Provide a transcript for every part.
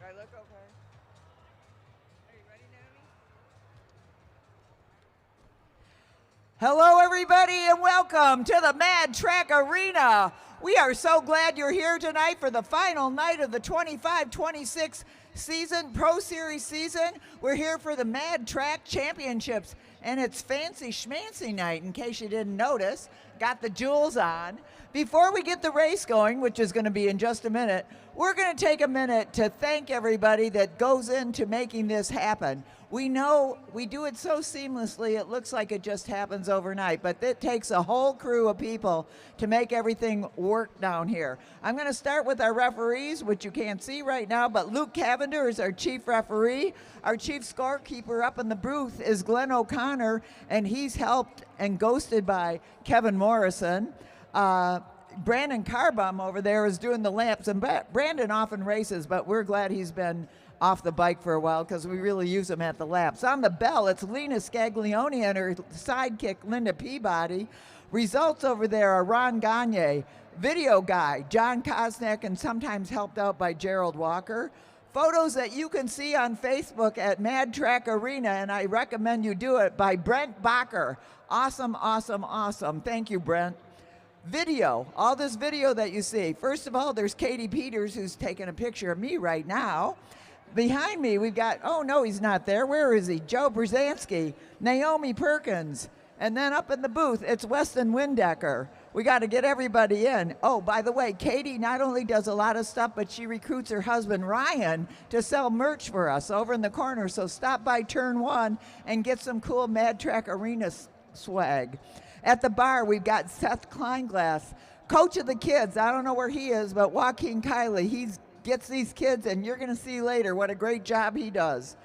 I look okay? Are you ready, Naomi? Hello, everybody, and welcome to the Mad Track Arena. We are so glad you're here tonight for the final night of the 25-26 season, Pro Series season. We're here for the Mad Track Championships, and it's fancy schmancy night, in case you didn't notice. Got the jewels on. Before we get the race going, which is going to be in just a minute, we're going to take a minute to thank everybody that goes into making this happen. We know we do it so seamlessly, it looks like it just happens overnight, but it takes a whole crew of people to make everything work down here. I'm going to start with our referees, which you can't see right now, but Luke Cavender is our chief referee. Our chief scorekeeper up in the booth is Glenn O'Connor, and he's helped and ghosted by Kevin Morrison. Brandon Carbum over there is doing the laps, and Brandon often races, but we're glad he's been off the bike for a while because we really use him at the laps. On the bell, it's Lena Scaglione and her sidekick, Linda Peabody. Results over there are Ron Gagne, video guy, John Kosnick, and sometimes helped out by Gerald Walker. Photos that you can see on Facebook at Mad Track Arena, and I recommend you do it, by Brent Bacher. Awesome, awesome, awesome. Thank you, Brent. Video, all this video that you see. First of all, there's Katie Peters, who's taking a picture of me right now. Behind me, we've got, oh no, he's not there. Where is he? Joe Brzezinski, Naomi Perkins. And then up in the booth, it's Weston Windecker. We got to get everybody in. Oh, by the way, Katie not only does a lot of stuff, but she recruits her husband, Ryan, to sell merch for us over in the corner. So stop by Turn 1 and get some cool Mad Track Arena swag. At the bar, we've got Seth Kleinglass, coach of the kids. I don't know where he is, but Joaquin Kiley, he gets these kids, and you're going to see later what a great job he does.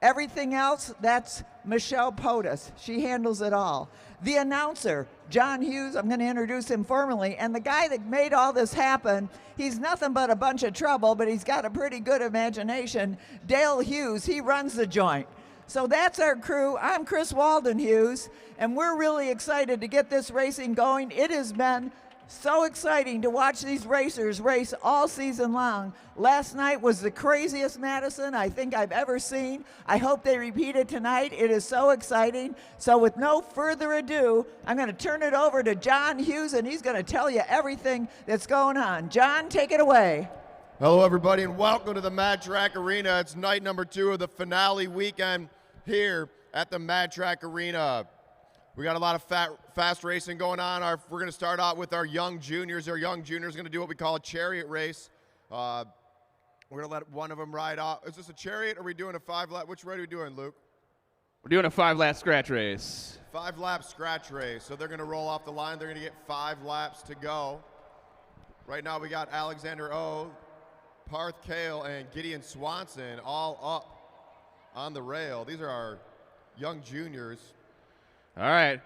Everything else, that's Michelle Potus. She handles it all. The announcer, John Hughes, I'm going to introduce him formally, and the guy that made all this happen, he's nothing but a bunch of trouble, but he's got a pretty good imagination. Dale Hughes, he runs the joint. So that's our crew. I'm Chris Walden Hughes, and we're really excited to get this racing going. It has been so exciting to watch these racers race all season long. Last night was the craziest Madison I think I've ever seen. I hope they repeat it tonight. It is so exciting. So with no further ado, I'm going to turn it over to John Hughes, and he's going to tell you everything that's going on. John, take it away. Hello, everybody, and welcome to the Mad Track Arena. It's night number 2 of the finale weekend here at the Mad Track Arena. We got a lot of fast racing going on. We're going to start out with our young juniors. Our young juniors are going to do what we call a chariot race. We're going to let one of them ride off. Is this a chariot, or are we doing a 5-lap? Which way are we doing, Luke? We're doing a 5-lap scratch race. 5-lap scratch race. So they're going to roll off the line. They're going to get 5 laps to go. Right now we got Alexander O, Parth Kale, and Gideon Swanson all up on the rail. These are our young juniors. All right,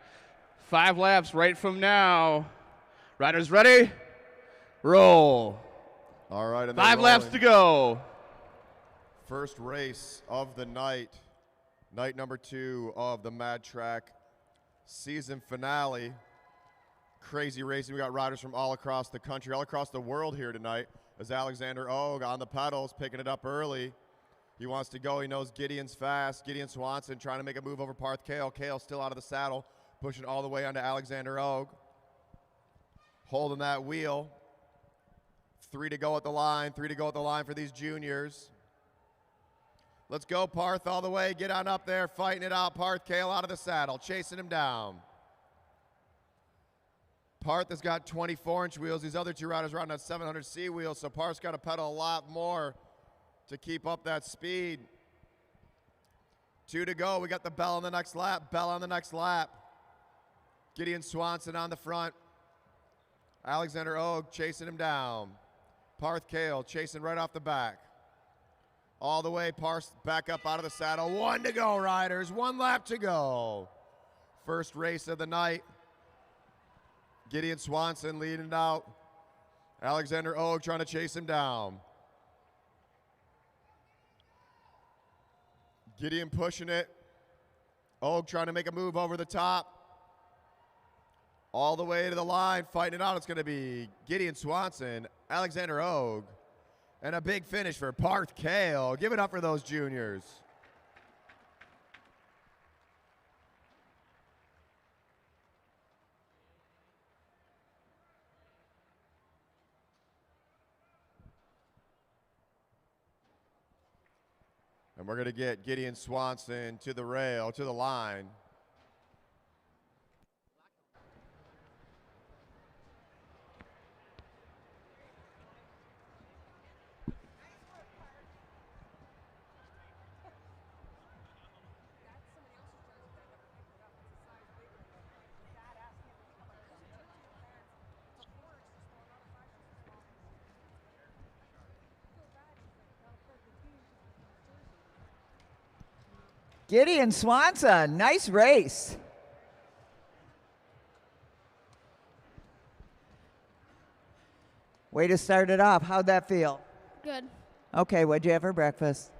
5 laps right from now. Riders ready? Roll. All right, and 5 laps to go. First race of the night, night number 2 of the Mad Track season finale. Crazy racing. We got riders from all across the country, all across the world here tonight. As Alexander Og on the pedals, picking it up early. He wants to go. He knows Gideon's fast. Gideon Swanson trying to make a move over Parth Kale. Kale still out of the saddle, pushing all the way onto Alexander Og. Holding that wheel. 3 to go at the line. 3 to go at the line for these juniors. Let's go, Parth, all the way. Get on up there, fighting it out. Parth Kale out of the saddle, chasing him down. Parth has got 24-inch wheels. These other 2 riders are on that 700C wheels, so Parth's got to pedal a lot more to keep up that speed. 2 to go. We got the bell on the next lap. Bell on the next lap. Gideon Swanson on the front. Alexander Og chasing him down. Parth Kale chasing right off the back. All the way, Parth back up out of the saddle. 1 to go, riders. 1 lap to go. First race of the night. Gideon Swanson leading out. Alexander Og trying to chase him down. Gideon pushing it. Og trying to make a move over the top. All the way to the line, fighting it out. It's going to be Gideon Swanson, Alexander Og, And a big finish for Parth Kale. Give it up for those juniors. And we're going to get Gideon Swanson to the rail, to the line. Gideon Swanson, nice race. Way to start it off. How'd that feel? Good. Okay, what'd you have for breakfast?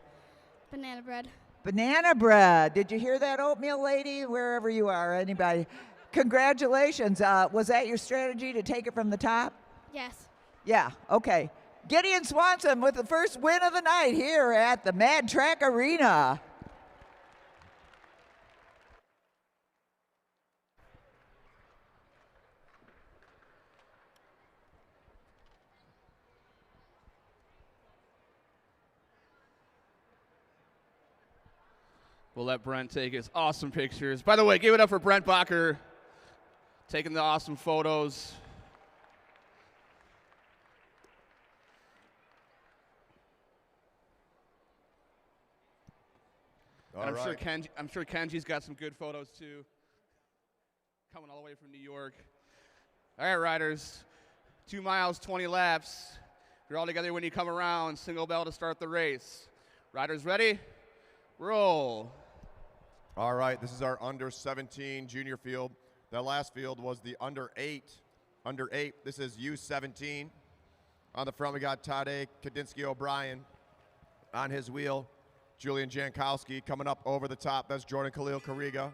Banana bread. Banana bread. Did you hear that, oatmeal lady? Wherever you are, anybody. Congratulations. Was that your strategy to take it from the top? Yes. Yeah, okay. Gideon Swanson with the first win of the night here at the Mad Track Arena. We'll let Brent take his awesome pictures. By the way, give it up for Brent Bacher taking the awesome photos. And I'm sure Kenji's got some good photos too. Coming all the way from New York. All right, riders. 2 miles, 20 laps. You're all together when you come around. Single bell to start the race. Riders ready? Roll. All right, this is our under 17 junior field. That last field was the under 8. Under 8, this is U17. On the front, we got Tade Kadinsky O'Brien on his wheel. Julian Jankowski coming up over the top. That's Jordan Khalil Kariga.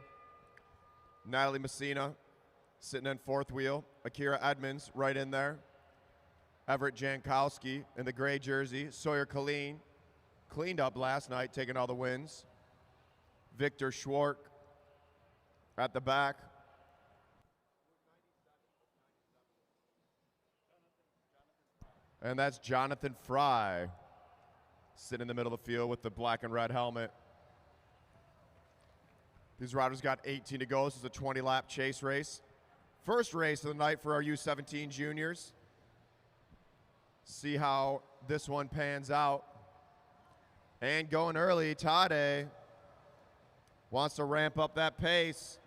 Natalie Messina sitting in fourth wheel. Akira Edmonds right in there. Everett Jankowski in the gray jersey. Sawyer Colleen cleaned up last night, taking all the wins. Victor Schwark at the back. And that's Jonathan Fry sitting in the middle of the field with the black and red helmet. These riders got 18 to go. This is a 20-lap chase race. First race of the night for our U17 juniors. See how this one pans out. And going early, Tade wants to ramp up that pace.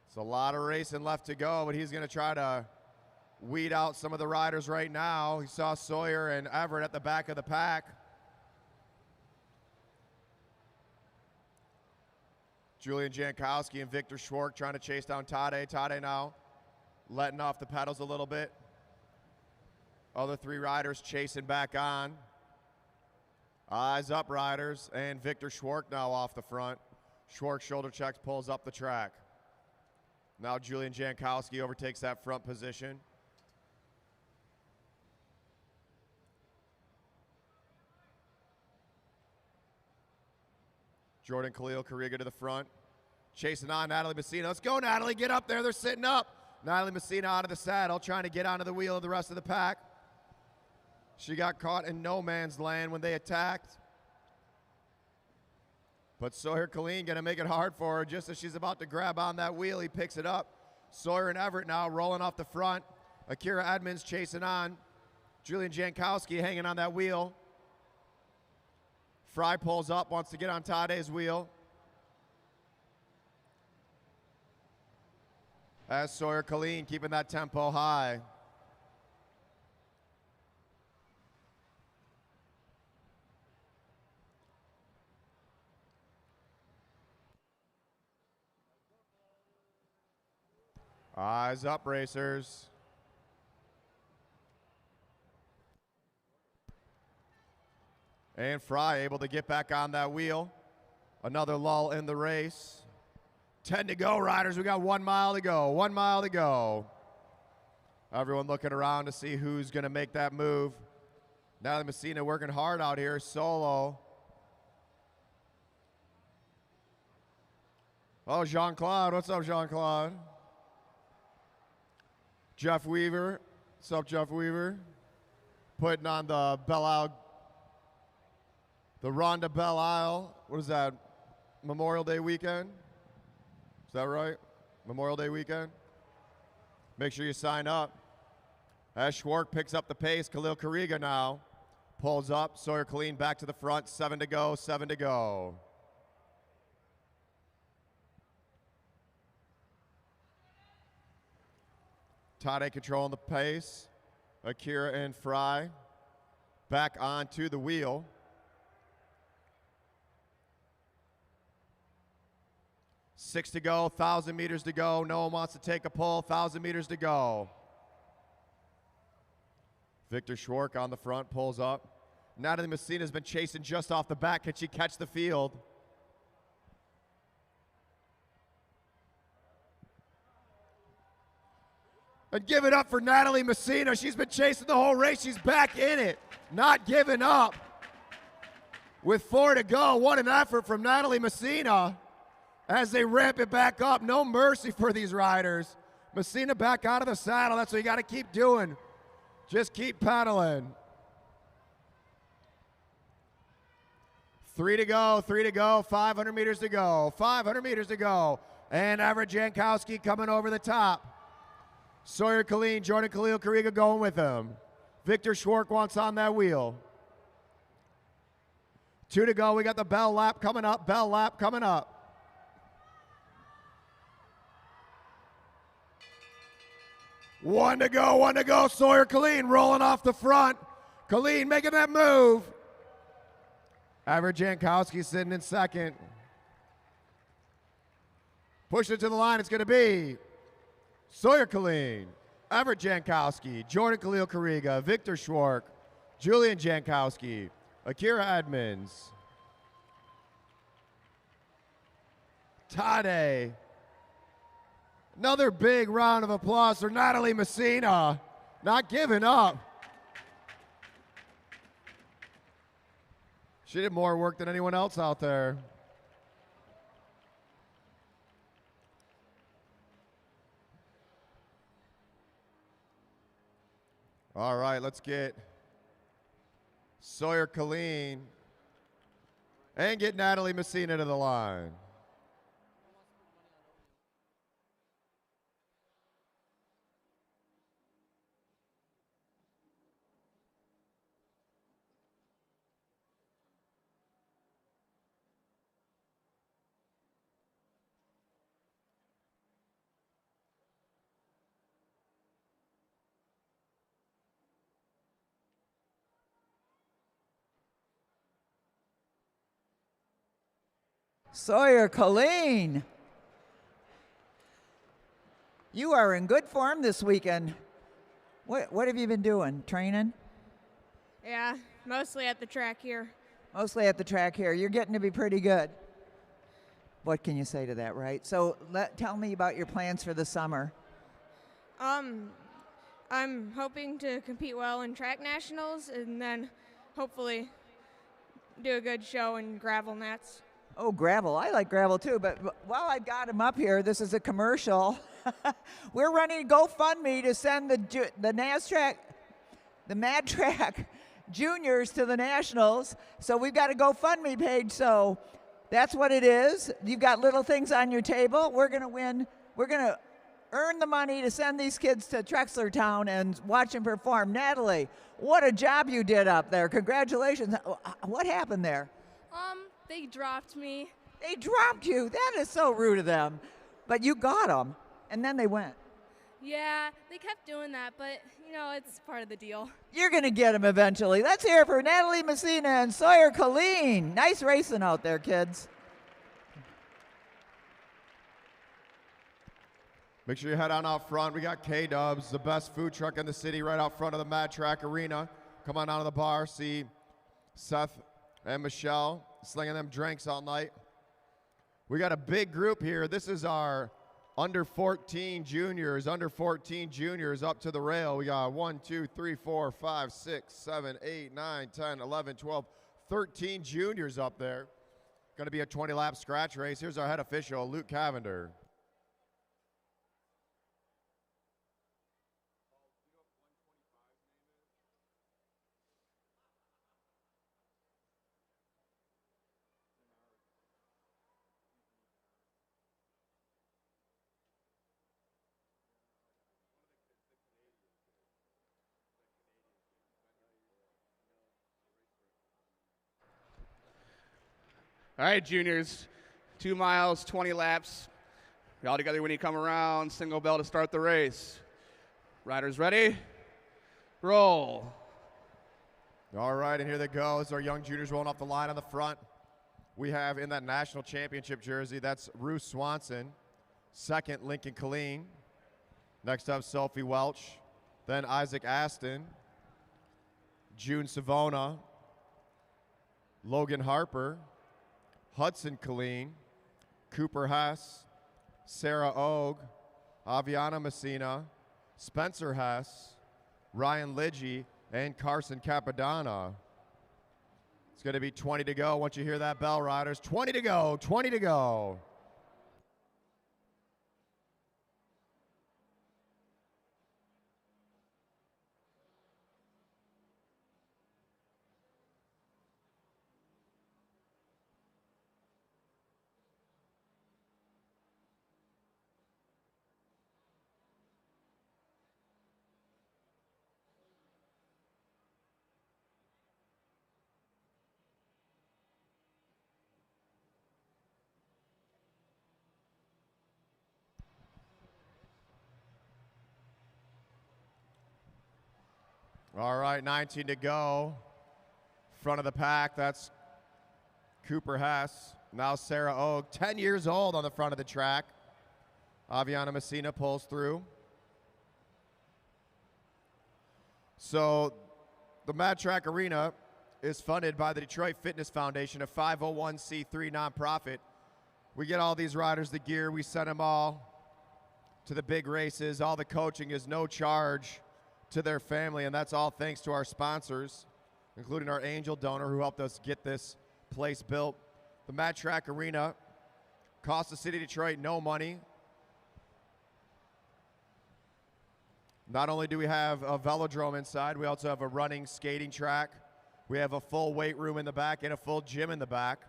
It's a lot of racing left to go, but he's going to try to weed out some of the riders right now. He saw Sawyer and Everett at the back of the pack. Julian Jankowski and Victor Schwark trying to chase down Tade. Tade now letting off the pedals a little bit. Other three riders chasing back on. Eyes up, riders, and Victor Schwark now off the front. Schwark shoulder checks, pulls up the track. Now Julian Jankowski overtakes that front position. Jordan Khalil Kariga to the front. Chasing on Natalie Messina. Let's go, Natalie. Get up there. They're sitting up. Natalie Messina out of the saddle, trying to get onto the wheel of the rest of the pack. She got caught in no man's land when they attacked. But Sawyer Colleen going to make it hard for her just as she's about to grab on that wheel. He picks it up. Sawyer and Everett now rolling off the front. Akira Edmonds chasing on. Julian Jankowski hanging on that wheel. Fry pulls up, wants to get on Tade's wheel. As Sawyer Colleen keeping that tempo high. Eyes up, racers. And Fry able to get back on that wheel. Another lull in the race. 10 to go, riders. We got 1 mile to go. 1 mile to go. Everyone looking around to see who's going to make that move Natalie Messina working hard out here, solo. Oh, Jean-Claude. What's up, Jean-Claude? Jeff Weaver. What's up, Jeff Weaver? Putting on the Belle Isle, the Rhonda Belle Isle. What is that? Memorial Day weekend? Is that right? Memorial Day weekend? Make sure you sign up. As Schwark picks up the pace, Khalil Kariga now pulls up. Sawyer Colleen back to the front. 7 to go, 7 to go. Tade controlling the pace. Akira and Fry back onto the wheel. Six to go, 1,000 meters to go. No one wants to take a pull, 1,000 meters to go. Victor Schwark on the front, pulls up. Natalie Messina has been chasing just off the back. Can she catch the field? And give it up for Natalie Messina. She's been chasing the whole race. She's back in it, not giving up. With 4 to go, what an effort from Natalie Messina as they ramp it back up. No mercy for these riders. Messina back out of the saddle. That's what you got to keep doing. Just keep pedaling. 3 to go, 3 to go, 500 meters to go, 500 meters to go. And Everett Jankowski coming over the top. Sawyer Colleen, Jordan Khalil Kariga going with him. Victor Schwark wants on that wheel. 2 to go, we got the bell lap coming up, bell lap coming up. One to go, Sawyer Colleen rolling off the front. Colleen making that move. Everett Jankowski sitting in second. Push it to the line, it's gonna be Sawyer Colleen, Everett Jankowski, Jordan Khalil Kariga, Victor Schwark, Julian Jankowski, Akira Edmonds, Tade. Another big round of applause for Natalie Messina, not giving up. She did more work than anyone else out there. All right, let's get Sawyer Colleen and get Natalie Messina to the line. Sawyer Colleen, you are in good form this weekend. What have you been doing? Training? Yeah, mostly at the track here. Mostly at the track here. You're getting to be pretty good. What can you say to that, right? So tell me about your plans for the summer. I'm hoping to compete well in track nationals and then hopefully do a good show in gravel nats. Oh, gravel. I like gravel too, but while I've got him up here, this is a commercial. We're running a GoFundMe to send the Mad Track juniors to the nationals. So we've got a GoFundMe page, so that's what it is. You've got little things on your table. We're going to win. We're going to earn the money to send these kids to Trexlertown and watch them perform. Natalie, what a job you did up there. Congratulations. What happened there? They dropped me. They dropped you. That is so rude of them. But you got them, and then they went. Yeah, they kept doing that, but, you know, it's part of the deal. You're going to get them eventually. Let's hear it for Natalie Messina and Sawyer Colleen. Nice racing out there, kids. Make sure you head on out front. We got K-Dubs, the best food truck in the city, right out front of the Mad Track Arena. Come on down to the bar, see Seth and Michelle slinging them drinks all night. We got a big group here. This is our Under 14 juniors up to the rail. We got 1, 2, 3, 4, 5, 6, 7, 8, 9, 10, 11, 12, 13 juniors up there. Going to be a 20-lap scratch race. Here's our head official, Luke Cavender. All right, juniors, 2 miles, 20 laps. You're all together when you come around. Single bell to start the race. Riders ready? Roll. All right, and here they go. As our young juniors rolling off the line on the front. We have in that national championship jersey, that's Ruth Swanson. Second, Lincoln Colleen. Next up, Sophie Welch. Then Isaac Aston. June Savona. Logan Harper. Hudson Colleen, Cooper Hess, Sarah Ogue, Aviana Messina, Spencer Hess, Ryan Lidgy, and Carson Capadonna. It's going to be 20 to go. Once you hear that bell, riders, 20 to go, 20 to go. All right, 19 to go. Front of the pack, that's Cooper Hess. Now Sarah Ogue, 10 years old on the front of the track. Aviana Messina pulls through. So the Mad Track Arena is funded by the Detroit Fitness Foundation, a 501c3 nonprofit. We get all these riders the gear, we send them all to the big races. All the coaching is no charge to their family, and that's all thanks to our sponsors, including our angel donor who helped us get this place built. The Mad Track Arena costs the city of Detroit no money. Not only do we have a velodrome inside, we also have a running, skating track. We have a full weight room in the back and a full gym in the back.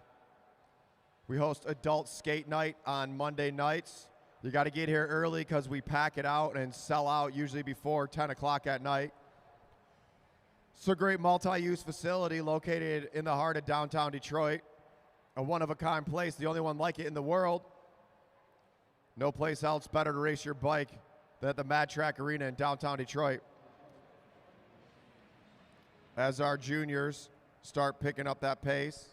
We host adult skate night on Monday nights. You got to get here early because we pack it out and sell out usually before 10 o'clock at night. It's a great multi-use facility located in the heart of downtown Detroit. A one-of-a-kind place, the only one like it in the world. No place else better to race your bike than at the Mad Track Arena in downtown Detroit. As our juniors start picking up that pace.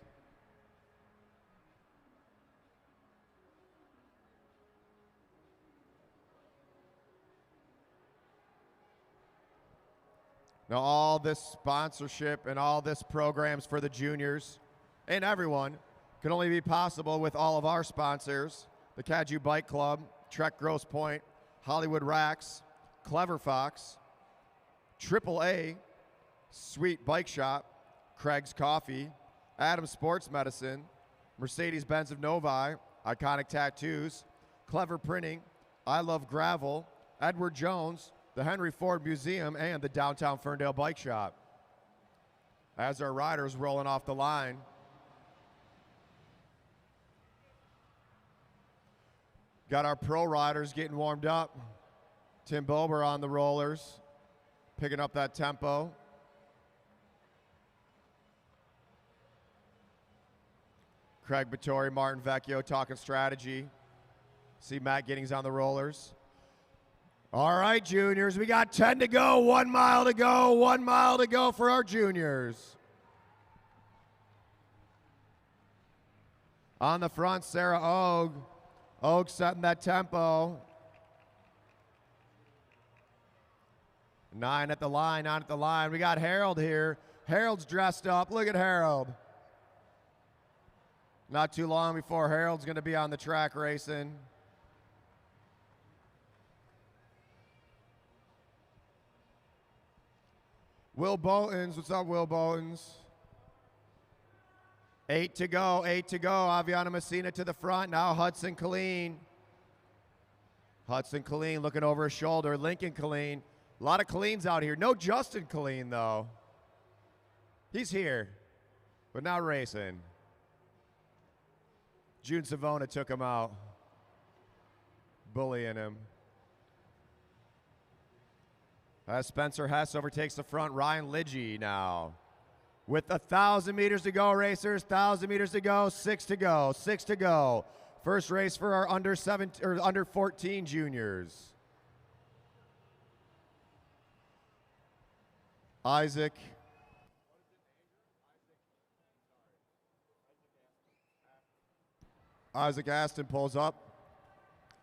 Now all this sponsorship and all this programs for the juniors and everyone can only be possible with all of our sponsors, the Caju Bike Club, Trek Grosse Pointe, Hollywood Racks, Clever Fox, AAA, Sweet Bike Shop, Craig's Coffee, Adams Sports Medicine, Mercedes-Benz of Novi, Iconic Tattoos, Clever Printing, I Love Gravel, Edward Jones, the Henry Ford Museum, and the Downtown Ferndale Bike Shop. As our riders rolling off the line, got our pro riders getting warmed up. Tim Bober on the rollers, picking up that tempo. Craig Vittori, Martin Vecchio talking strategy. See Matt Giddings on the rollers. All right, juniors, we got 10 to go, 1 mile to go, 1 mile to go for our juniors. On the front, Sarah Ogue. Ogue setting that tempo. 9 at the line, 9 at the line. We got Harold here. Harold's dressed up. Look at Harold. Not too long before Harold's going to be on the track racing. Will Boltons, what's up, Will Boltons? 8 to go, 8 to go. Aviana Messina to the front. Now Hudson Killeen. Hudson Killeen looking over his shoulder. Lincoln Killeen. A lot of Killeens out here. No Justin Killeen, though. He's here, but not racing. June Savona took him out, bullying him. As Spencer Hess overtakes the front, Ryan Lidgy now. With 1,000 meters to go, racers. 1,000 meters to go. 6 to go. 6 to go. First race for our under 14 juniors. Isaac Aston pulls up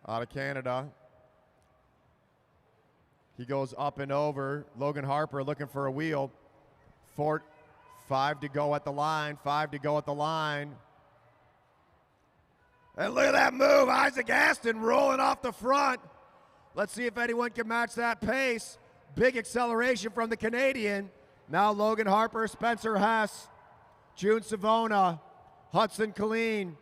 out of Canada. He goes up and over. Logan Harper looking for a wheel. 5 to go at the line. 5 to go at the line. And look at that move. Isaac Aston rolling off the front. Let's see if anyone can match that pace. Big acceleration from the Canadian. Now Logan Harper, Spencer Hess, June Savona, Hudson Killeen.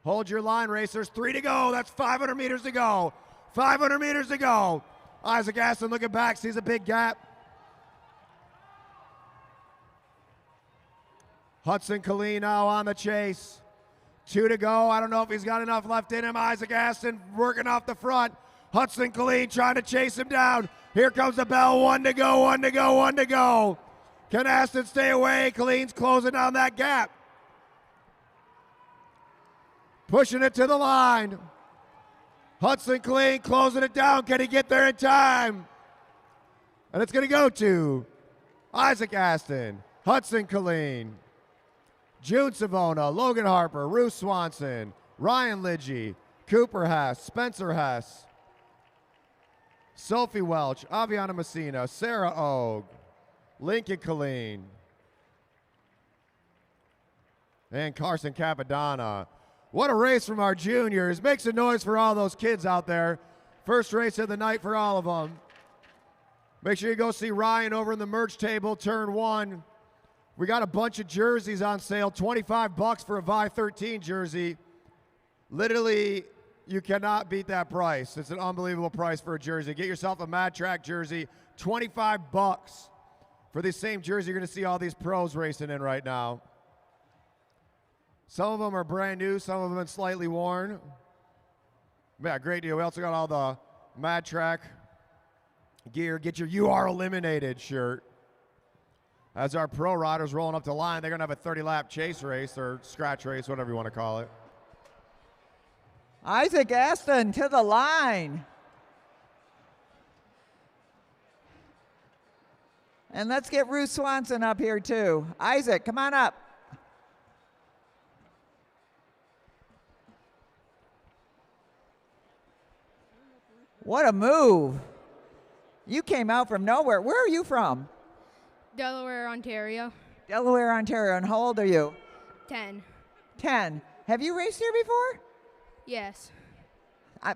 Hold your line, racers. 3 to go. That's 500 meters to go. 500 meters to go. Isaac Aston looking back, sees a big gap. Hudson Killeen now on the chase. 2 to go. I don't know if he's got enough left in him. Isaac Aston working off the front. Hudson Killeen trying to chase him down. Here comes the bell. 1 to go, 1 to go, 1 to go. Can Aston stay away? Killeen's closing down that gap. Pushing it to the line. Hudson Killeen closing it down. Can he get there in time? And it's going to go to Isaac Aston, Hudson Killeen, June Savona, Logan Harper, Ruth Swanson, Ryan Lidgy, Cooper Hess, Spencer Hess, Sophie Welch, Aviana Messina, Sarah Og, Lincoln Killeen, and Carson Capadonna. What a race from our juniors. Make some noise for all those kids out there. First race of the night for all of them. Make sure you go see Ryan over in the merch table, turn 1. We got a bunch of jerseys on sale, $25 for a Vi 13 jersey. Literally, you cannot beat that price. It's an unbelievable price for a jersey. Get yourself a Mad Track jersey, $25 for the same jersey you're going to see all these pros racing in right now. Some of them are brand new, some of them slightly worn. Yeah, great deal. We also got all the Mad Track gear. Get your "You Are Eliminated" shirt. As our pro riders rolling up the line, they're going to have a 30-lap chase race or scratch race, whatever you want to call it. Isaac Aston to the line. And let's get Ruth Swanson up here too. Isaac, come on up. What a move. You came out from nowhere. Where are you from? Delaware, Ontario. Delaware, Ontario. And how old are you? 10. 10. Have you raced here before? Yes.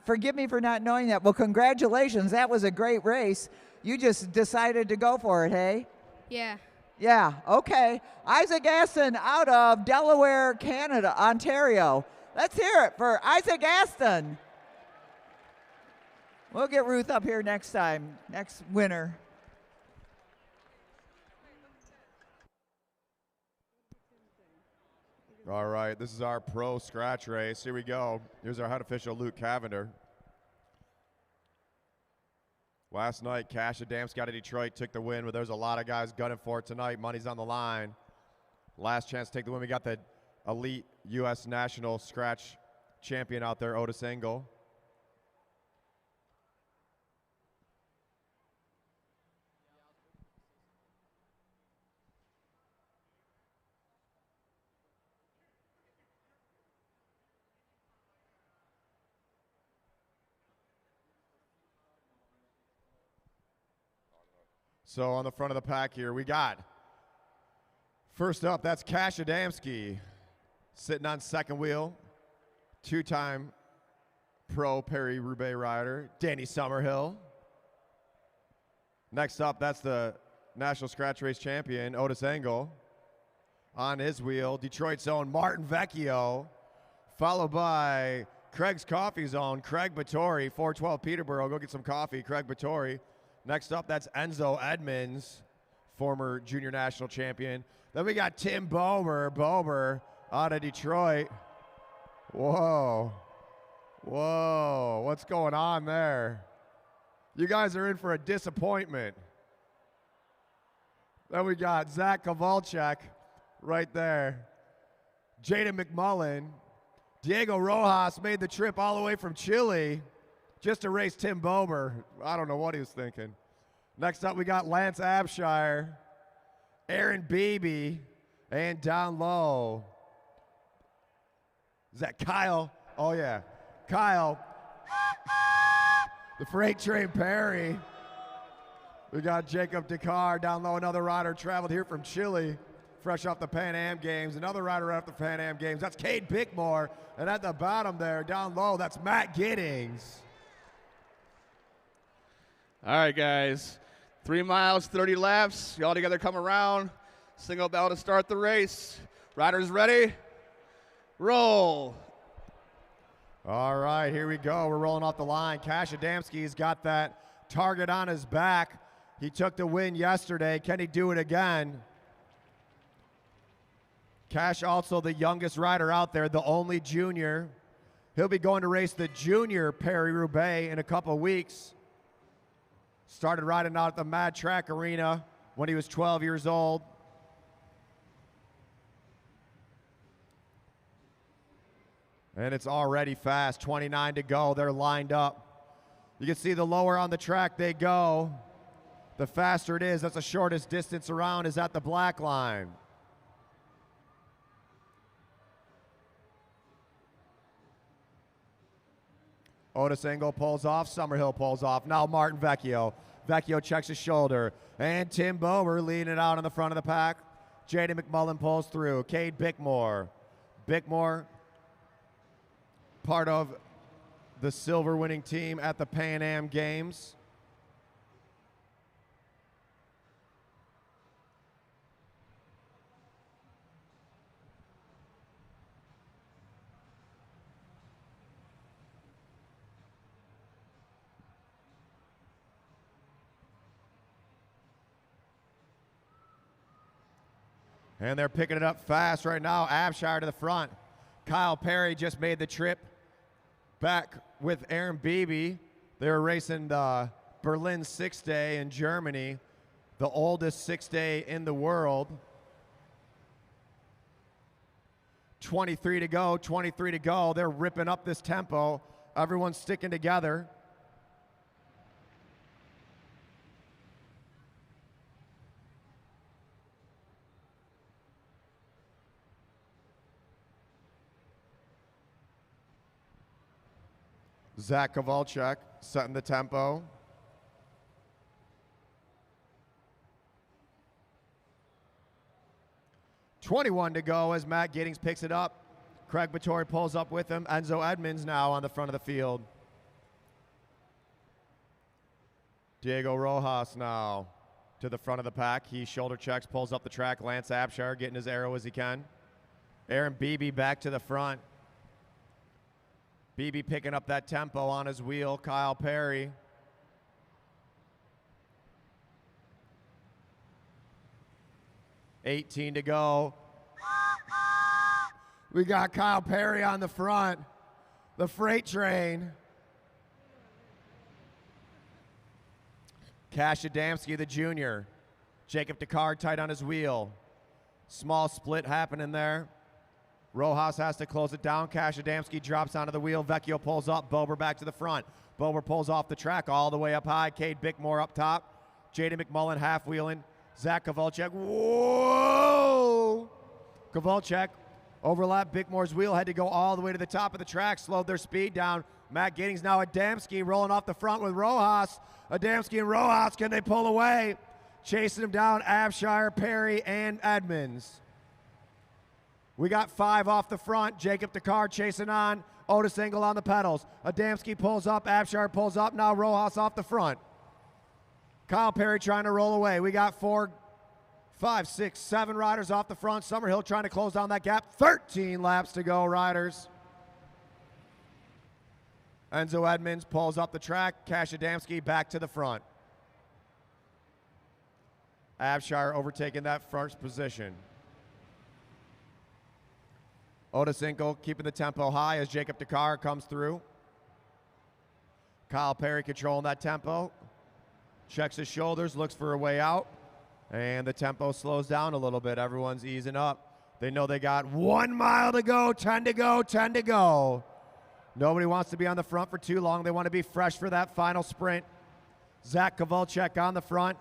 Forgive me for not knowing that. Well, congratulations. That was a great race. You just decided to go for it, hey? Yeah. Yeah, okay. Isaac Aston out of Delaware, Canada, Ontario. Let's hear it for Isaac Aston. We'll get Ruth up here next time, next winter. All right, this is our pro scratch race. Here we go. Here's our head official, Luke Cavender. Last night, Cash Adamski out of Detroit took the win, but there's a lot of guys gunning for it tonight. Money's on the line. Last chance to take the win. We got the elite U.S. national scratch champion out there, Otis Engel. So on the front of the pack here, we got, first up, that's Cash Adamski sitting on second wheel. Two-time pro Paris-Roubaix rider, Danny Summerhill. Next up, that's the national scratch race champion, Otis Engel, on his wheel. Detroit's own Martin Vecchio, followed by Craig's Coffee Zone, Craig Battori, 412 Peterborough. Go get some coffee, Craig Battori. Next up, that's Enzo Edmonds, former junior national champion. Then we got Tim Bober out of Detroit. Whoa. Whoa, what's going on there? You guys are in for a disappointment. Then we got Zach Kowalczyk right there. Jaden McMullen. Diego Rojas made the trip all the way from Chile just to race Tim Bober. I don't know what he was thinking. Next up, we got Lance Abshire, Aaron Beebe, and down low. Is that Kyle? Oh, yeah. Kyle. The Freight Train Perry. We got Jacob Dakar down low, another rider traveled here from Chile, fresh off the Pan Am Games. Another rider off the Pan Am Games. That's Cade Bickmore. And at the bottom there, down low, that's Matt Giddings. All right, guys. 3 miles, 30 laps. Y'all together come around. Single bell to start the race. Riders ready? Roll. All right, here we go. We're rolling off the line. Cash Adamski's got that target on his back. He took the win yesterday. Can he do it again? Cash also the youngest rider out there, the only junior. He'll be going to race the junior Paris-Roubaix in a couple weeks. Started riding out at the Mad Track Arena when he was 12 years old. And it's already fast, 29 to go. They're lined up. You can see the lower on the track they go, the faster it is. That's the shortest distance around is at the black line. Otis Engel pulls off, Summerhill pulls off. Now Martin Vecchio. Vecchio checks his shoulder. And Tim Bober leading it out in the front of the pack. Jaden McMullen pulls through. Cade Bickmore. Bickmore, part of the silver winning team at the Pan Am Games. And they're picking it up fast right now. Abshire to the front. Kyle Perry just made the trip back with Aaron Beebe. They were racing the Berlin 6-day in Germany, the oldest 6-day in the world. 23 to go, 23 to go. They're ripping up this tempo. Everyone's sticking together. Zach Kowalczyk setting the tempo. .21 to go as Matt Giddings picks it up. Craig Battori pulls up with him. Enzo Edmonds now on the front of the field. Diego Rojas now to the front of the pack. He shoulder checks, pulls up the track. Lance Abshire getting his arrow as he can. Aaron Beebe back to the front. Beebe picking up that tempo on his wheel. Kyle Perry. .18 to go. We got Kyle Perry on the front. The freight train. Cash Adamski, the junior. Jacob Dakar tight on his wheel. Small split happening there. Rojas has to close it down. Cash Adamski drops onto the wheel. Vecchio pulls up. Bober back to the front. Bober pulls off the track all the way up high. Cade Bickmore up top. Jaden McMullen half-wheeling. Zach Kowalczyk. Whoa! Kowalczyk overlapped Bickmore's wheel. Had to go all the way to the top of the track. Slowed their speed down. Matt Giddings now Adamski rolling off the front with Rojas. Adamski and Rojas, can they pull away? Chasing him down, Abshire, Perry, and Edmonds. We got 5 off the front. Jacob Dakar chasing on. Otis Engel on the pedals. Adamski pulls up. Abshire pulls up. Now Rojas off the front. Kyle Perry trying to roll away. We got 4, 5, 6, 7 riders off the front. Summerhill trying to close down that gap. 13 laps to go, riders. Enzo Edmonds pulls up the track. Cash Adamski back to the front. Abshire overtaking that first position. Otis Inkel keeping the tempo high as Jacob Dakar comes through. Kyle Perry controlling that tempo. Checks his shoulders, looks for a way out. And the tempo slows down a little bit. Everyone's easing up. They know they got 1 mile to go, 10 to go, 10 to go. Nobody wants to be on the front for too long. They want to be fresh for that final sprint. Zach Kovalchuk on the front.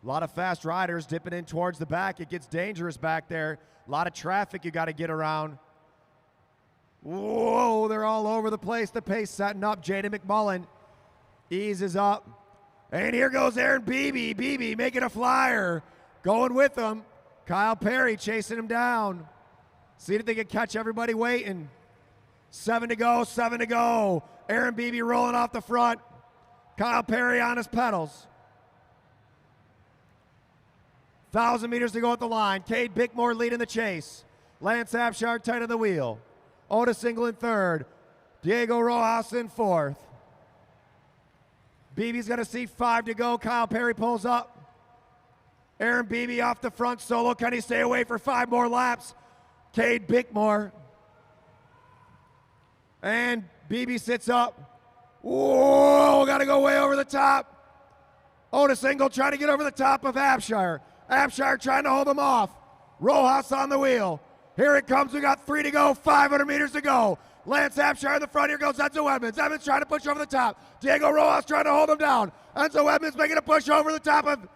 A lot of fast riders dipping in towards the back. It gets dangerous back there. A lot of traffic you got to get around. Whoa, they're all over the place. The pace setting up. Jaden McMullen eases up. And here goes Aaron Beebe. Beebe making a flyer. Going with him. Kyle Perry chasing him down. See if they can catch everybody waiting. 7 to go, 7 to go. Aaron Beebe rolling off the front. Kyle Perry on his pedals. 1,000 meters to go at the line. Cade Bickmore leading the chase. Lance Abshire tight on the wheel. Otis Ingle in third. Diego Rojas in fourth. Beebe's going to see 5 to go. Kyle Perry pulls up. Aaron Beebe off the front solo. Can he stay away for 5 more laps? Cade Bickmore. And Beebe sits up. Whoa, got to go way over the top. Otis Ingle trying to get over the top of Abshire. Abshire trying to hold him off. Rojas on the wheel. Here it comes. We got 3 to go, 500 meters to go. Lance Abshire in the front. Here goes Enzo Edmonds. Edmonds trying to push over the top. Diego Rojas trying to hold him down. Enzo Edmonds making a push over the top of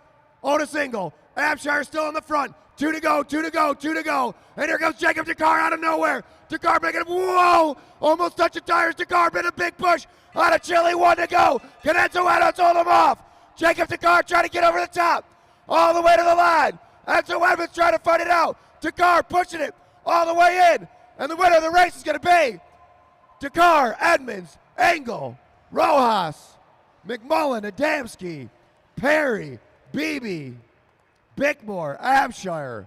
Otis Ingle. Abshire still in the front. 2 to go, 2 to go, 2 to go. And here comes Jacob Dakar out of nowhere. Dakar making a, whoa, almost touching tires. Dakar made a big push out of Chile. 1 to go. Can Enzo Edmonds hold him off? Jacob Dakar trying to get over the top. All the way to the line. Enzo Edmonds trying to fight it out. Dakar pushing it all the way in. And the winner of the race is going to be Dakar, Edmonds, Engel, Rojas, McMullen, Adamski, Perry, Beebe, Bickmore, Abshire.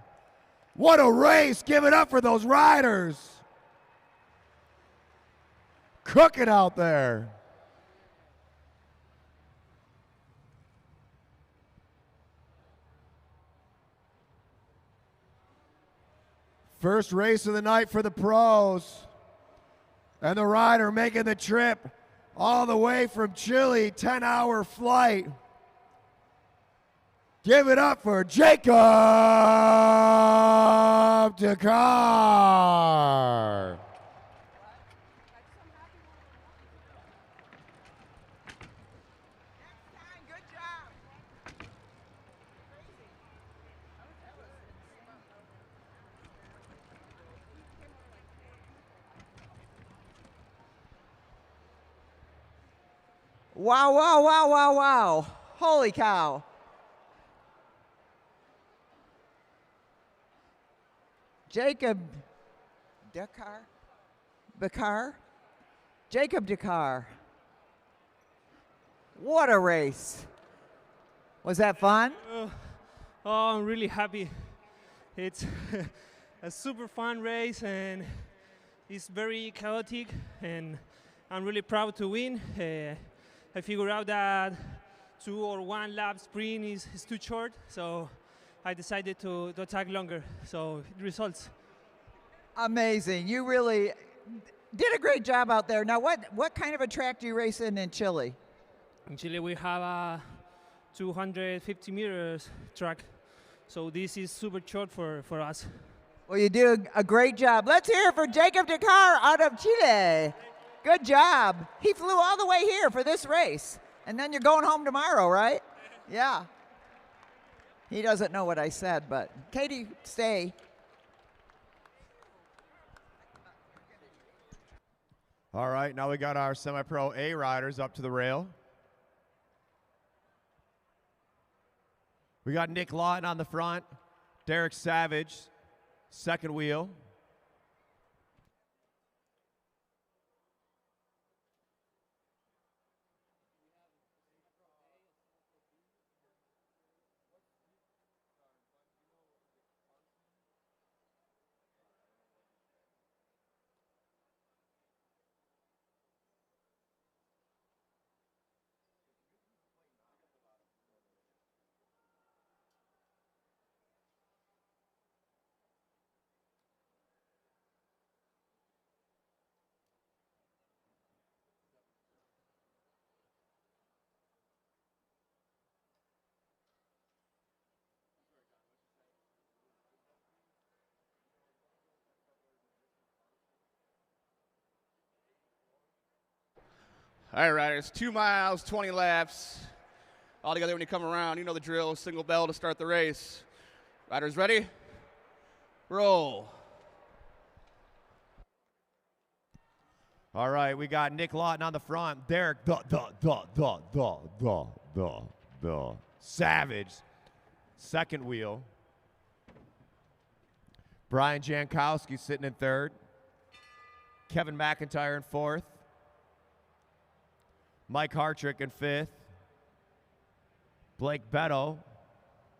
What a race. Give it up for those riders. Cooking out there. First race of the night for the pros. And the rider making the trip all the way from Chile, 10-hour flight. Give it up for Jacob Dakar. Wow, wow, wow, wow, wow. Holy cow. Jacob Dakar? Jacob Dakar. What a race. Was that fun? I'm really happy. It's a super fun race and it's very chaotic and I'm really proud to win. I figured out that 2 or 1 lap sprint is too short, so I decided to attack longer. So results. Amazing. You really did a great job out there. Now, what kind of a track do you race in Chile? In Chile, we have a 250 meters track, so this is super short for us. Well, you do a great job. Let's hear it for Jacob Dakar out of Chile. Good job. He flew all the way here for this race. And then you're going home tomorrow, right? Yeah. He doesn't know what I said, but Katie, stay. All right, now we got our semi-pro A riders up to the rail. We got Nick Lawton on the front, Derek Savage, second wheel. All right, riders, 2 miles, 20 laps. All together when you come around, you know the drill, single bell to start the race. Riders ready? Roll. All right, we got Nick Lawton on the front. Derek, Savage, second wheel. Brian Jankowski sitting in third. Kevin McIntyre in fourth. Mike Hartrick in fifth. Blake Beto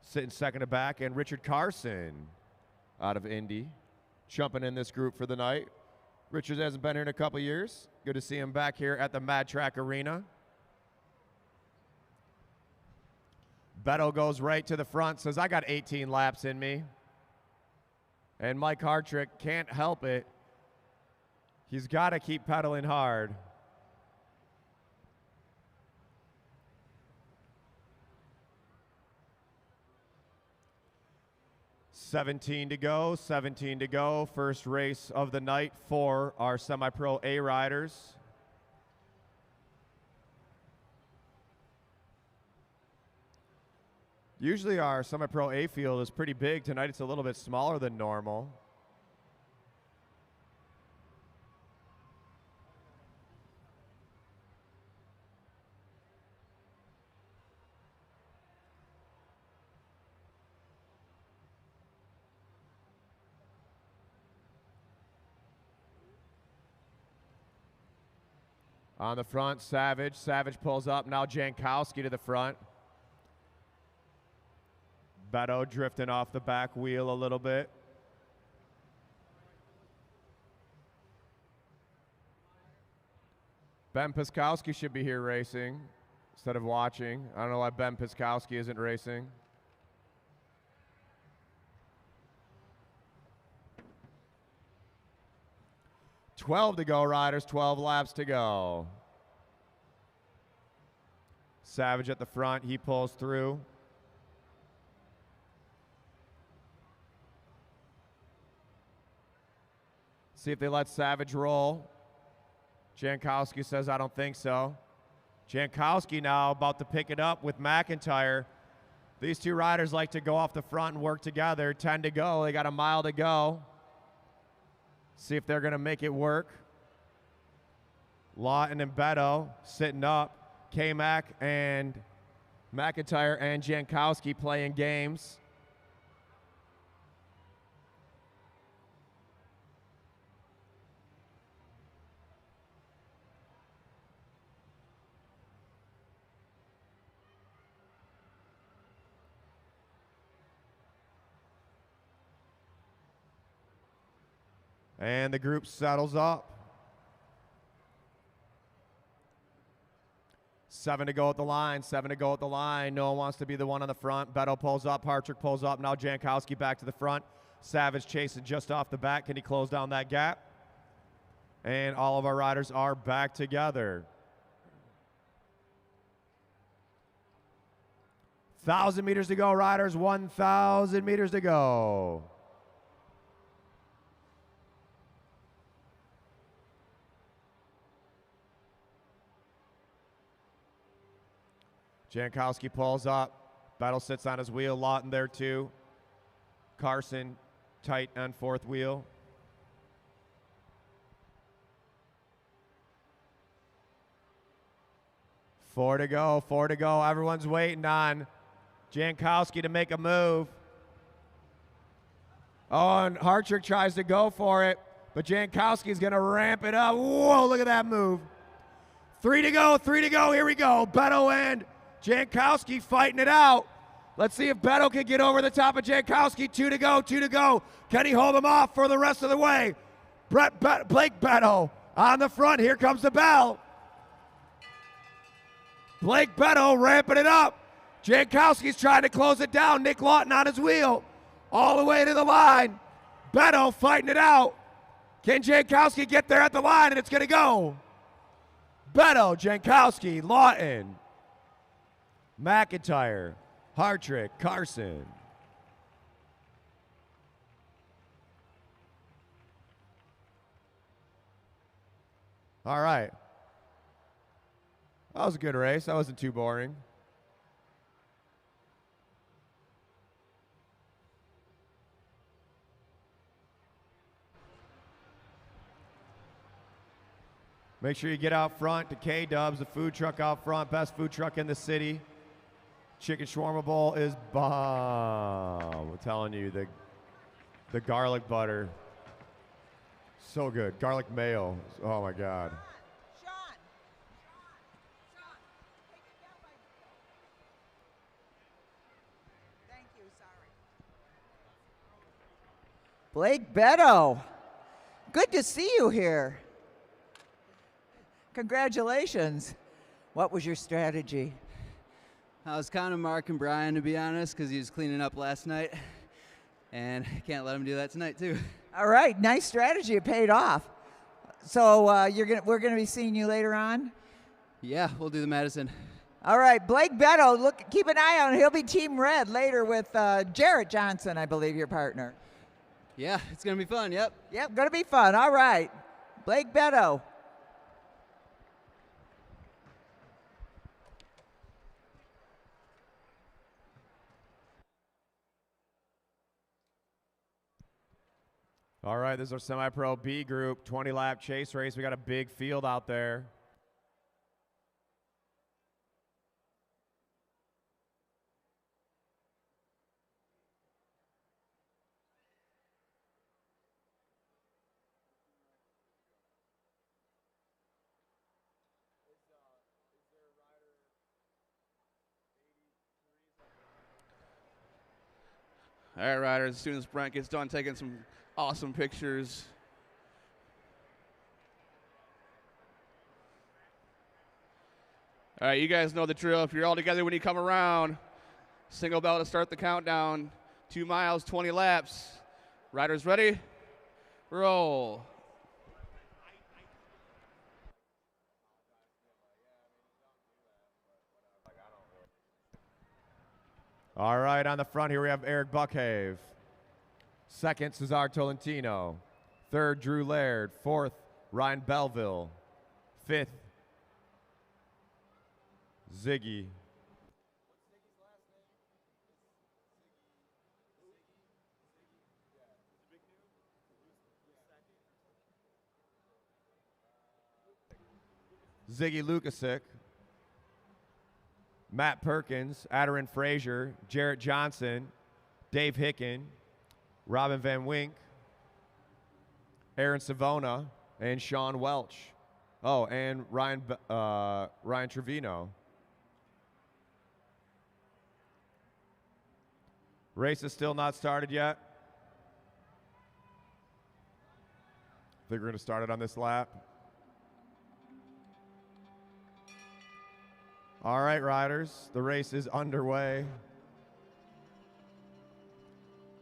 sitting second to back. And Richard Carson out of Indy jumping in this group for the night. Richard hasn't been here in a couple years. Good to see him back here at the Mad Track Arena. Beto goes right to the front, says, I got 18 laps in me. And Mike Hartrick can't help it. He's got to keep pedaling hard. $17 to go, 17 to go. First race of the night for our semi-pro A riders. Usually our semi-pro A field is pretty big. Tonight it's a little bit smaller than normal. On the front, Savage. Savage pulls up. Now Jankowski to the front. Beto drifting off the back wheel a little bit. Ben Piskowski should be here racing instead of watching. I don't know why Ben Piskowski isn't racing. $12 to go, riders. 12 laps to go. Savage at the front. He pulls through. See if they let Savage roll. Jankowski says, I don't think so. Jankowski now about to pick it up with McIntyre. These two riders like to go off the front and work together. 10 to go. They got a mile to go. See if they're going to make it work. Lawton and Beto sitting up. K-Mac and McIntyre and Jankowski playing games. And the group settles up. 7 to go at the line, 7 to go at the line. No one wants to be the one on the front. Beto pulls up, Hartrick pulls up. Now Jankowski back to the front. Savage chasing just off the back. Can he close down that gap? And all of our riders are back together. 1,000 meters to go, riders. 1,000 meters to go. Jankowski pulls up. Battle sits on his wheel. Lawton there too. Carson tight on fourth wheel. Four to go. Everyone's waiting on Jankowski to make a move. Oh, and Hartrick tries to go for it, but Jankowski's going to ramp it up. Whoa, look at that move. 3 to go. Here we go. Beto and Jankowski fighting it out. Let's see if Beto can get over the top of Jankowski. 2 to go. Can he hold him off for the rest of the way? Blake Beto on the front. Here comes the bell. Blake Beto ramping it up. Jankowski's trying to close it down. Nick Lawton on his wheel. All the way to the line. Beto fighting it out. Can Jankowski get there at the line? And it's going to go. Beto, Jankowski, Lawton, McIntyre, Hartrick, Carson. All right. That was a good race. That wasn't too boring. Make sure you get out front to K-Dubs, the food truck out front, best food truck in the city. Chicken shawarma bowl is bomb. I'm telling you, the garlic butter, so good. Garlic mayo, oh my God. Sean. Thank you, sorry. Blake Beto, good to see you here. Congratulations. What was your strategy? I was kind of marking Brian, to be honest, because he was cleaning up last night, and I can't let him do that tonight, too. All right, nice strategy. It paid off. So we're gonna be seeing you later on. Yeah, we'll do the Madison. All right, Blake Beto, keep an eye on him. He'll be Team Red later with Jarrett Johnson, I believe, your partner. Yeah, it's going to be fun, yep. Yep, gonna be fun. All right, Blake Beto. All right, this is our semi-pro B group, 20-lap chase race. We got a big field out there. All right, riders, as soon as Brent gets done taking some awesome pictures. All right, you guys know the drill. If you're all together when you come around, single bell to start the countdown. 2 miles, 20 laps. Riders ready? Roll. All right, on the front here we have Eric Buckhave. Second, Cesar Tolentino. Third, Drew Laird. Fourth, Ryan Belleville. Fifth, Ziggy. Ziggy Lukasic. Matt Perkins, Adarin Frazier, Jarrett Johnson, Dave Hicken, Robin Van Wink, Aaron Savona, and Sean Welch. Oh, and Ryan Trevino. Race is still not started yet. I think we're going to start it on this lap. All right, riders, the race is underway.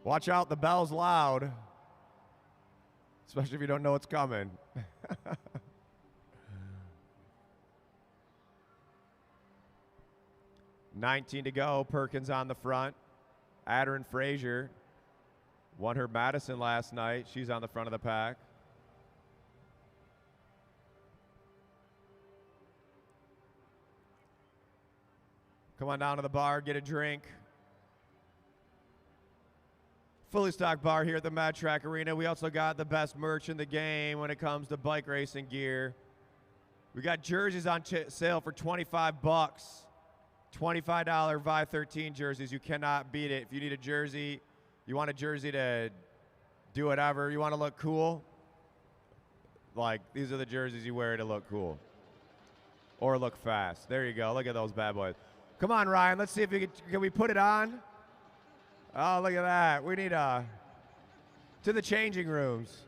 Watch out, the bell's loud, especially if you don't know what's coming. 19 to go, Perkins on the front. Adarin Frazier won her Madison last night. She's on the front of the pack. Come on down to the bar, get a drink. Fully stocked bar here at the Mad Track Arena. We also got the best merch in the game when it comes to bike racing gear. We got jerseys on sale for 25 bucks. $25 Vi 13 jerseys. You cannot beat it. If you need a jersey, you want a jersey to do whatever, you want to look cool, like these are the jerseys you wear to look cool. Or look fast. There you go. Look at those bad boys. Come on, Ryan. Let's see if can we put it on? Oh, look at that. We need to the changing rooms.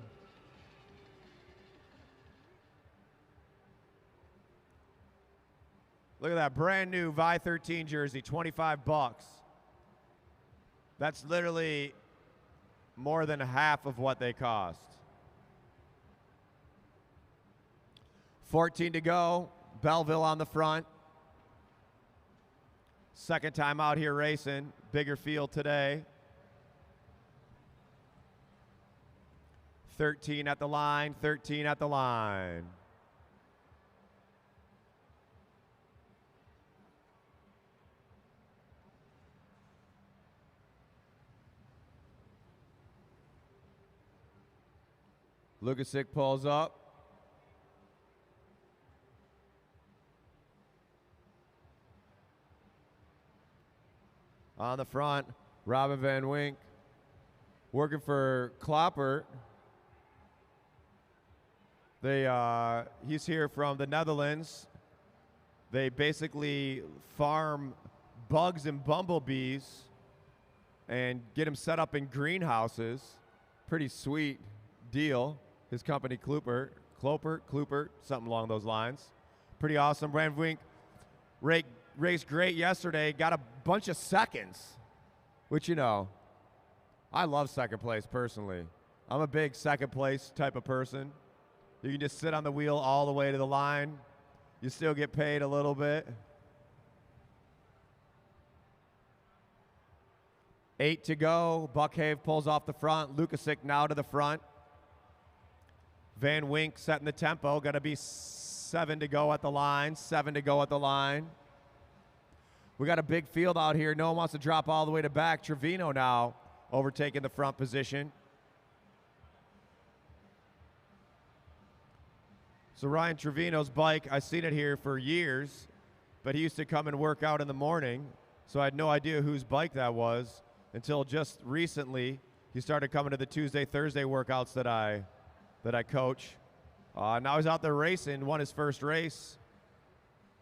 Look at that brand new Vi 13 jersey, 25 bucks. That's literally more than half of what they cost. 14 to go. Belleville on the front. Second time out here racing. Bigger field today. 13 at the line, 13 at the line. Lukasic pulls up. On the front, Robin Van Wink working for Kloppert. He's here from the Netherlands. They basically farm bugs and bumblebees and get them set up in greenhouses. Pretty sweet deal. His company, Kloppert, something along those lines. Pretty awesome. Van Wink raced great yesterday, got a bunch of seconds, which, you know, I love second place personally. I'm a big second place type of person. You can just sit on the wheel all the way to the line. You still get paid a little bit. 8 to go. Buckhave pulls off the front. Lukasic now to the front. Van Wink setting the tempo. Got to be 7 to go at the line. 7 to go at the line. We got a big field out here. No one wants to drop all the way to back. Trevino now overtaking the front position. So Ryan Trevino's bike, I've seen it here for years, but he used to come and work out in the morning, so I had no idea whose bike that was until just recently. He started coming to the Tuesday, Thursday workouts that I coach. Now he's out there racing, won his first race.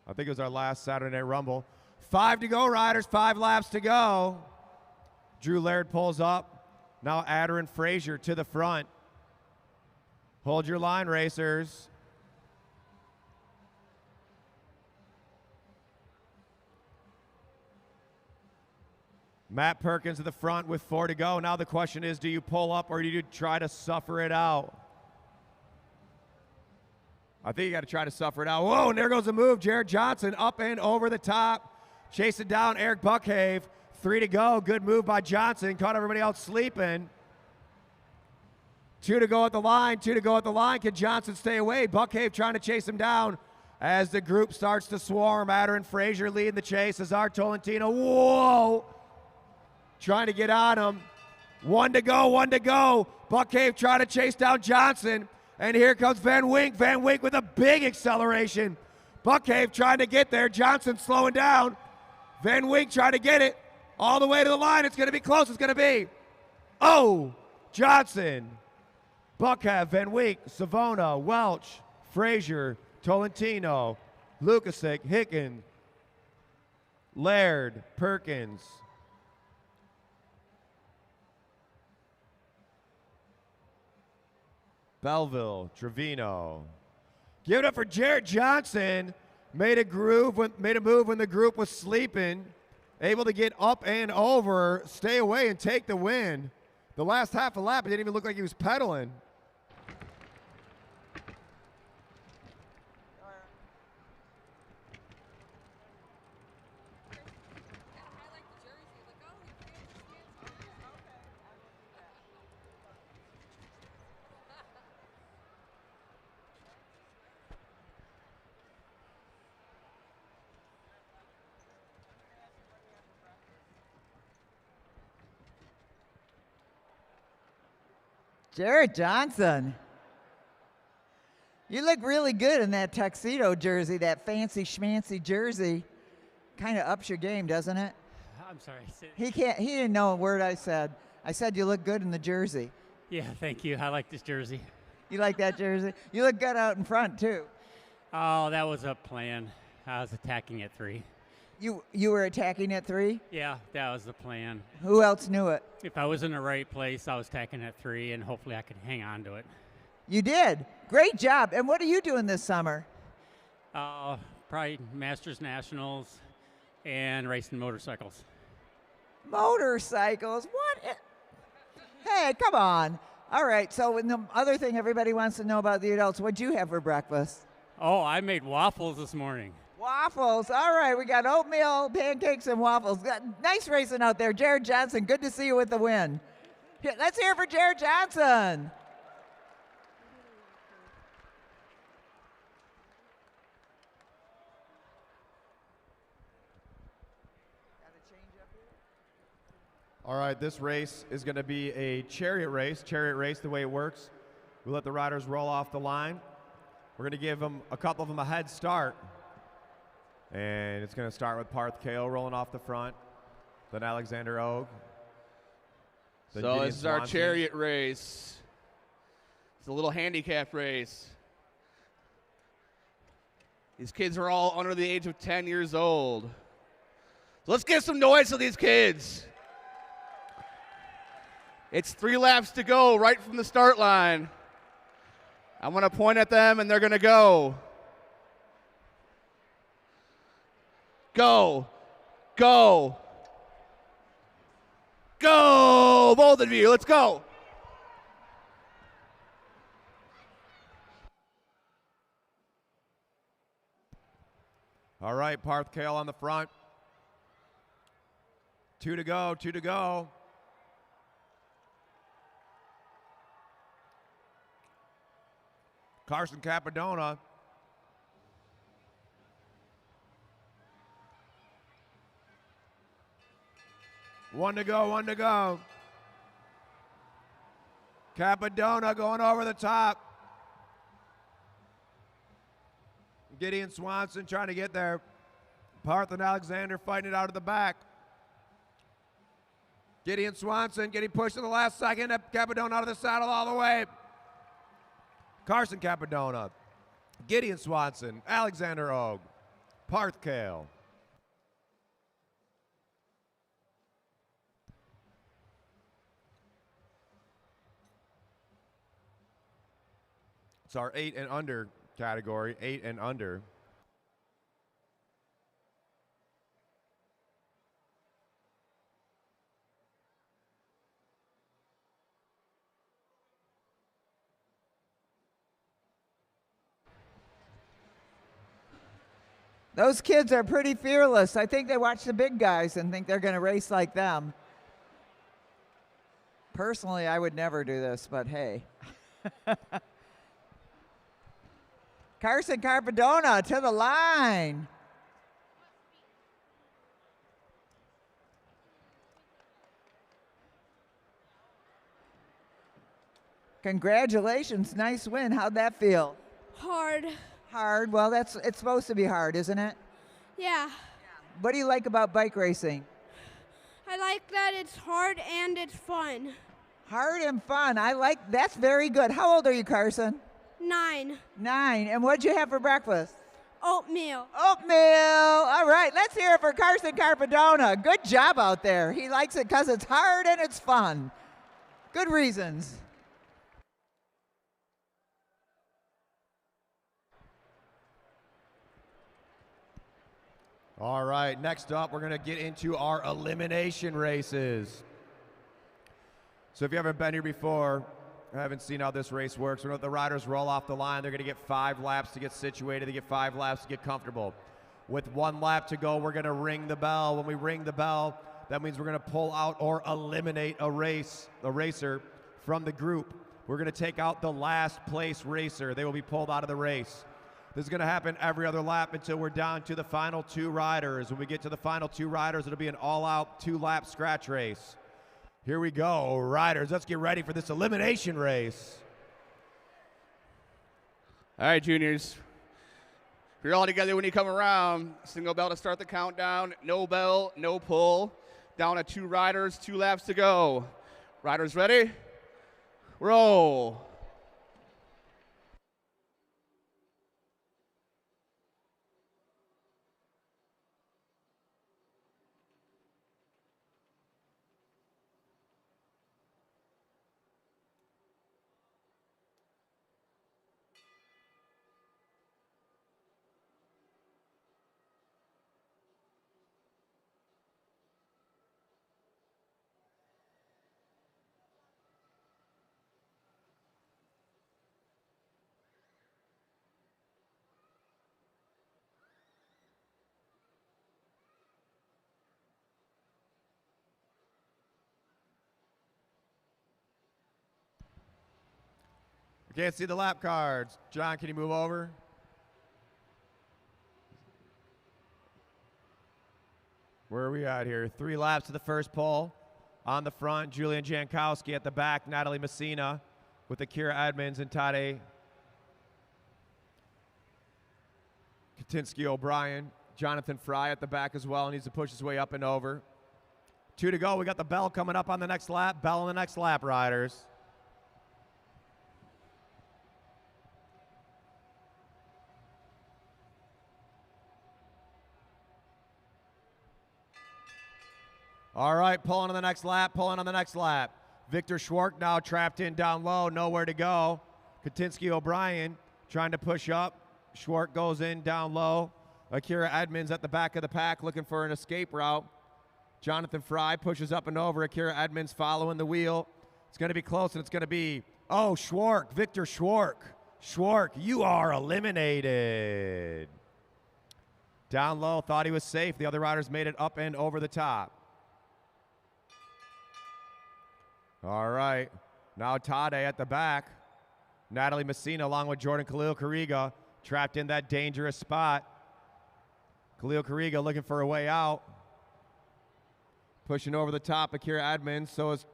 I think it was our last Saturday Night Rumble. 5 to go, riders, 5 laps to go. Drew Laird pulls up. Now Adder and Frazier to the front. Hold your line, racers. Matt Perkins to the front with 4 to go. Now the question is, do you pull up or do you try to suffer it out? I think you got to try to suffer it out. Whoa, and there goes the move. Jared Johnson up and over the top. Chasing down Eric Buckhave. 3 to go. Good move by Johnson. Caught everybody else sleeping. 2 to go at the line. 2 to go at the line. Can Johnson stay away? Buckhave trying to chase him down as the group starts to swarm. Adder and Frazier leading the chase. Cesar Tolentino. Whoa! Trying to get on him. 1 to go, 1 to go. Buckhave trying to chase down Johnson. And here comes Van Wink. Van Wink with a big acceleration. Buckhave trying to get there. Johnson slowing down. Van Wink trying to get it all the way to the line. It's going to be close. It's going to be. Oh, Johnson. Buckhave, Van Wink, Savona, Welch, Frazier, Tolentino, Lukasic, Hicken, Laird, Perkins. Belleville, Trevino. Give it up for Jared Johnson. Made a move when the group was sleeping. Able to get up and over, stay away, and take the win. The last half a lap, it didn't even look like he was pedaling. Jared Johnson. You look really good in that tuxedo jersey, that fancy schmancy jersey. Kind of ups your game, doesn't it? I'm sorry. He didn't know a word I said. I said you look good in the jersey. Yeah, thank you. I like this jersey. You like that jersey? You look good out in front, too. Oh, that was a plan. I was attacking at 3. You were attacking at 3? Yeah, that was the plan. Who else knew it? If I was in the right place, I was attacking at 3, and hopefully I could hang on to it. You did. Great job. And what are you doing this summer? Probably Masters Nationals and racing motorcycles. Motorcycles? What? Hey, come on. All right, so the other thing everybody wants to know about the adults, what'd you have for breakfast? Oh, I made waffles this morning. Waffles. All right, we got oatmeal, pancakes, and waffles. Nice racing out there. Jared Johnson, good to see you with the win. Let's hear it for Jared Johnson. All right, this race is going to be a chariot race. Chariot race, the way it works, We let the riders roll off the line. We're going to give them a couple of them a head start. And it's going to start with Parth Kale rolling off the front, then Alexander Ogue. Then So Gideon this is our Swanson. chariot race. It's a little handicap race. These kids are all under the age of 10 years old. So let's get some noise to these kids. It's 3 laps to go right from the start line. I'm going to point at them, and they're going to go. Go. Go. Go, both of you. Let's go. All right, Parth Kale on the front. 2 to go, 2 to go. Carson Capadona. One to go, 1 to go. Capadona going over the top. Gideon Swanson trying to get there. Parth and Alexander fighting it out of the back. Gideon Swanson getting pushed in the last second. Capadona out of the saddle all the way. Carson Capadona, Gideon Swanson, Alexander Ogue, Parth Kale. It's our 8 and under category, 8 and under. Those kids are pretty fearless. I think they watch the big guys and think they're going to race like them. Personally, I would never do this, but hey. Carson Capadona to the line. Congratulations, nice win. How'd that feel? Hard. Hard. Well, it's supposed to be hard, isn't it? Yeah. What do you like about bike racing? I like that it's hard and it's fun. Hard and fun. That's very good. How old are you, Carson? 9. 9. And what'd you have for breakfast? Oatmeal. Oatmeal. All right, let's hear it for Carson Capadona. Good job out there. He likes it because it's hard and it's fun. Good reasons. All right, next up, we're going to get into our elimination races. So if you haven't been here before, haven't seen how this race works, we're going to let the riders roll off the line. They're going to get 5 laps to get situated. They get 5 laps to get comfortable. With 1 lap to go, we're going to ring the bell. When we ring the bell, that means we're going to pull out or eliminate a racer from the group. We're going to take out the last place racer. They will be pulled out of the race. This is going to happen every other lap until we're down to the final 2 riders. When we get to the final 2 riders, it'll be an all-out 2-lap scratch race. Here we go, riders. Let's get ready for this elimination race. All right, juniors. If you're all together when you come around, single bell to start the countdown. No bell, no pull. Down to 2 riders, 2 laps to go. Riders ready? Roll. I can't see the lap cards. John, can you move over? Where are we at here? 3 laps to the first pole. On the front, Julian Jankowski. At the back, Natalie Messina. with Akira Edmonds and Tade Katinsky O'Brien. Jonathan Fry at the back as well, needs to push his way up and over. 2 to go. We got the bell coming up on the next lap. Bell on the next lap, riders. All right, pulling on the next lap, pulling on the next lap. Victor Schwark now trapped in down low, nowhere to go. Katinsky O'Brien trying to push up. Schwark goes in down low. Akira Edmonds at the back of the pack looking for an escape route. Jonathan Fry pushes up and over. Akira Edmonds following the wheel. It's going to be close, and it's going to be, oh, Schwark, Victor Schwark. Schwark, you are eliminated. Down low, thought he was safe. The other riders made it up and over the top. All right, now Tade at the back. Natalie Messina along with Jordan Khalil Kariga trapped in that dangerous spot. Khalil Kariga looking for a way out. Pushing over the top, Akira Edmonds, so is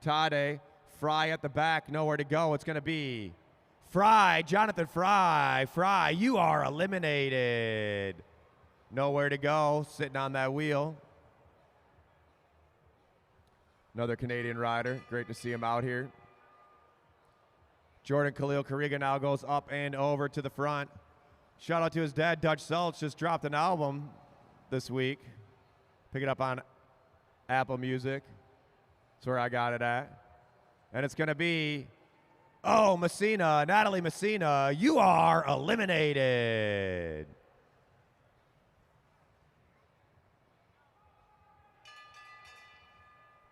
Tade. Fry at the back, nowhere to go. It's going to be Fry, Jonathan Fry. Fry, you are eliminated. Nowhere to go, sitting on that wheel. Another Canadian rider. Great to see him out here. Jordan Khalil Kariga now goes up and over to the front. Shout out to his dad, Dutch Seltz, just dropped an album this week. Pick it up on Apple Music. That's where I got it at. And it's going to be, oh, Messina, Natalie Messina, you are eliminated.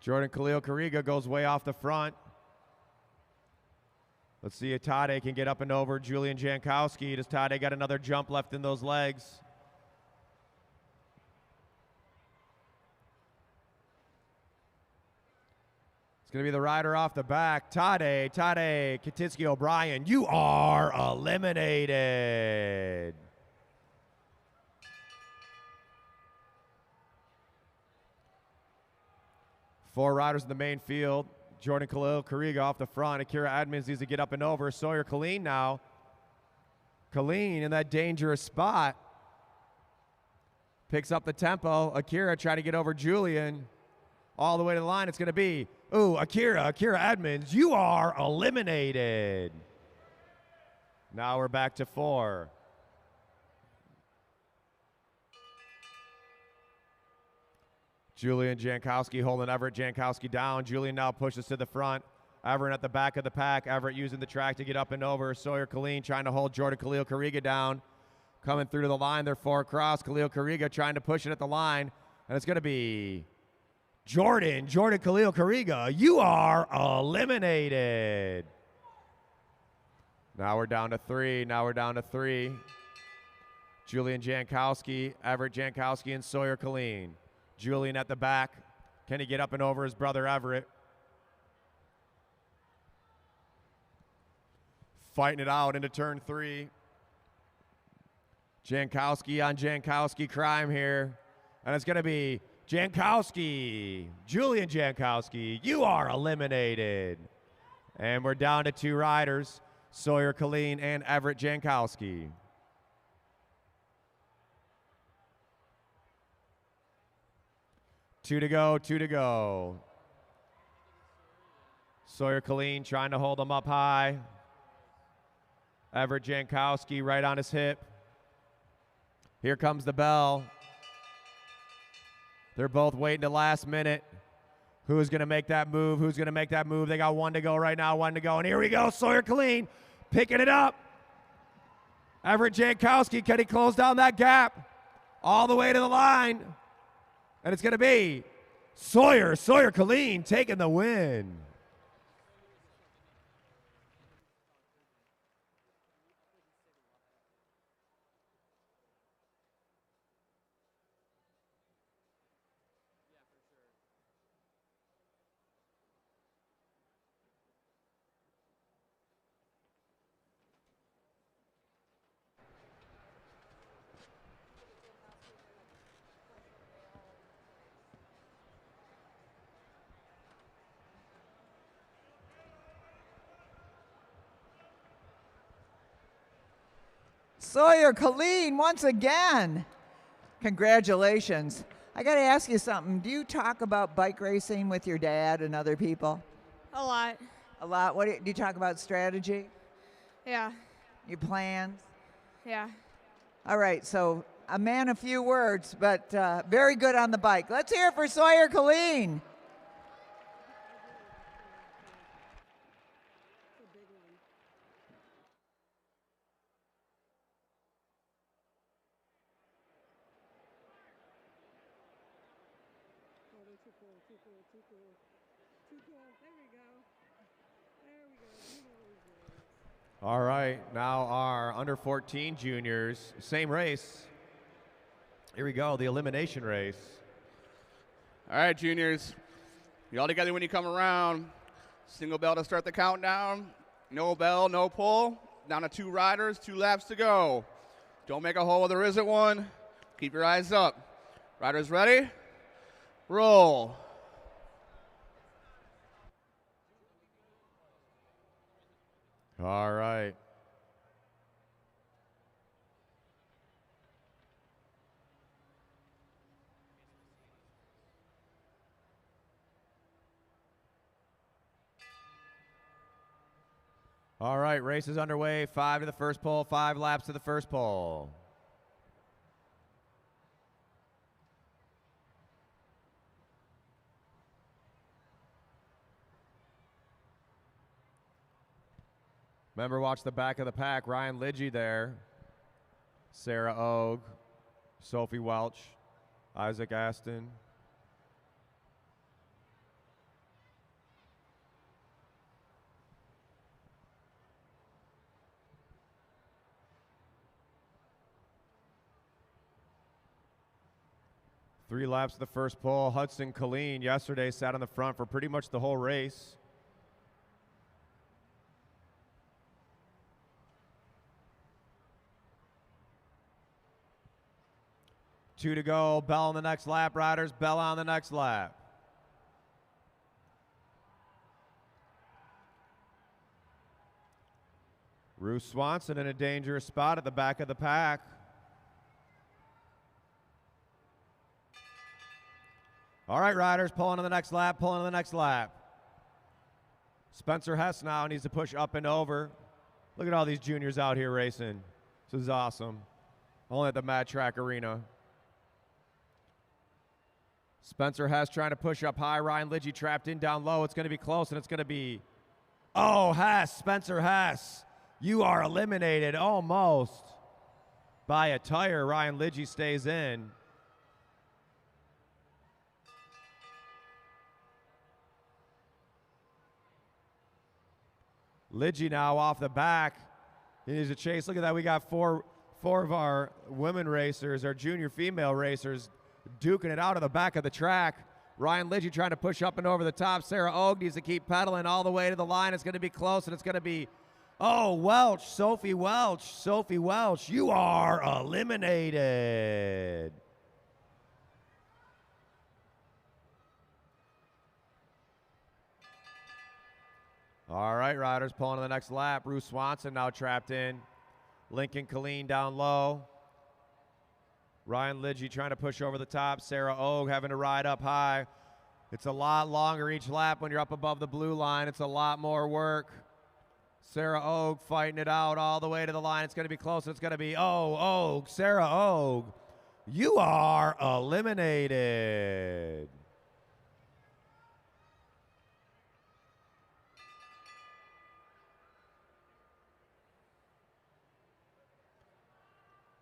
Jordan Khalil Kariga goes way off the front. Let's see if Tade can get up and over Julian Jankowski. Does Tade got another jump left in those legs? It's going to be the rider off the back. Tade Katinsky O'Brien, you are eliminated. Four riders in the main field. Jordan Khalil Kariga off the front. Akira Edmonds needs to get up and over. Sawyer Colleen now. Colleen in that dangerous spot. Picks up the tempo. Akira trying to get over Julian. All the way to the line. It's going to be, ooh, Akira Edmonds, you are eliminated. Now we're back to 4. Julian Jankowski holding Everett Jankowski down. Julian now pushes to the front. Everett at the back of the pack. Everett using the track to get up and over. Sawyer Colleen trying to hold Jordan Khalil Kariga down. Coming through to the line. They're 4 across. Khalil Kariga trying to push it at the line. And it's going to be Jordan Khalil Kariga. You are eliminated. Now we're down to 3. Julian Jankowski, Everett Jankowski, and Sawyer Colleen. Julian at the back. Can he get up and over his brother Everett? Fighting it out into turn 3. Jankowski on Jankowski crime here. And it's going to be Jankowski. Julian Jankowski, you are eliminated. And we're down to 2 riders, Sawyer Colleen and Everett Jankowski. Two to go. Sawyer Colleen trying to hold him up high. Everett Jankowski right on his hip. Here comes the bell. They're both waiting the last minute. Who's going to make that move? They got 1 to go right now, 1 to go. And here we go, Sawyer Colleen picking it up. Everett Jankowski, can he close down that gap? All the way to the line. And it's going to be Sawyer Colleen taking the win. Sawyer Colleen once again. Congratulations. I got to ask you something. Do you talk about bike racing with your dad and other people? A lot. A lot. What do you talk about? Strategy? Yeah. Your plans? Yeah. All right, so a man of few words, but very good on the bike. Let's hear it for Sawyer Colleen. All right, now our under 14 juniors, same race. Here we go, the elimination race. All right, juniors. You all together when you come around. Single bell to start the countdown. No bell, no pull. Down to 2 riders, 2 laps to go. Don't make a hole where there isn't one. Keep your eyes up. Riders ready? Roll. All right. All right, race is underway. 5 to the first pole, 5 laps to the first pole. Remember, watch the back of the pack. Ryan Lidgy there. Sarah Ogue, Sophie Welch, Isaac Aston. Three laps to the first pole. Hudson Colleen yesterday sat on the front for pretty much the whole race. Two to go. Bell on the next lap, riders. Bell on the next lap. Ruth Swanson in a dangerous spot at the back of the pack. All right, riders, pulling on the next lap, pulling on the next lap. Spencer Hess now needs to push up and over. Look at all these juniors out here racing. This is awesome. Only at the Mad Track Arena. Spencer Hess trying to push up high. Ryan Lidgy trapped in down low. It's going to be close, and it's going to be... Oh, Hess, Spencer Hess. You are eliminated almost by a tire. Ryan Lidgy stays in. Lidgy now off the back. He needs a chase. Look at that. We got four of our women racers, our junior female racers, duking it out of the back of the track. Ryan Lidgy trying to push up and over the top. Sarah Ogue needs to keep pedaling all the way to the line. It's going to be close, and it's going to be, oh, Welch, Sophie Welch. Sophie Welch, you are eliminated. All right, riders pulling on the next lap. Ruth Swanson now trapped in. Lincoln Colleen down low. Ryan Lidgy trying to push over the top. Sarah Ogue having to ride up high. It's a lot longer each lap when you're up above the blue line. It's a lot more work. Sarah Ogue fighting it out all the way to the line. It's going to be close. It's going to be, oh, Ogue, Sarah Ogue. You are eliminated.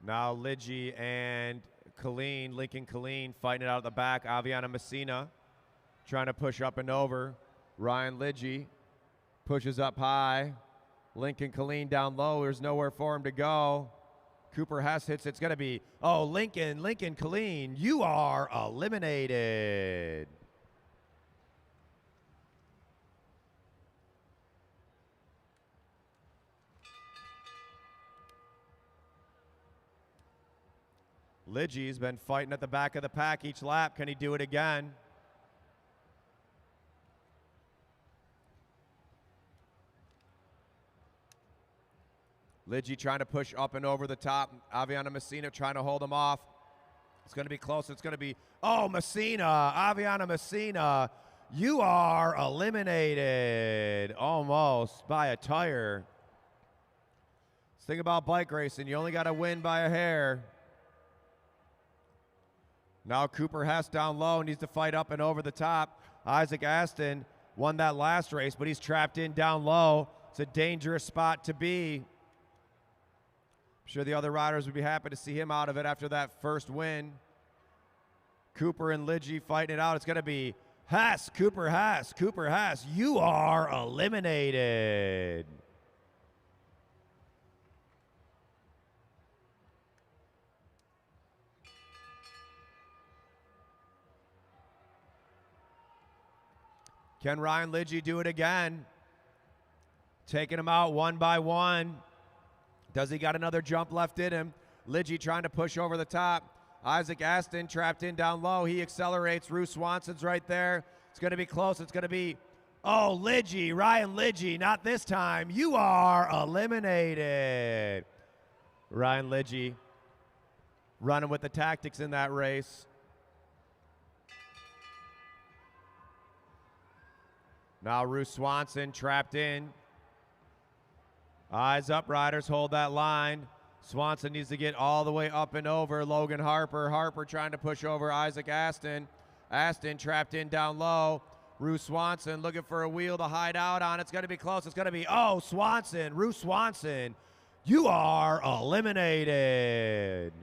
Now Lidgy and Colleen, Lincoln Colleen, fighting it out of the back. Aviana Messina trying to push up and over. Ryan Lidgy pushes up high. Lincoln Colleen down low. There's nowhere for him to go. Cooper Hess hits. It's going to be, oh, Lincoln Colleen, you are eliminated. Lidgy's been fighting at the back of the pack each lap. Can he do it again? Lidgy trying to push up and over the top. Aviana Messina trying to hold him off. It's going to be close. It's going to be, oh, Messina, Aviana Messina, you are eliminated almost by a tire. Thing about bike racing, you only got to win by a hair. Now Cooper Hess down low, needs to fight up and over the top. Isaac Aston won that last race, but he's trapped in down low. It's a dangerous spot to be. I'm sure the other riders would be happy to see him out of it after that first win. Cooper and Lidgy fighting it out. It's going to be Hess, Cooper Hess, Cooper Hess. You are eliminated. Can Ryan Lidgy do it again? Taking him out one by one. Does he got another jump left in him? Lidgy trying to push over the top. Isaac Aston trapped in down low. He accelerates. Rue Swanson's right there. It's going to be close. It's going to be, oh, Lidgy, Ryan Lidgy, not this time. You are eliminated. Ryan Lidgy running with the tactics in that race. Now Rue Swanson trapped in. Eyes up, riders, hold that line. Swanson needs to get all the way up and over. Logan Harper. Harper trying to push over Isaac Aston. Aston trapped in down low. Rue Swanson looking for a wheel to hide out on. It's going to be close. It's going to be, oh, Swanson, Rue Swanson. You are eliminated.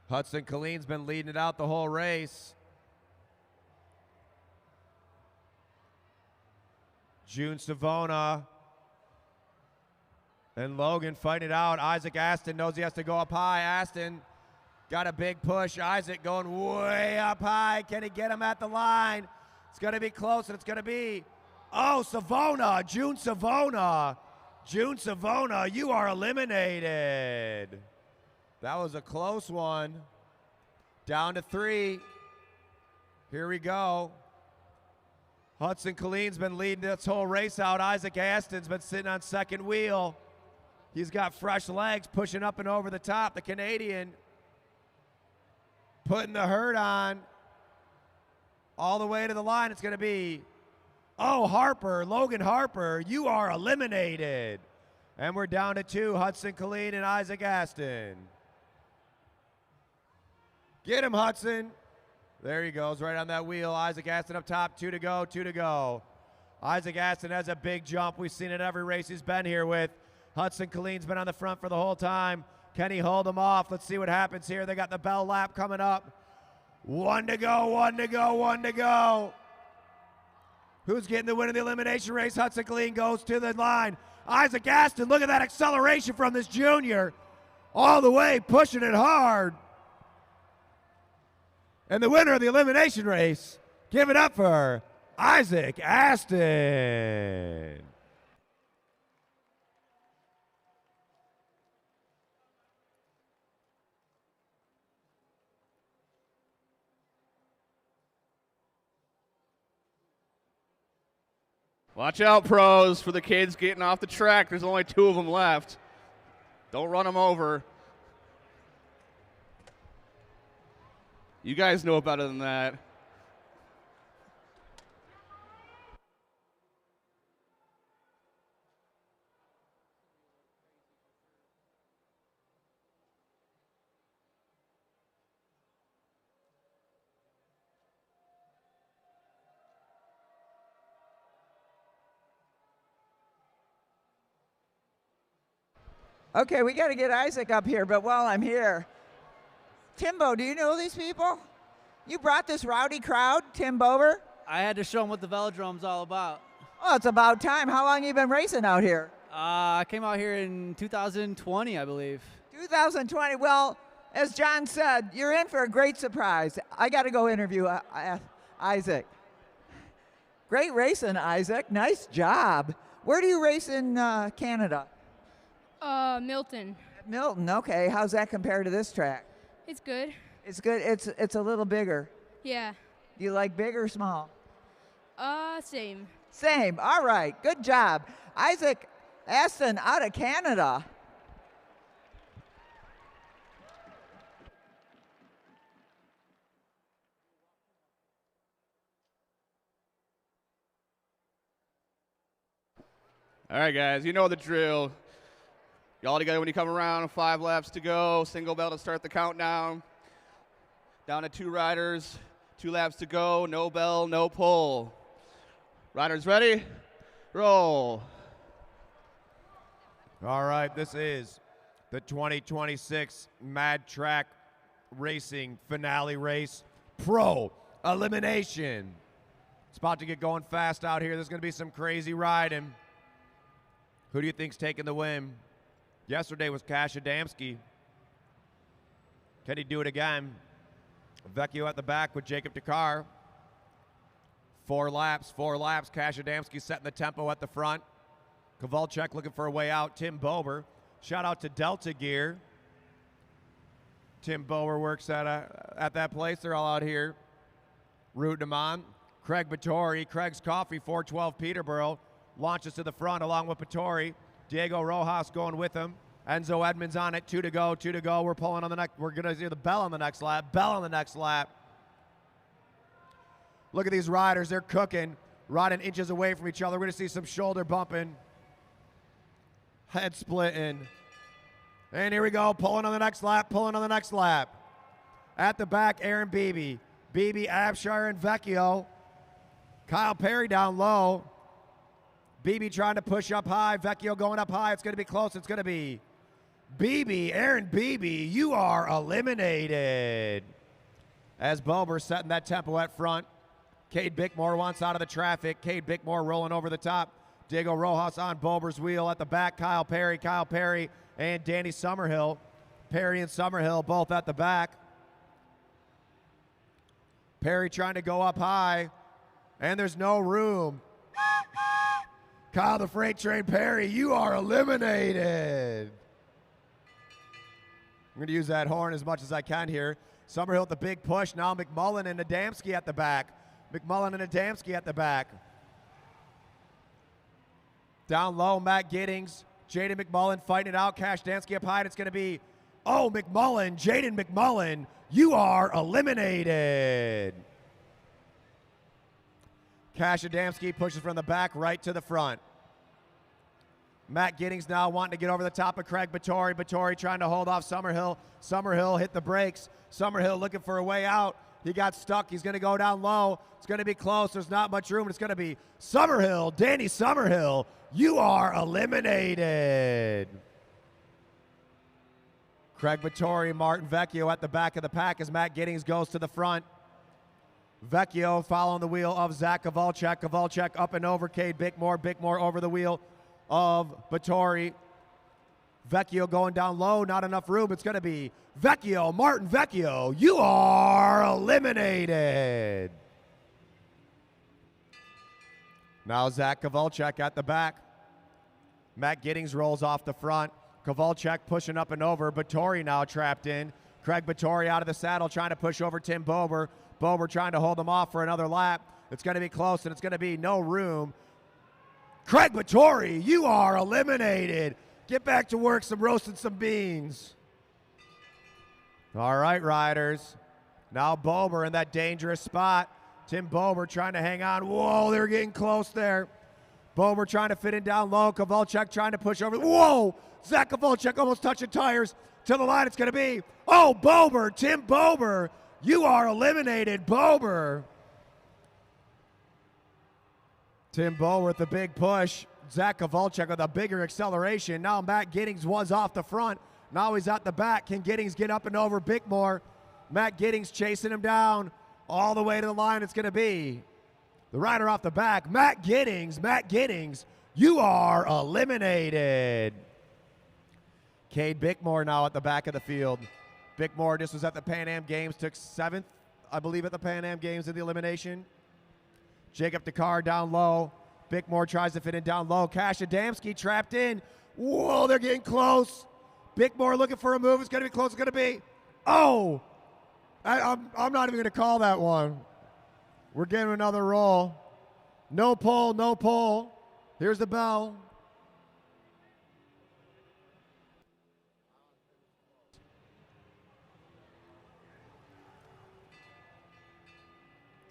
Hudson Colleen's been leading it out the whole race. June Savona and Logan fighting it out. Isaac Aston knows he has to go up high. Aston got a big push. Isaac going way up high. Can he get him at the line? It's going to be close, and it's going to be, oh, Savona, June Savona. June Savona, you are eliminated. That was a close one. Down to 3. Here we go. Hudson Colleen's been leading this whole race out. Isaac Aston's been sitting on second wheel. He's got fresh legs pushing up and over the top. The Canadian putting the hurt on all the way to the line. It's going to be, oh, Harper, Logan Harper, you are eliminated. And we're down to 2, Hudson Colleen and Isaac Aston. Get him, Hudson. There he goes, right on that wheel. Isaac Aston up top, 2 to go, 2 to go. Isaac Aston has a big jump. We've seen it every race he's been here with. Hudson Colleen's been on the front for the whole time. Can he hold him off? Let's see what happens here. They got the bell lap coming up. 1 to go, 1 to go, 1 to go. Who's getting the win of the elimination race? Hudson Colleen goes to the line. Isaac Aston, look at that acceleration from this junior. All the way, pushing it hard. And the winner of the elimination race, give it up for Isaac Aston. Watch out, pros, for the kids getting off the track. There's only 2 of them left. Don't run them over. You guys know better than that. Okay, we got to get Isaac up here, but while I'm here, Timbo, do you know these people? You brought this rowdy crowd, Tim Bober? I had to show them what the velodrome's all about. Oh, it's about time. How long you been racing out here? I came out here in 2020, I believe. 2020. Well, as John said, you're in for a great surprise. I got to go interview Isaac. Great racing, Isaac. Nice job. Where do you race in Canada? Milton. Milton, okay. How's that compared to this track? It's good. It's good. It's a little bigger. Yeah. Do you like big or small? Same. Same. All right. Good job. Isaac Aston out of Canada. All right, guys, you know the drill. Y'all together when you come around, 5 laps to go, single bell to start the countdown. Down to 2 riders, 2 laps to go, no bell, no pull. Riders ready? Roll. All right, this is the 2026 Mad Track Racing Finale Race Pro Elimination. It's about to get going fast out here. There's going to be some crazy riding. Who do you think's taking the win? Yesterday was Cash Adamski. Can he do it again? Vecchio at the back with Jacob Dakar. 4 laps. Cash Adamski setting the tempo at the front. Kowalczyk looking for a way out. Tim Bober. Shout out to Delta Gear. Tim Bober works at that place. They're all out here rooting him on. Craig Vittori, Craig's Coffee, 412 Peterborough. Launches to the front along with Vittori. Diego Rojas going with him. Enzo Edmonds on it. 2 to go. We're pulling on the next. We're going to see the bell on the next lap. Look at these riders. They're cooking. Riding inches away from each other. We're going to see some shoulder bumping. Head splitting. And here we go. Pulling on the next lap. At the back, Aaron Beebe. Beebe, Abshire, and Vecchio. Kyle Perry down low. Beebe trying to push up high. Vecchio going up high. It's going to be close. It's going to be Beebe. Aaron Beebe, you are eliminated. As Bober setting that tempo at front. Cade Bickmore wants out of the traffic. Cade Bickmore rolling over the top. Diego Rojas on Bober's wheel at the back. Kyle Perry, and Danny Summerhill. Perry and Summerhill both at the back. Perry trying to go up high, and there's no room. Kyle the Freight Train Perry, you are eliminated. I'm going to use that horn as much as I can here. Summerhill with the big push. Now McMullen and Adamski at the back. Down low, Matt Giddings. Jaden McMullen fighting it out. Cash Dansky up high. And it's going to be, McMullen, Jaden McMullen, you are eliminated. Cash Adamski pushes from the back right to the front. Matt Giddings now wanting to get over the top of Craig Vittori. Vittori trying to hold off Summerhill. Summerhill hit the brakes. Summerhill looking for a way out. He got stuck. He's going to go down low. It's going to be close. There's not much room. It's going to be Summerhill. Danny Summerhill, you are eliminated. Craig Vittori, Martin Vecchio at the back of the pack as Matt Giddings goes to the front. Vecchio following the wheel of Zach Kowalczyk. Kowalczyk up and over Cade Bickmore. Bickmore over the wheel of Vittori. Vecchio going down low, not enough room. It's going to be Vecchio, Martin Vecchio. You are eliminated. Now Zach Kowalczyk at the back. Matt Giddings rolls off the front. Kowalczyk pushing up and over. Vittori now trapped in. Craig Vittori out of the saddle trying to push over Tim Bober. Bober trying to hold him off for another lap. It's going to be close, and it's going to be no room. Craig Vittori, you are eliminated. Get back to work, roasting some beans. All right, riders. Now Bober in that dangerous spot. Tim Bober trying to hang on. Whoa, they're getting close there. Bober trying to fit in down low. Kowalczyk trying to push over. Whoa! Zach Kowalczyk almost touching tires. To the line it's going to be. Oh, Bober, Tim Bober. You are eliminated, Bober. Tim Bober with the big push. Zach Kowalczyk with a bigger acceleration. Now Matt Giddings was off the front. Now he's at the back. Can Giddings get up and over Bickmore? Matt Giddings chasing him down all the way to the line. It's going to be the rider off the back, Matt Giddings. Matt Giddings, you are eliminated. Cade Bickmore now at the back of the field. Bickmore just was at the Pan Am Games, took 7th, I believe, at the Pan Am Games in the elimination. Jacob Dakar down low. Bickmore tries to fit in down low. Cash Adamski trapped in. Whoa, they're getting close. Bickmore looking for a move. It's going to be close. It's going to be, I'm not even going to call that one. We're getting another roll. No pole, no pole. Here's the bell.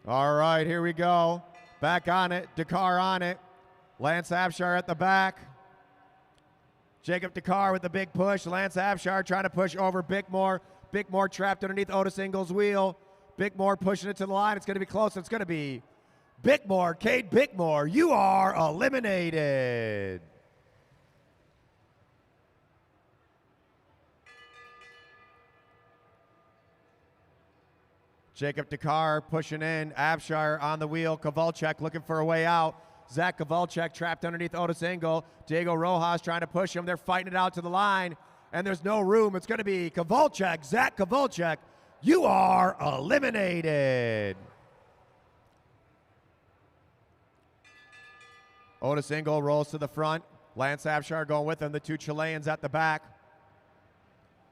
All right, here we go. Back on it. Dakar on it. Lance Abshire at the back. Jacob Dakar with the big push. Lance Abshire trying to push over Bickmore. Bickmore trapped underneath Otis Ingles' wheel. Bickmore pushing it to the line. It's going to be close. It's going to be Bickmore. Cade Bickmore, you are eliminated. Jacob Dakar pushing in. Abshire on the wheel. Kowalczyk looking for a way out. Zach Kowalczyk trapped underneath Otis Engel. Diego Rojas trying to push him. They're fighting it out to the line, and there's no room. It's going to be Kowalczyk. Zach Kowalczyk, you are eliminated. Otis Engel rolls to the front. Lance Abshire going with him. The two Chileans at the back.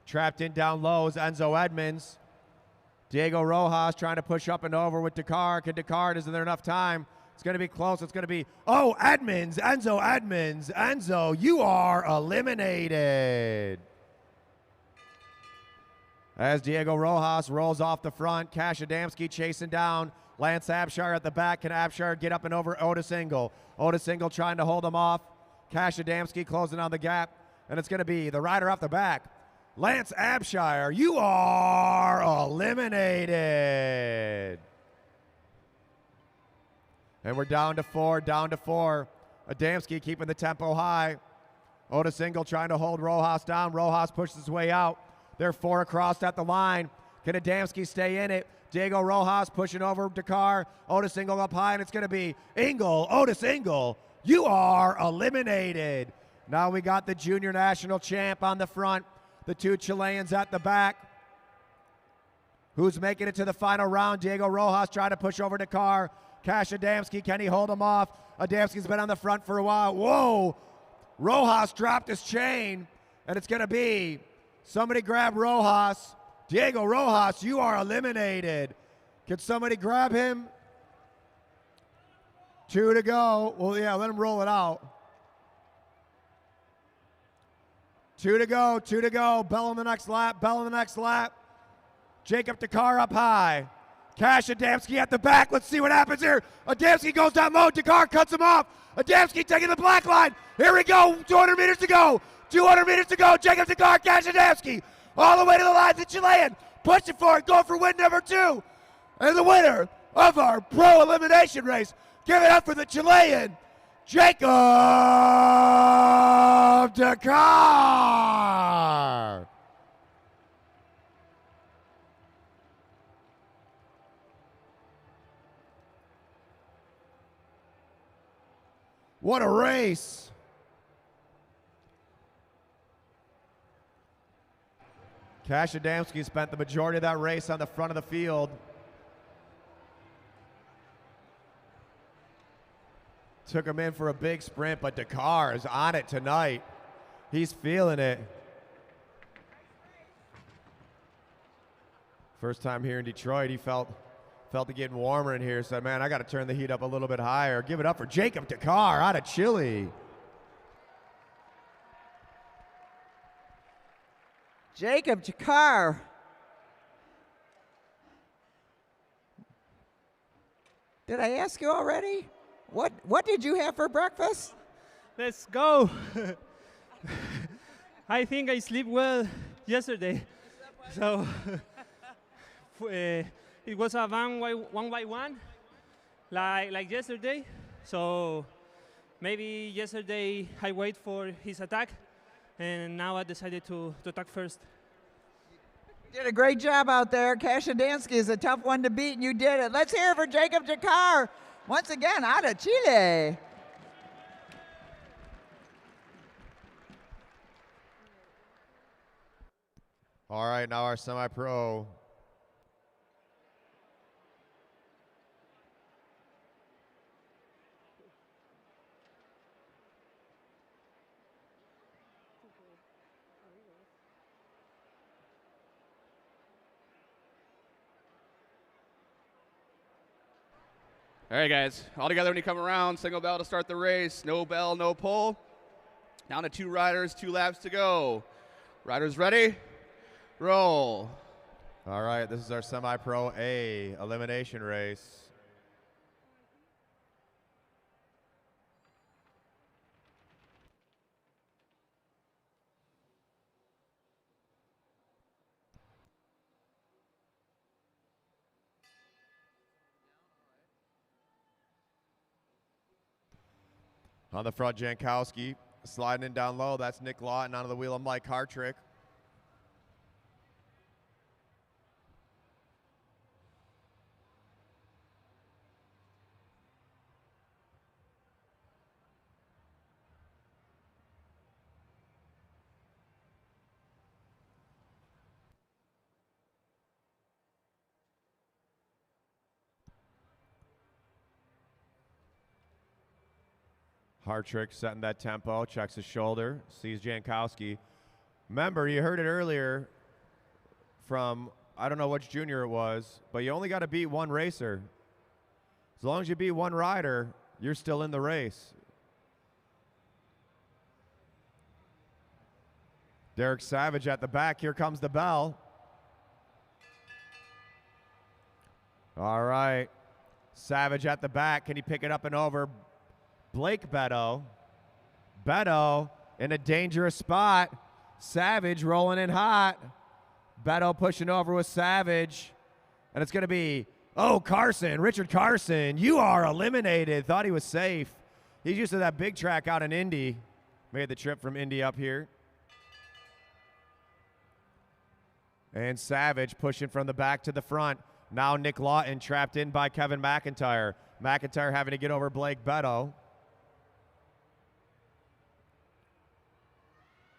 Trapped in down low is Enzo Edmonds. Diego Rojas trying to push up and over with Dakar. Can Dakar, isn't there enough time? It's going to be close. It's going to be, oh, Edmonds, Enzo Edmonds. Enzo, you are eliminated. As Diego Rojas rolls off the front, Cash Adamski chasing down Lance Abshire at the back. Can Abshire get up and over Otis Engel? Otis Engel trying to hold him off. Cash Adamski closing on the gap. And it's going to be the rider off the back. Lance Abshire, you are eliminated. And we're down to four. Adamski keeping the tempo high. Otis Engel trying to hold Rojas down. Rojas pushes his way out. They're four across at the line. Can Adamski stay in it? Diego Rojas pushing over Dakar. Otis Engel up high, and it's going to be Engel. Otis Engel, you are eliminated. Now we got the junior national champ on the front. The two Chileans at the back. Who's making it to the final round? Diego Rojas trying to push over Dakar. Cash Adamski, can he hold him off? Adamski's been on the front for a while. Whoa! Rojas dropped his chain, and it's going to be somebody grab Rojas. Diego Rojas, you are eliminated. Can somebody grab him? 2 to go. Well, yeah, let him roll it out. 2 to go. Bell on the next lap. Jacob Dakar up high. Cash Adamski at the back. Let's see what happens here. Adamski goes down low. Dakar cuts him off. Adamski taking the black line. Here we go. 200 meters to go. Jacob Dakar, Cash Adamski. All the way to the line. The Chilean pushing for it. Going for win number 2. And the winner of our pro elimination race. Give it up for the Chilean, Jacob Dakar. What a race. Cash Adamski spent the majority of that race on the front of the field. Took him in for a big sprint, but Dakar is on it tonight. He's feeling it. First time here in Detroit, he felt it getting warmer in here. Said, man, I got to turn the heat up a little bit higher. Give it up for Jacob Dakar out of Chile. Jacob Dakar. Did I ask you already? What did you have for breakfast? Let's go. I think I sleep well yesterday. So it was a one by one, like yesterday. So maybe yesterday I wait for his attack, and now I decided to attack first. Did a great job out there. Cash Adamski is a tough one to beat, and you did it. Let's hear it for Jacob Dakar, once again out of Chile. All right, now our semi-pro. All right, guys. All together when you come around. Single bell to start the race. No bell, no pole. Down to 2 riders, 2 laps to go. Riders ready? Roll. All right, this is our semi-pro A elimination race. On the front, Jankowski sliding in down low. That's Nick Lawton. Onto the wheel of Mike Hartrick. Hartrick setting that tempo, checks his shoulder, sees Jankowski. Remember, you heard it earlier from, I don't know which junior it was, but you only got to beat one racer. As long as you beat one rider, you're still in the race. Derek Savage at the back. Here comes the bell. All right. Savage at the back. Can he pick it up and over? Blake Beto. Beto in a dangerous spot. Savage rolling in hot. Beto pushing over with Savage. And it's going to be, oh, Carson, Richard Carson, you are eliminated. Thought he was safe. He's used to that big track out in Indy. Made the trip from Indy up here. And Savage pushing from the back to the front. Now Nick Lawton trapped in by Kevin McIntyre. McIntyre having to get over Blake Beto.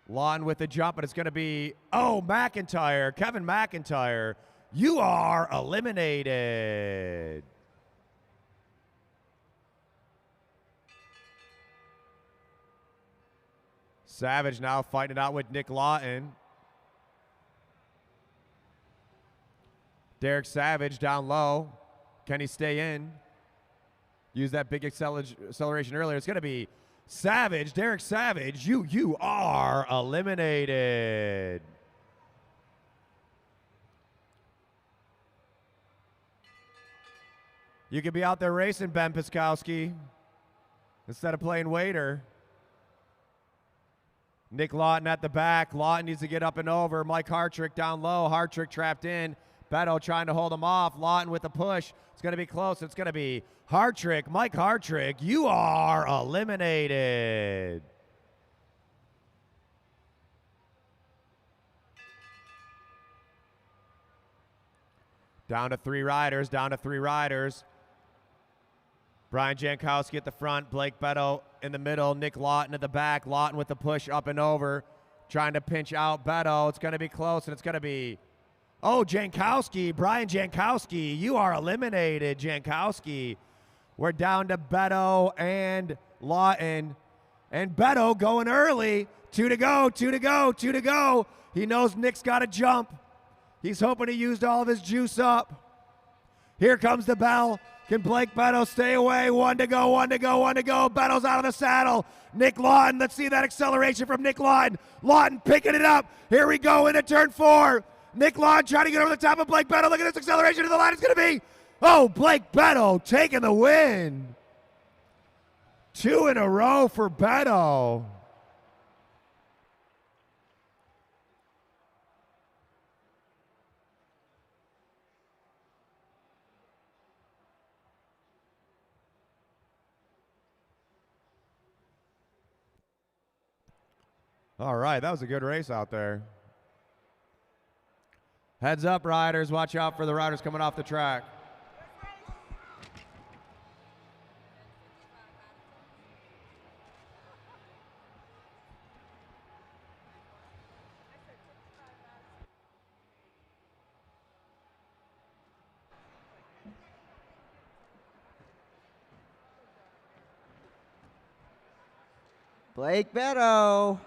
Lawton with the jump, and it's going to be, oh, McIntyre, Kevin McIntyre, you are eliminated. Savage now fighting it out with Nick Lawton. Derek Savage down low. Can he stay in? Use that big acceleration earlier. It's going to be Savage, Derek Savage, you are eliminated. You could be out there racing, Ben Piskowski, instead of playing waiter. Nick Lawton at the back. Lawton needs to get up and over. Mike Hartrick down low. Hartrick trapped in. Beto trying to hold him off. Lawton with a push. It's going to be close. It's going to be Hartrick. Mike Hartrick, you are eliminated. Down to 3 riders. Down to 3 riders. Brian Jankowski at the front. Blake Beto in the middle. Nick Lawton at the back. Lawton with the push up and over. Trying to pinch out Beto. It's going to be close, and it's going to be, oh, Jankowski, Brian Jankowski, you are eliminated, Jankowski. We're down to Beto and Lawton. And Beto going early. 2 to go, 2 to go, 2 to go. He knows Nick's got to jump. He's hoping he used all of his juice up. Here comes the bell. Can Blake Beto stay away? 1 to go, 1 to go, 1 to go. Beto's out of the saddle. Nick Lawton, let's see that acceleration from Nick Lawton. Lawton picking it up. Here we go into turn 4. Nick Lawton trying to get over the top of Blake Beto. Look at this acceleration to the line. It's going to be, oh, Blake Beto taking the win. 2 in a row for Beto. All right, that was a good race out there. Heads up, riders. Watch out for the riders coming off the track. Blake Beto.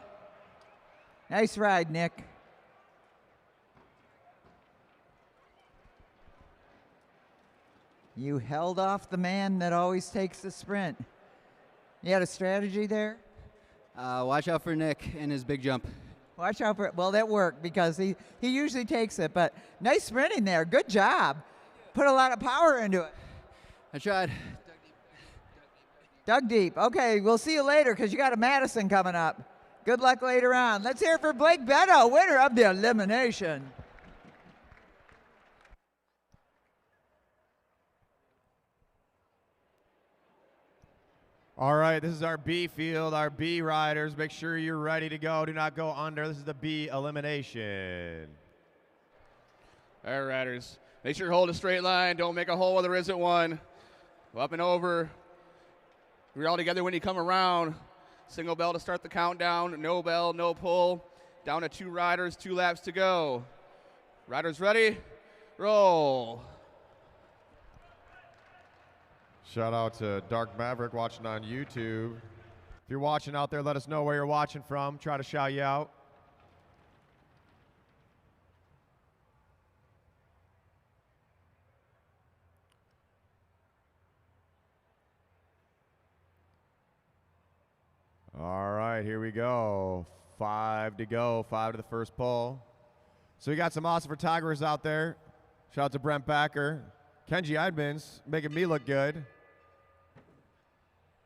Nice ride, Nick. You held off the man that always takes the sprint. You had a strategy there? Watch out for Nick and his big jump. Watch out for, well, that worked because he usually takes it, but nice sprinting there. Good job. Put a lot of power into it. I tried. Dug deep. Okay, we'll see you later because you got a Madison coming up. Good luck later on. Let's hear it for Blake Beto, winner of the elimination. All right, this is our B field, our B riders. Make sure you're ready to go. Do not go under. This is the B elimination. All right, riders. Make sure you hold a straight line. Don't make a hole where there isn't one. Up and over. We're all together when you come around. Single bell to start the countdown. No bell, no pull. Down to 2 riders, 2 laps to go. Riders ready? Roll. Shout out to Dark Maverick watching on YouTube. If you're watching out there, let us know where you're watching from. Try to shout you out. All right, here we go. 5 to go, 5 to the first pole. So we got some awesome photographers out there. Shout out to Brent Backer. Kenji Eidmans making me look good.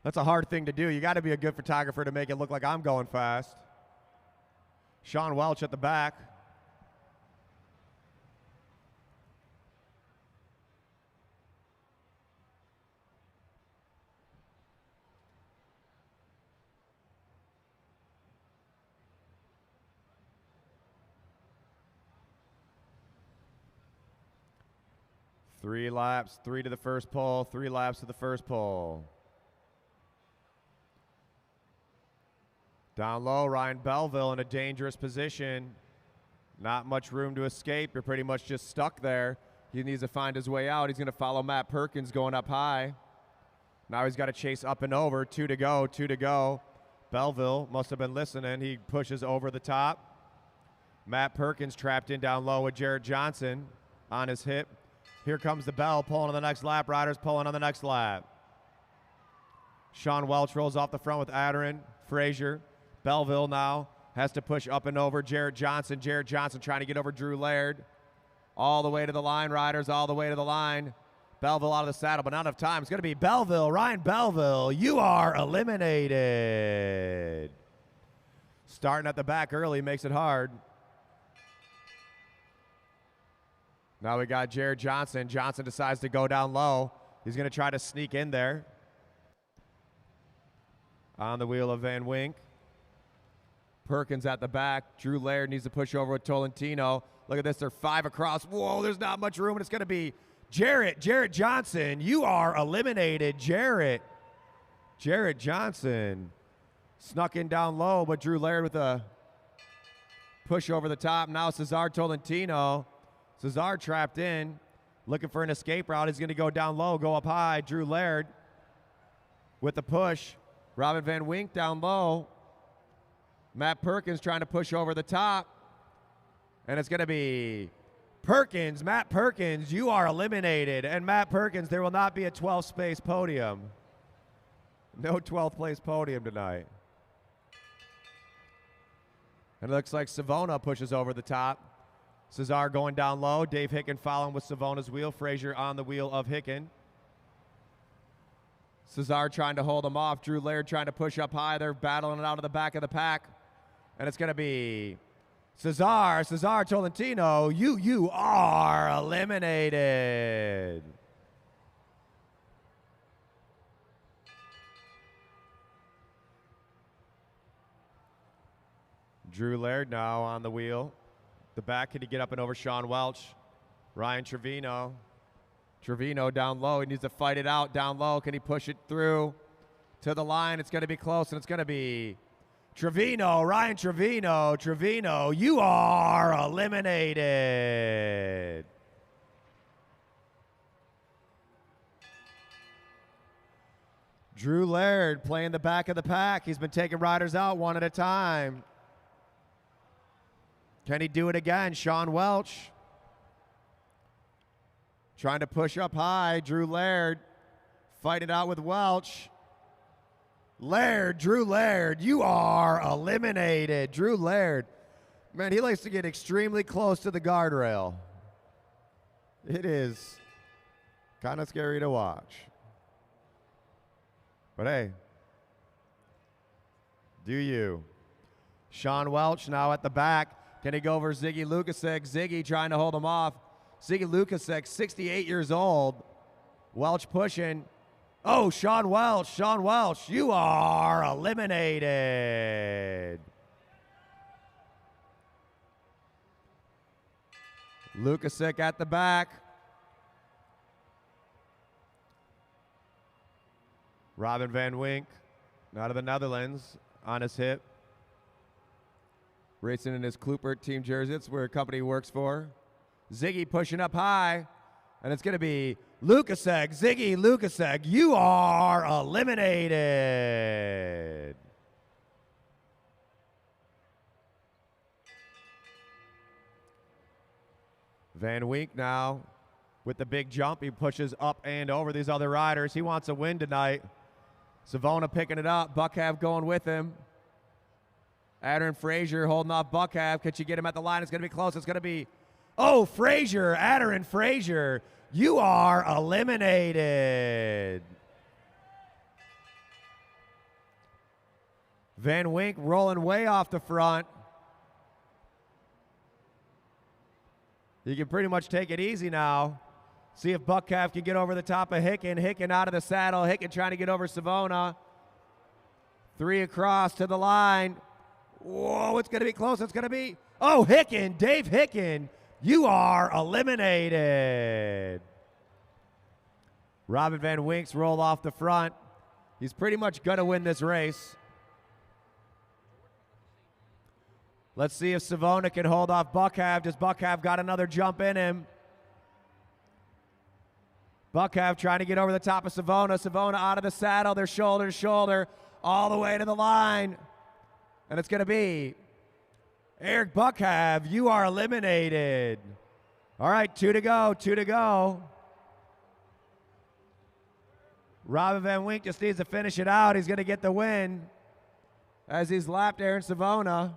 That's a hard thing to do. You got to be a good photographer to make it look like I'm going fast. Sean Welch at the back. Three laps, 3 to the first pole, 3 laps to the first pole. Down low, Ryan Belleville in a dangerous position. Not much room to escape. You're pretty much just stuck there. He needs to find his way out. He's going to follow Matt Perkins going up high. Now he's got to chase up and over. 2 to go, 2 to go. Belleville must have been listening. He pushes over the top. Matt Perkins trapped in down low with Jarrett Johnson on his hip. Here comes the bell, pulling on the next lap. Riders pulling on the next lap. Sean Welch rolls off the front with Adderin, Frazier. Belleville now has to push up and over Jarrett Johnson. Jarrett Johnson trying to get over Drew Laird. All the way to the line, riders, all the way to the line. Belleville out of the saddle, but not enough time. It's going to be Belleville, Ryan Belleville. You are eliminated. Starting at the back early makes it hard. Now we got Jarrett Johnson. Johnson decides to go down low. He's going to try to sneak in there. On the wheel of Van Wink. Perkins at the back. Drew Laird needs to push over with Tolentino. Look at this. They're 5 across. Whoa, there's not much room, and it's going to be Jarrett Johnson. You are eliminated, Jarrett Johnson. Snuck in down low, but Drew Laird with a push over the top. Now Cesar Tolentino. Cesar trapped in, looking for an escape route. He's going to go down low, go up high. Drew Laird with the push. Robin Van Wink down low. Matt Perkins trying to push over the top. And it's going to be Perkins. Matt Perkins, you are eliminated. And Matt Perkins, there will not be a 12th space podium. No 12th place podium tonight. And it looks like Savona pushes over the top. Cesar going down low. Dave Hicken following with Savona's wheel. Frazier on the wheel of Hicken. Cesar trying to hold him off. Drew Laird trying to push up high. They're battling it out of the back of the pack. And it's going to be Cesar Tolentino. You are eliminated. Drew Laird now on the wheel. The back, can he get up and over Sean Welch? Ryan Trevino. Trevino down low. He needs to fight it out down low. Can he push it through to the line? It's going to be close, and it's going to be Trevino. Ryan Trevino. Trevino, you are eliminated. Drew Laird playing the back of the pack. He's been taking riders out one at a time. Can he do it again? Sean Welch. Trying to push up high. Drew Laird fighting it out with Welch. Drew Laird, you are eliminated. Drew Laird, man, he likes to get extremely close to the guardrail. It is kind of scary to watch. But hey, do you? Sean Welch now at the back. Can he go over Ziggy Lukasek? Ziggy trying to hold him off. Ziggy Lukasek, 68 years old. Welch pushing. Oh, Sean Welch, you are eliminated. Lukasek at the back. Robin van Wink, out of the Netherlands, on his hip. Racing in his Kloopert team jersey. That's where a company he works for. Ziggy pushing up high. And it's going to be Lukasek, Ziggy Lukasek, you are eliminated. Van Wink now with the big jump. He pushes up and over these other riders. He wants a win tonight. Savona picking it up. Buckhav going with him. Adrian Frazier holding off Buckhav. Could you get him at the line? It's going to be close. It's going to be, oh, Frazier, Adrian Frazier. You are eliminated. Van Wink rolling way off the front. You can pretty much take it easy now. See if Buckhav can get over the top of Hicken. Hicken out of the saddle. Hicken trying to get over Savona. 3 across to the line. Whoa, it's going to be close. It's going to be, oh, Hicken, Dave Hicken. You are eliminated. Robin Van Wink's rolled off the front. He's pretty much going to win this race. Let's see if Savona can hold off Buckhav. Does Buckhav got another jump in him? Buckhav trying to get over the top of Savona. Savona out of the saddle. They're shoulder to shoulder all the way to the line. And it's going to be Eric Buckhav, you are eliminated. All right, 2 to go, 2 to go. Robin Van Wink just needs to finish it out. He's going to get the win as he's lapped Aaron Savona.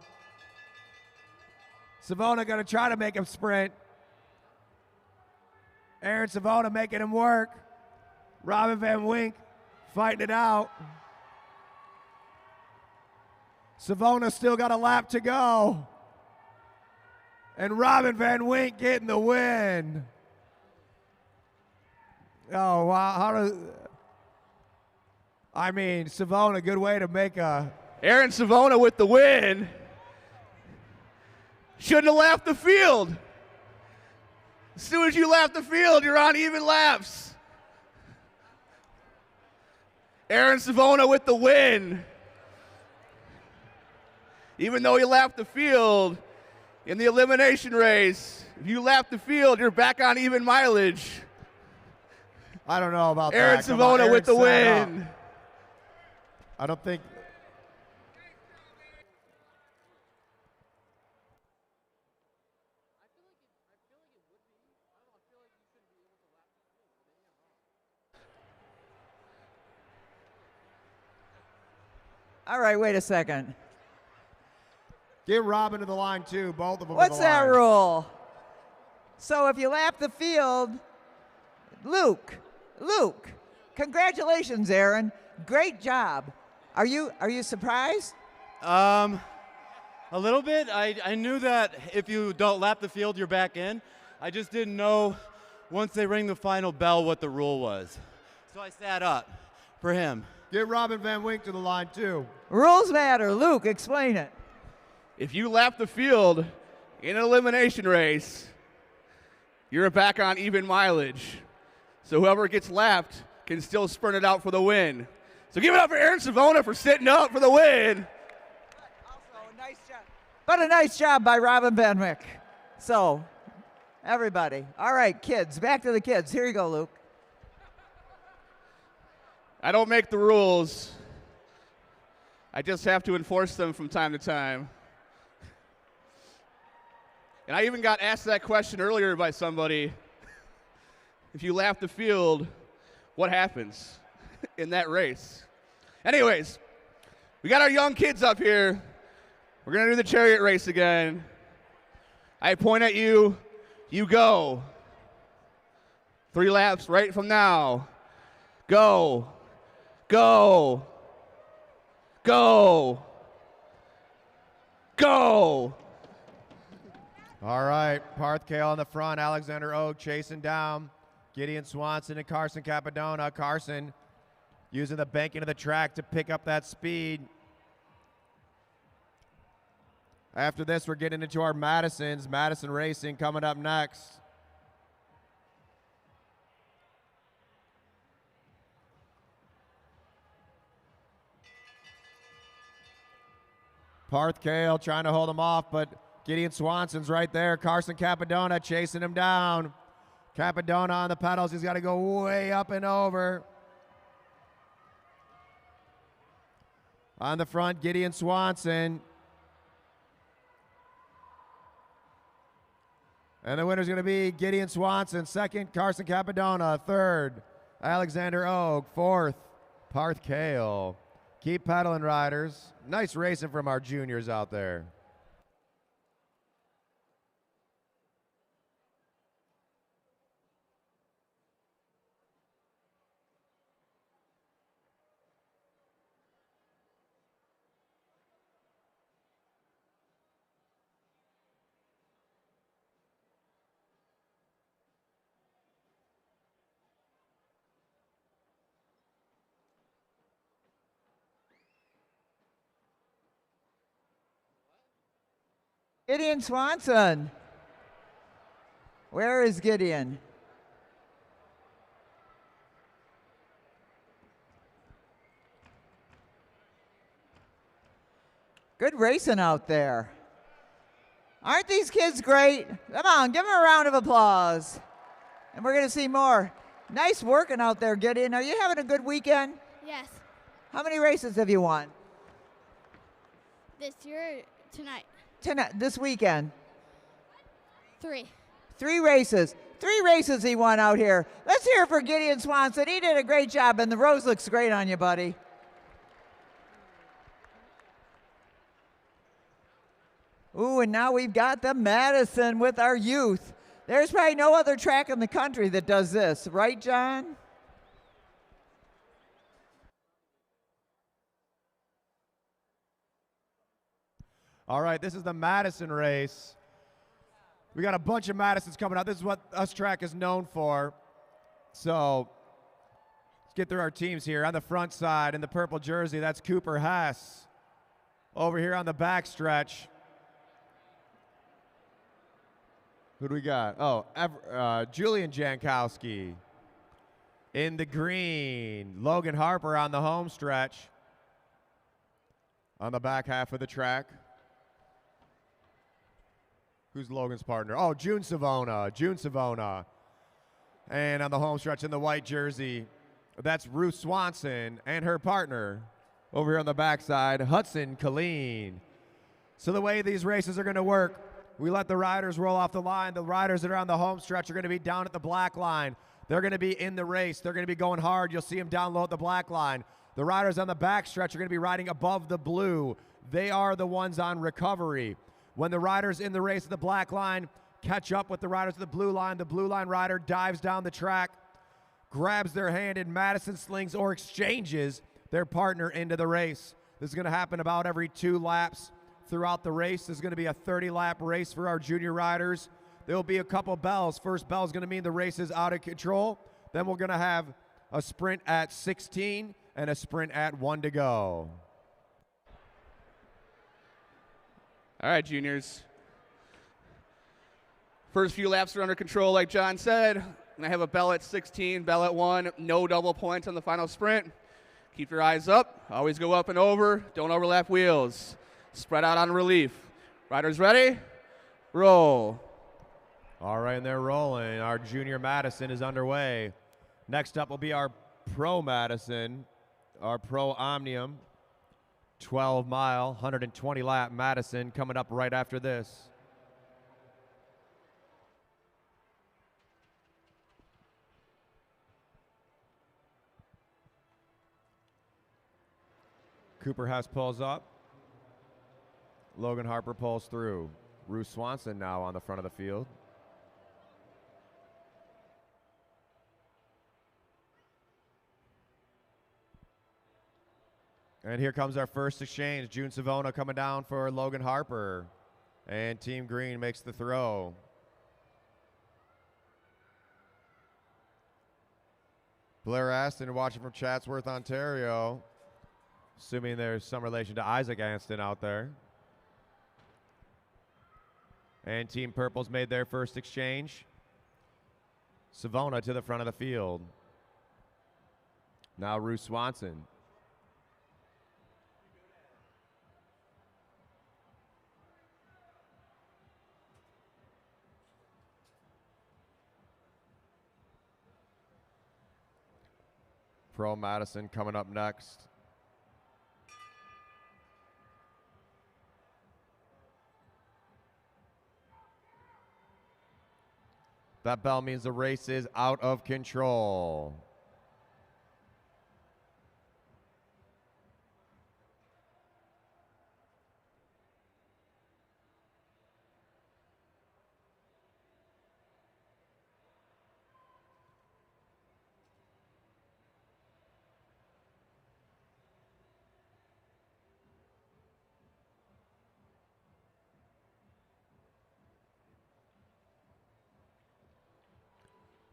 Savona going to try to make him sprint. Aaron Savona making him work. Robin Van Wink fighting it out. Savona still got a lap to go. And Robin Van Wink getting the win. Oh, wow. I mean, Savona, good way to make a... Aaron Savona with the win. Shouldn't have lapped the field. As soon as you lap the field, you're on even laps. Aaron Savona with the win. Even though he lapped the field in the elimination race, if you lap the field, you're back on even mileage. I don't know about Aaron that. Savona with the win. I don't think... All right, wait a second. Get Robin to the line, too. Both of them What's to the line. that rule? So if you lap the field, Luke, congratulations, Aaron. Great job. Are you surprised? A little bit. I knew that if you don't lap the field, you're back in. I just didn't know once they ring the final bell what the rule was. So I sat up for him. Get Robin Van Wink to the line, too. Rules matter. Luke, explain it. If you lap the field in an elimination race, you're back on even mileage. So whoever gets lapped can still sprint it out for the win. So give it up for Aaron Savona for sitting up for the win. Also, a nice job. But a nice job by Robin Van Wyck. So, everybody. All right, kids. Back to the kids. Here you go, Luke. I don't make the rules. I just have to enforce them from time to time. And I even got asked that question earlier by somebody. if you lap the field, what happens in that race? Anyways, we got our young kids up here. We're going to do the chariot race again. I point at you, you go. 3 laps right from now. Go, go, go, go. All right, Parth Kale in the front, Alexander Oak chasing down Gideon Swanson and Carson Capadona. Carson using the banking of the track to pick up that speed. After this, we're getting into our Madisons. Madison Racing coming up next. Parth Kale trying to hold him off, but Gideon Swanson's right there. Carson Capadona chasing him down. Capadona on the pedals. He's got to go way up and over. On the front, Gideon Swanson. And the winner's going to be Gideon Swanson. Second, Carson Capadona. Third, Alexander Oak. Fourth, Parth Kale. Keep pedaling, riders. Nice racing from our juniors out there. Gideon Swanson. Where is Gideon? Good racing out there. Aren't these kids great? Come on, give them a round of applause. And we're going to see more. Nice working out there, Gideon. Are you having a good weekend? Yes. How many races have you won? This year, tonight. Tonight, this weekend? 3. 3 races. 3 races he won out here. Let's hear it for Gideon Swanson. He did a great job, and the rose looks great on you, buddy. Ooh, and now we've got the Madison with our youth. There's probably no other track in the country that does this. Right, John? All right, this is the Madison race. We got a bunch of Madisons coming out. This is what us track is known for. So let's get through our teams here. On the front side in the purple jersey, that's Cooper Hess. Over here on the back stretch, who do we got? Oh, Julian Jankowski. In the green, Logan Harper on the home stretch. On the back half of the track. Who's Logan's partner? Oh, June Savona. June Savona. And on the home stretch in the white jersey, that's Ruth Swanson and her partner. Over here on the backside, Hudson Colleen. So the way these races are going to work, we let the riders roll off the line. The riders that are on the home stretch are going to be down at the black line. They're going to be in the race. They're going to be going hard. You'll see them down low at the black line. The riders on the back stretch are going to be riding above the blue. They are the ones on recovery. When the riders in the race at the black line catch up with the riders at the blue line rider dives down the track, grabs their hand in Madison slings or exchanges their partner into the race. This is going to happen about every 2 laps throughout the race. This is going to be a 30-lap race for our junior riders. There will be a couple bells. First bell is going to mean the race is out of control. Then we're going to have a sprint at 16 and a sprint at 1 to go. All right, juniors. First few laps are under control, like John said. And I have a bell at 16, bell at 1, no double points on the final sprint. Keep your eyes up. Always go up and over. Don't overlap wheels. Spread out on relief. Riders ready? Roll. All right, and they're rolling. Our junior Madison is underway. Next up will be our pro Madison, our pro Omnium. 12-mile, 120-lap Madison coming up right after this. Cooper Hess pulls up. Logan Harper pulls through. Ruth Swanson now on the front of the field. And here comes our first exchange. June Savona coming down for Logan Harper. And Team Green makes the throw. Blair Aston watching from Chatsworth, Ontario. Assuming there's some relation to Isaac Aston out there. And Team Purple's made their first exchange. Savona to the front of the field. Now Ruth Swanson. Pro Madison coming up next. That bell means the race is out of control.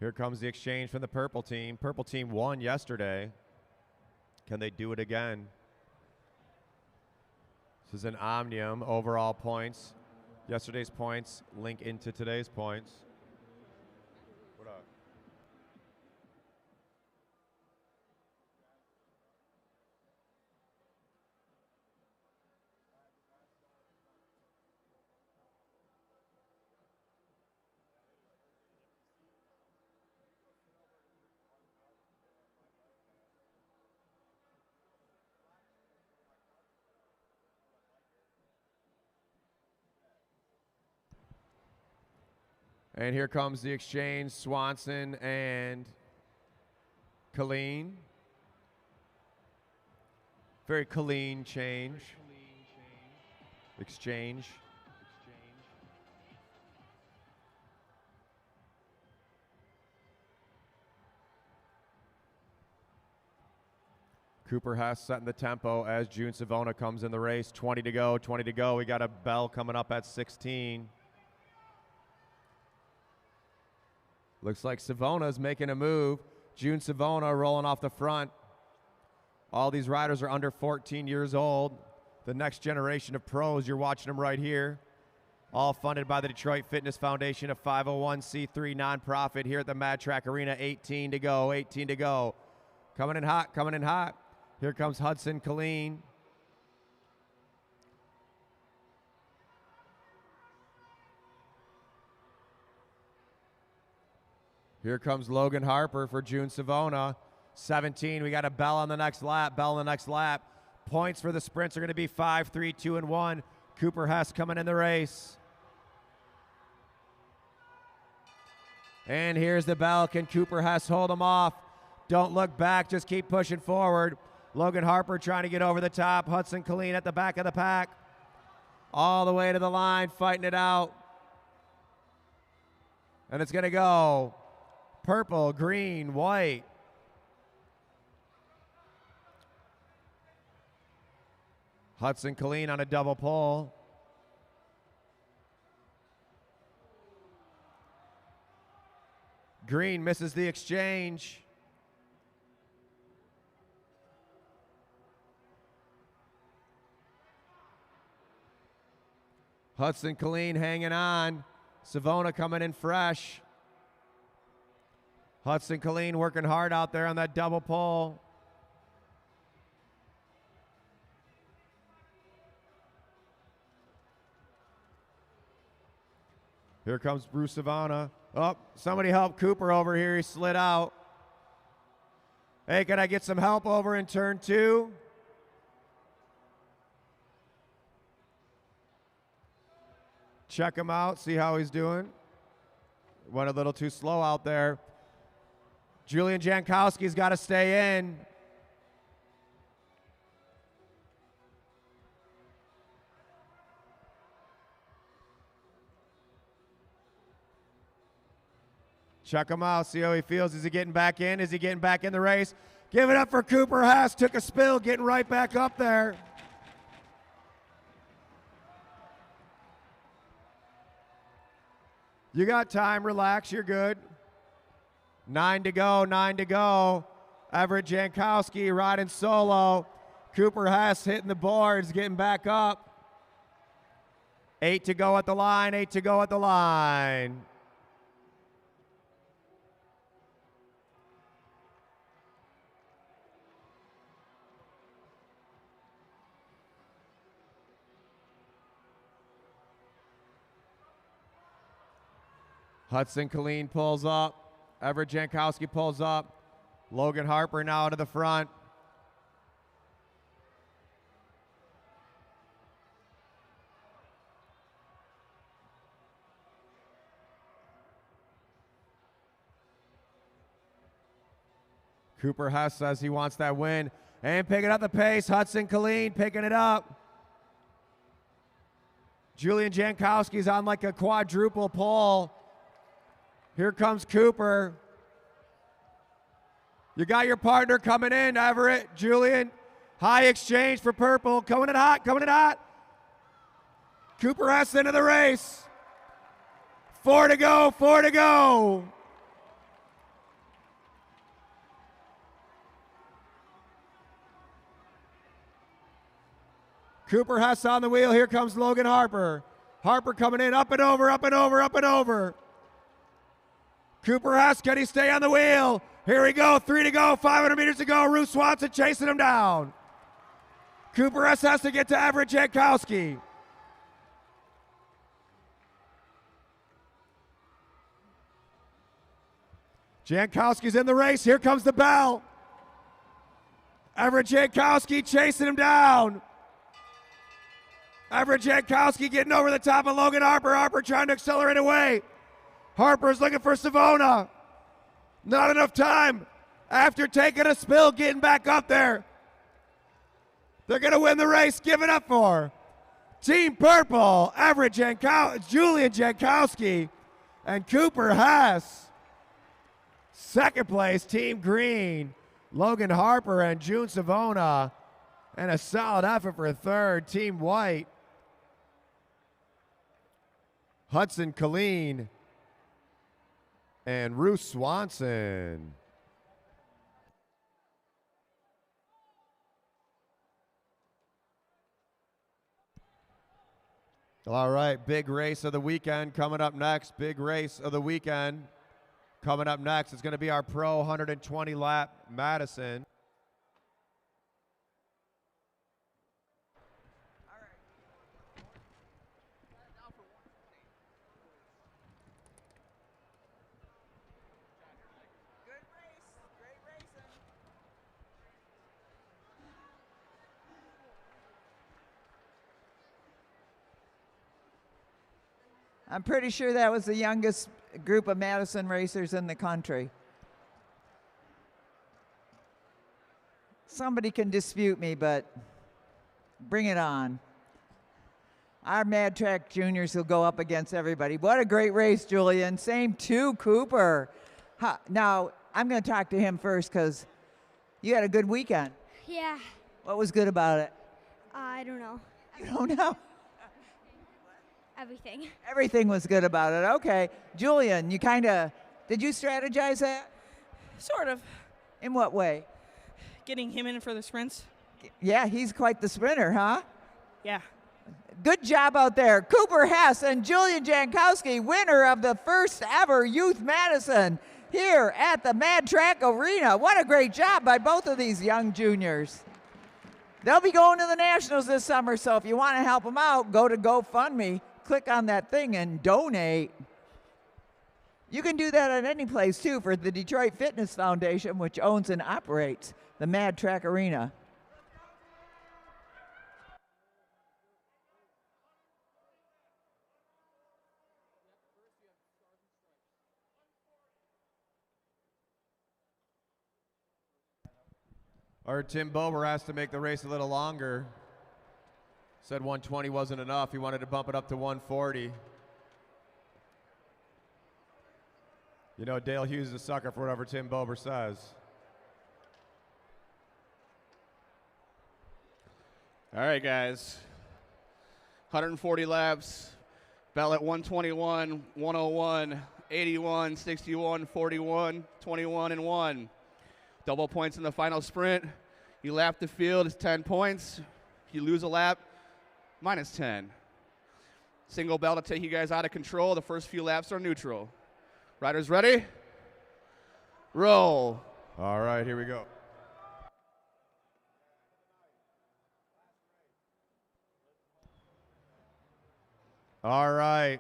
Here comes the exchange from the purple team. Purple team won yesterday. Can they do it again? This is an Omnium overall points. Yesterday's points link into today's points. What up? And here comes the exchange, Swanson and Colleen. Very Colleen change. Exchange. Cooper Hess setting the tempo as June Savona comes in the race. 20 to go, 20 to go. We got a bell coming up at 16. Looks like Savona's making a move. June Savona rolling off the front. All these riders are under 14 years old. The next generation of pros, you're watching them right here. All funded by the Detroit Fitness Foundation, a 501c3 nonprofit here at the Mad Track Arena. 18 to go, 18 to go. Coming in hot, coming in hot. Here comes Hudson Colleen. Here comes Logan Harper for June Savona. 17, we got a bell on the next lap, bell on the next lap. Points for the sprints are going to be 5, 3, 2, and 1. Cooper Hess coming in the race. And here's the bell. Can Cooper Hess hold him off? Don't look back, just keep pushing forward. Logan Harper trying to get over the top. Hudson Colleen at the back of the pack. All the way to the line, fighting it out. And it's going to go purple, green, white. Hudson Colleen on a double pole. Green misses the exchange. Hudson Colleen hanging on. Savona coming in fresh. Hudson Colleen working hard out there on that double pole. Here comes Bruce Savona. Oh, somebody help Cooper over here. He slid out. Hey, can I get some help over in turn 2? Check him out, see how he's doing. Went a little too slow out there. Julian Jankowski's got to stay in. Check him out, see how he feels. Is he getting back in? Is he getting back in the race? Give it up for Cooper Hess. Took a spill, getting right back up there. You got time, relax, you're good. 9 to go, 9 to go. Everett Jankowski riding solo. Cooper Hess hitting the boards, getting back up. 8 to go at the line, 8 to go at the line. Hudson Killeen pulls up. Everett Jankowski pulls up. Logan Harper now to the front. Cooper Hess says he wants that win. And picking up the pace, Hudson Killeen picking it up. Julian Jankowski's on like a quadruple pull. Here comes Cooper. You got your partner coming in, Everett, Julian. High exchange for purple. Coming in hot, coming in hot. Cooper Hess into the race. 4 to go, 4 to go. Cooper Hess on the wheel. Here comes Logan Harper. Harper coming in, up and over, up and over, up and over. Cooper Hess, can he stay on the wheel? Here we go, 3 to go, 500 meters to go. Ruth Swanson chasing him down. Cooper Hess has to get to Everett Jankowski. Jankowski's in the race. Here comes the bell. Everett Jankowski chasing him down. Everett Jankowski getting over the top of Logan Harper. Harper trying to accelerate away. Harper's looking for Savona. Not enough time. After taking a spill, getting back up there. They're going to win the race. Give it up for Team Purple, Everett Julian Jankowski, and Cooper Hess. Second place, Team Green, Logan Harper and June Savona. And a solid effort for third, Team White, Hudson Killeen and Ruth Swanson. All right, big race of the weekend coming up next. Big race of the weekend coming up next. It's going to be our Pro 120 lap Madison. I'm pretty sure that was the youngest group of Madison racers in the country. Somebody can dispute me, but bring it on. Our Mad Track juniors will go up against everybody. What a great race, Julian. Same to Cooper. Now, I'm going to talk to him first because you had a good weekend. Yeah. What was good about it? I don't know. You don't know? Everything. Everything was good about it. Okay. Julian, you kind of, did you strategize that? Sort of. In what way? Getting him in for the sprints. Yeah, he's quite the sprinter, huh? Yeah. Good job out there. Cooper Hess and Julian Jankowski, winner of the first ever Youth Madison here at the Mad Track Arena. What a great job by both of these young juniors. They'll be going to the Nationals this summer, so if you want to help them out, go to GoFundMe. Click on that thing and donate. You can do that at any place too for the Detroit Fitness Foundation, which owns and operates the Mad Track Arena. Our Tim Bober asked to make the race a little longer. Said 120 wasn't enough. He wanted to bump it up to 140. You know, Dale Hughes is a sucker for whatever Tim Bober says. All right, guys. 140 laps. Bell at 121, 101, 81, 61, 41, 21, and 1. Double points in the final sprint. You lap the field, it's 10 points. If you lose a lap, minus 10. Single bell to take you guys out of control. The first few laps are neutral. Riders ready? Roll. All right, here we go. All right.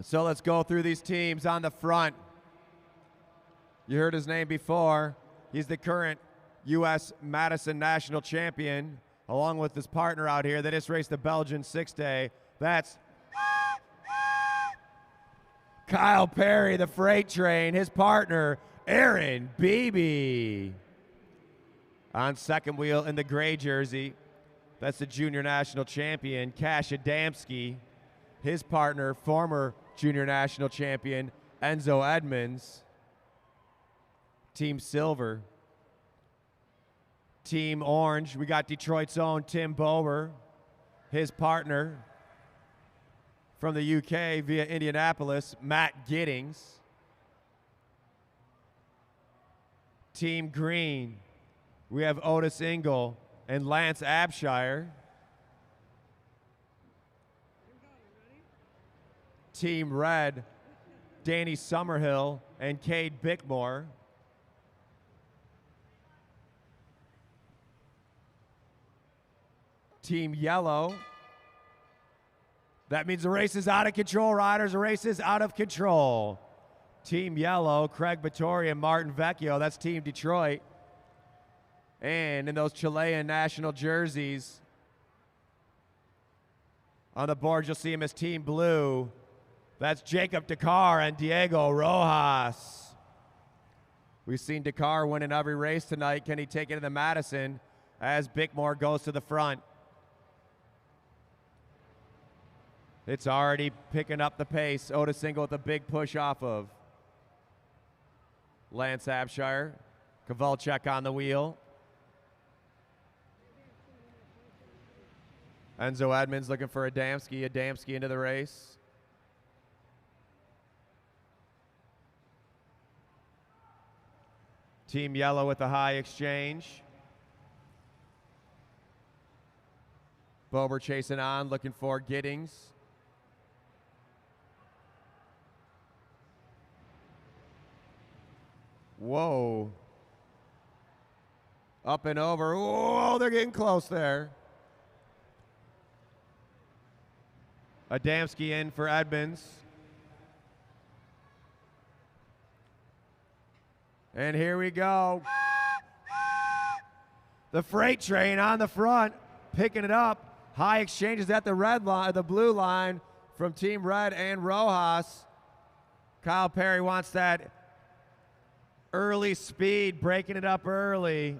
So let's go through these teams on the front. You heard his name before. He's the current U.S. Madison National Champion, along with his partner out here. They just raced the Belgian 6-day. That's Kyle Perry, the freight train. His partner, Aaron Beebe. On second wheel in the gray jersey, that's the junior national champion, Cash Adamski. His partner, former junior national champion, Enzo Edmonds. Team Silver. Team Orange, we got Detroit's own Tim Bober. His partner from the UK via Indianapolis, Matt Giddings. Team Green, we have Otis Ingle and Lance Abshire. Team Red, Danny Summerhill and Cade Bickmore. Team Yellow, that means the race is out of control, riders. The race is out of control. Team Yellow, Craig Vittori and Martin Vecchio. That's Team Detroit. And in those Chilean national jerseys, on the board you'll see him as Team Blue. That's Jacob Dakar and Diego Rojas. We've seen Dakar win in every race tonight. Can he take it to the Madison as Bickmore goes to the front? It's already picking up the pace. Otis Ingle with a big push off of Lance Abshire. Kovalchuk on the wheel. Enzo Edmonds looking for Adamski. Adamski into the race. Team Yellow with the high exchange. Bober chasing on, looking for Giddings. Whoa. Up and over. Whoa, they're getting close there. Adamski in for Edmonds. And here we go. The freight train on the front, picking it up. High exchanges at the red line, the blue line from Team Red and Rojas. Kyle Perry wants that early speed, breaking it up early.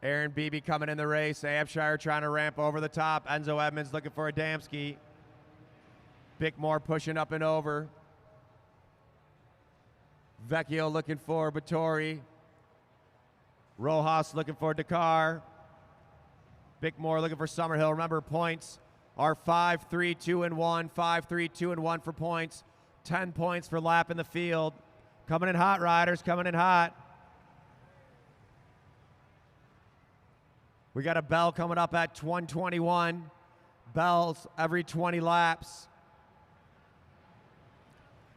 Aaron Beebe coming in the race. Abshire trying to ramp over the top. Enzo Edmonds looking for Adamski. Bickmore pushing up and over. Vecchio looking for Vittori. Rojas looking for Dakar. Bickmore looking for Summerhill. Remember, points are 5, 3, 2, and 1. 5, 3, 2, and 1 for points. 10 points for lap in the field. Coming in hot, riders, coming in hot. We got a bell coming up at 121. Bells every 20 laps.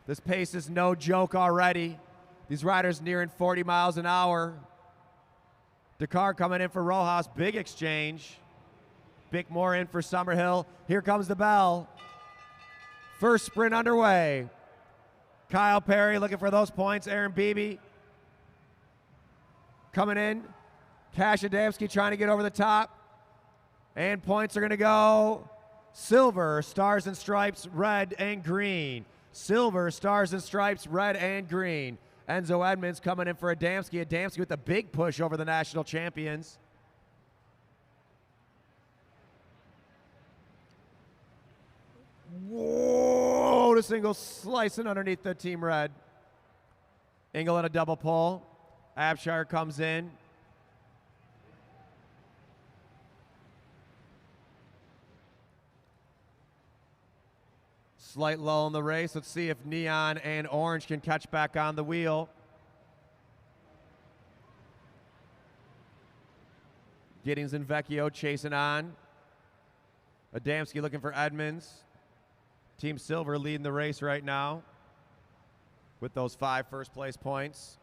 This pace is no joke already. These riders nearing 40 miles an hour. Dakar coming in for Rojas, big exchange. Bickmore in for Summerhill. Here comes the bell. First sprint underway. Kyle Perry looking for those points. Aaron Beebe coming in. Cash Adamski trying to get over the top. And points are going to go silver, stars and stripes, red and green. Silver, stars and stripes, red and green. Enzo Edmonds coming in for Adamski. Adamski with a big push over the national champions. Whoa, the single slicing underneath the team red. Engel in a double pull. Abshire comes in. Slight lull in the race. Let's see if Neon and Orange can catch back on the wheel. Giddings and Vecchio chasing on. Adamski looking for Edmonds. Team Silver leading the race right now with those 5 first place points.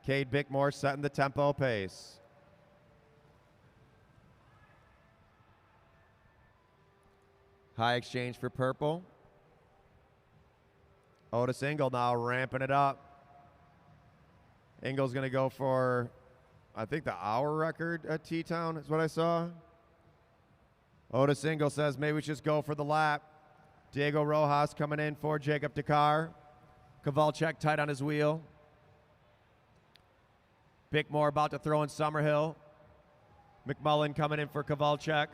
Cade Bickmore setting the tempo pace. High exchange for purple. Otis Engel now ramping it up. Engel's going to go for, I think, the hour record at T-Town is what I saw. Otis Engel says maybe we should just go for the lap. Diego Rojas coming in for Jacob Dakar. Kowalczyk tight on his wheel. Bickmore about to throw in Summerhill. McMullen coming in for Kowalczyk.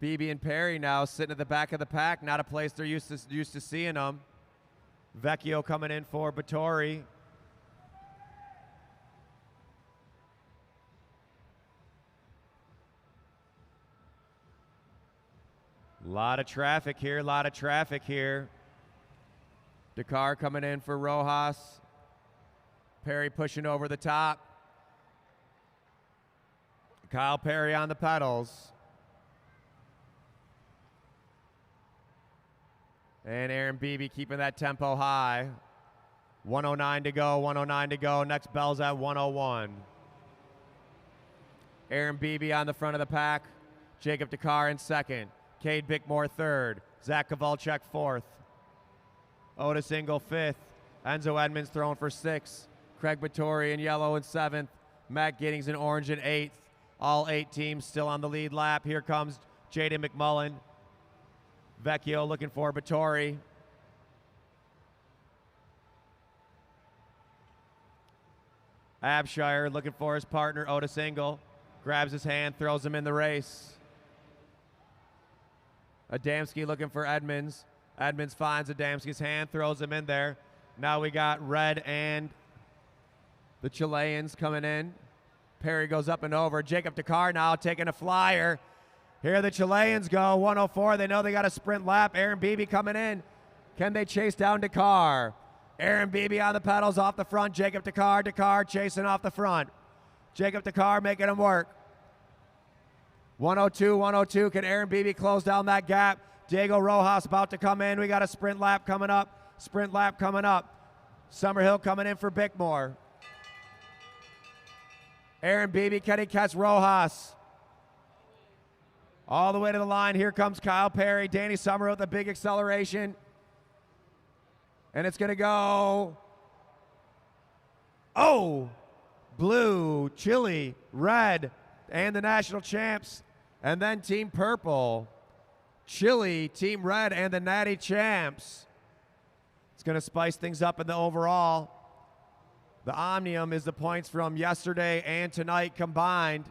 Beebe and Perry now sitting at the back of the pack, not a place they're used to seeing them. Vecchio coming in for Battori. Lot of traffic here. Dakar coming in for Rojas. Perry pushing over the top. Kyle Perry on the pedals. And Aaron Beebe keeping that tempo high. 109 to go, Next bell's at 101. Aaron Beebe on the front of the pack. Jacob Dakar in second. Cade Bickmore third. Zach Kowalczyk fourth. Otis Engel fifth. Enzo Edmonds throwing for sixth. Craig Battori in yellow in seventh. Matt Giddings in orange in eighth. All 8 teams still on the lead lap. Here comes Jaden McMullen. Vecchio looking for Battori. Abshire looking for his partner, Otis Engel. Grabs his hand, throws him in the race. Adamski looking for Edmonds. Edmonds finds Adamski's hand, throws him in there. Now we got Red and the Chileans coming in. Perry goes up and over. Jacob Dakar now taking a flyer. Here the Chileans go, 104. They know they got a sprint lap. Aaron Beebe coming in. Can they chase down Dakar? Aaron Beebe on the pedals off the front. Jacob Dakar chasing off the front. Jacob Dakar making him work. 102. Can Aaron Beebe close down that gap? Diego Rojas about to come in. We got a sprint lap coming up. Summerhill coming in for Bickmore. Aaron Beebe, can he catch Rojas? All the way to the line. Here comes Kyle Perry. Danny Summerhill with a big acceleration. And it's going to go. Oh! Blue, Chile, Red, and the national champs. And then Team Purple. Chile, Team Red, and the Natty champs. It's going to spice things up in the overall. The Omnium is the points from yesterday and tonight combined.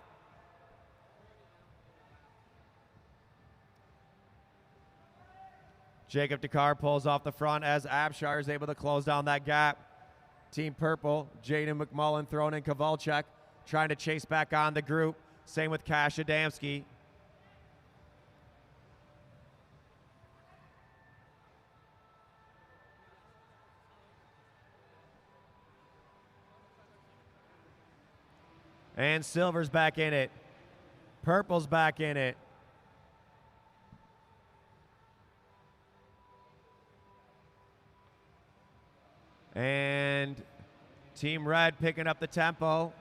Jacob Dakar pulls off the front as Abshire is able to close down that gap. Team Purple, Jaden McMullen throwing in Kowalczyk, trying to chase back on the group. Same with Cash Adamski. And Silver's back in it. Purple's back in it. And Team Red picking up the tempo.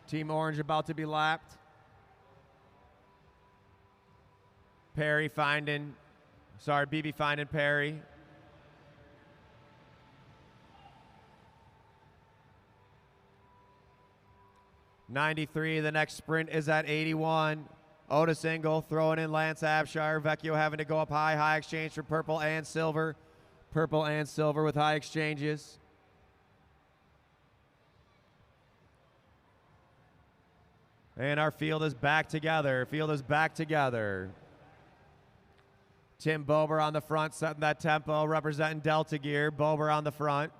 Team Orange about to be lapped. Beebe finding Perry. '93, the next sprint is at 81. Otis Engel throwing in Lance Abshire. Vecchio having to go up high. High exchange for purple and silver. Purple and silver with high exchanges. And our field is back together. Field is back together. Tim Bober on the front, setting that tempo, representing Delta Gear. Bober on the front.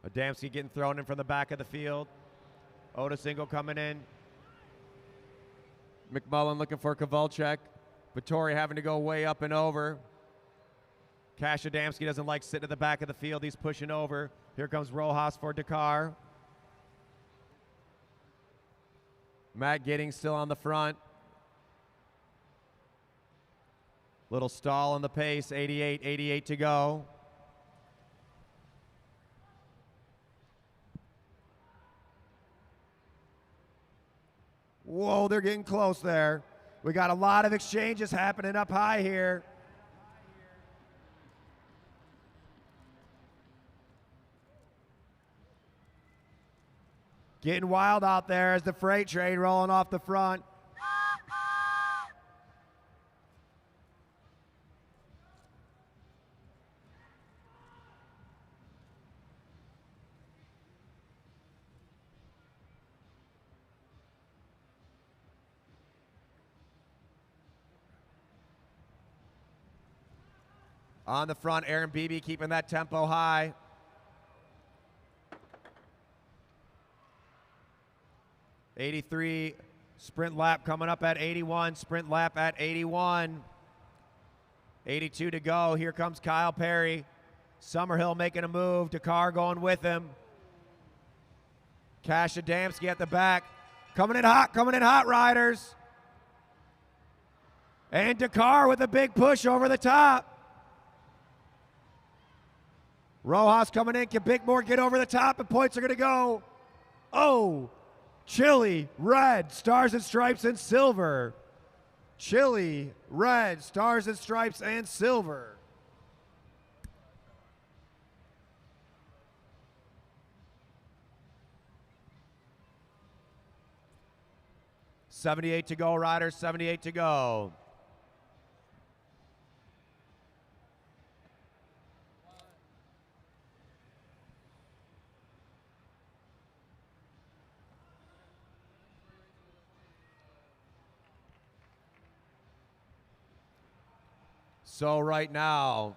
Adamski getting thrown in from the back of the field. Oda Single coming in. McMullen looking for Kovalchuk. Vittori having to go way up and over. Cash Adamski doesn't like sitting at the back of the field. He's pushing over. Here comes Rojas for Dakar. Matt Giddings still on the front. Little stall on the pace. 88 to go. Whoa, they're getting close there. We got a lot of exchanges happening up high here. Getting wild out there as the freight train rolling off the front. On the front, Aaron Beebe keeping that tempo high. '83 sprint lap coming up at 81. Sprint lap at 81. 82 to go. Here comes Kyle Perry. Summerhill making a move. Dakar going with him. Cash Adamski at the back. Coming in hot, riders. And Dakar with a big push over the top. Rojas coming in. Can Bickmore get over the top? And points are going to go. Oh, Chili, red, stars and stripes, and silver. Chili, red, stars and stripes, and silver. .78 to go, riders. 78 to go. So right now,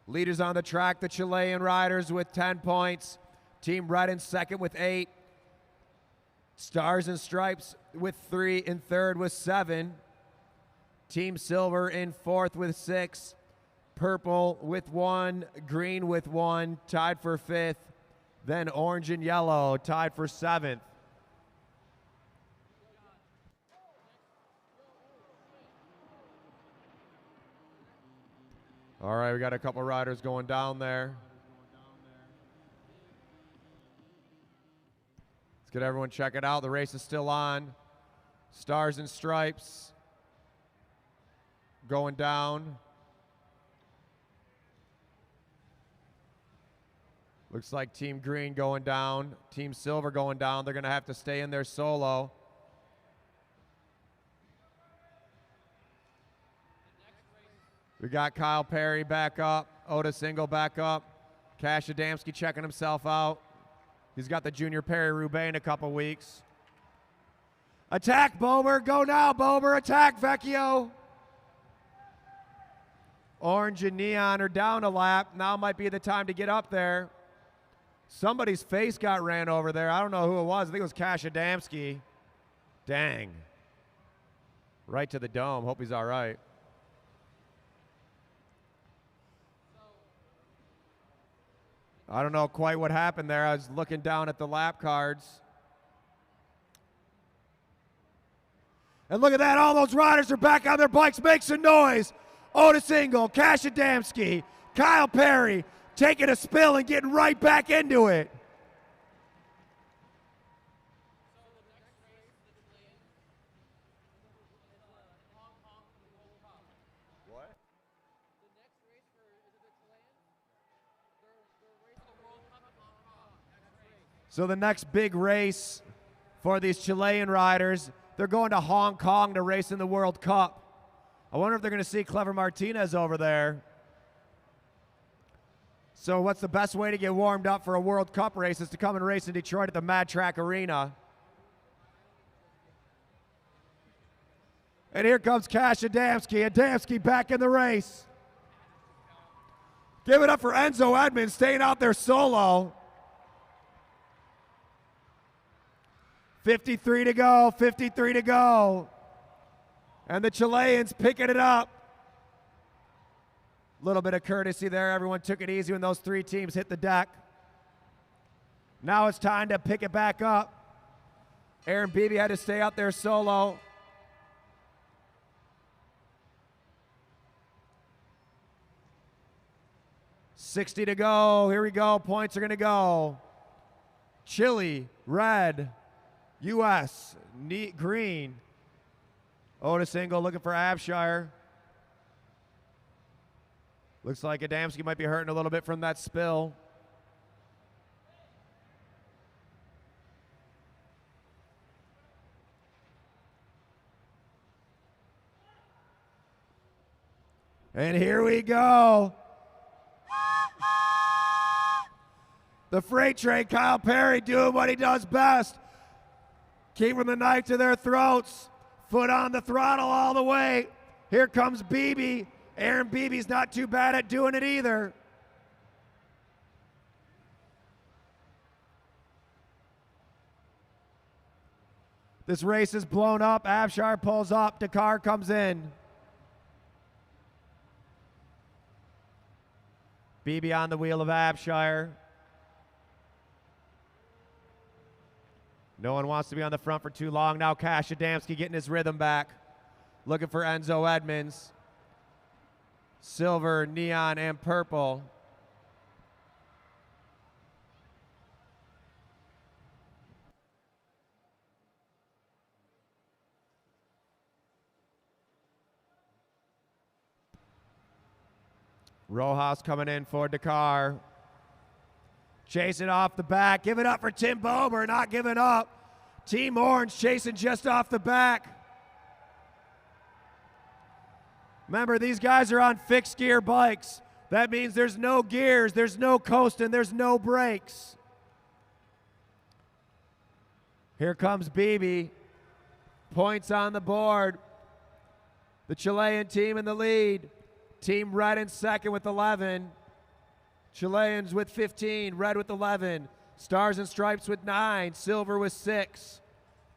leaders on the track, the Chilean riders with 10 points. Team Red in second with 8. Stars and Stripes with 3 in third with 7. Team Silver in fourth with 6. Purple with 1. Green with 1, tied for 5th. Then orange and yellow tied for 7th. All right, we got a couple riders going down there. Let's get everyone check it out. The race is still on. Stars and Stripes going down. Looks like Team Green going down. Team Silver going down. They're going to have to stay in there solo. We got Kyle Perry back up, Oda Single back up, Cash Adamski checking himself out. He's got the Junior Perry-Roubaix in a couple weeks. Attack, Bober. Go now, Bober. Attack, Vecchio. Orange and Neon are down a lap. Now might be the time to get up there. Somebody's face got ran over there. I don't know who it was. I think it was Cash Adamski. Dang. Right to the dome. Hope he's all right. I don't know quite what happened there. I was looking down at the lap cards. And look at that. All those riders are back on their bikes. Make some noise. Oda Single, Cash Adamski, Kyle Perry taking a spill and getting right back into it. So the next big race for these Chilean riders, They're going to Hong Kong to race in the World Cup. I wonder if they're going to see Clever Martinez over there. So what's the best way to get warmed up for a World Cup race is to come and race in Detroit at the Mad Track Arena. And here comes Cash Adamski. Adamski back in the race. Give it up for Enzo Edmonds staying out there solo. 53 to go, 53 to go. And the Chileans picking it up. A little bit of courtesy there. Everyone took it easy when those three teams hit the deck. Now it's time to pick it back up. Aaron Beebe had to stay out there solo. $60 to go. Here we go. Points are going to go. Chile, red. U.S., green. Otis Ingle looking for Abshire. Looks like Adamski might be hurting a little bit from that spill. And here we go. The freight train, Kyle Perry doing what he does best. Keeping the knife to their throats. Foot on the throttle all the way. Here comes Beebe. Aaron Beebe's not too bad at doing it either. This race is blown up. Abshire pulls up. Dakar comes in. Beebe on the wheel of Abshire. No one wants to be on the front for too long. Now Cash Adamski getting his rhythm back. Looking for Enzo Edmonds. Silver, neon, and purple. Rojas coming in for Dakar. Chasing off the back. Give it up for Tim Bober, not giving up. Team Orange chasing just off the back. Remember, these guys are on fixed gear bikes. That means there's no gears, there's no coasting, there's no brakes. Here comes Beebe. Points on the board. The Chilean team in the lead. Team Red in second with 11. Chileans with 15, red with 11. Stars and Stripes with 9, silver with 6.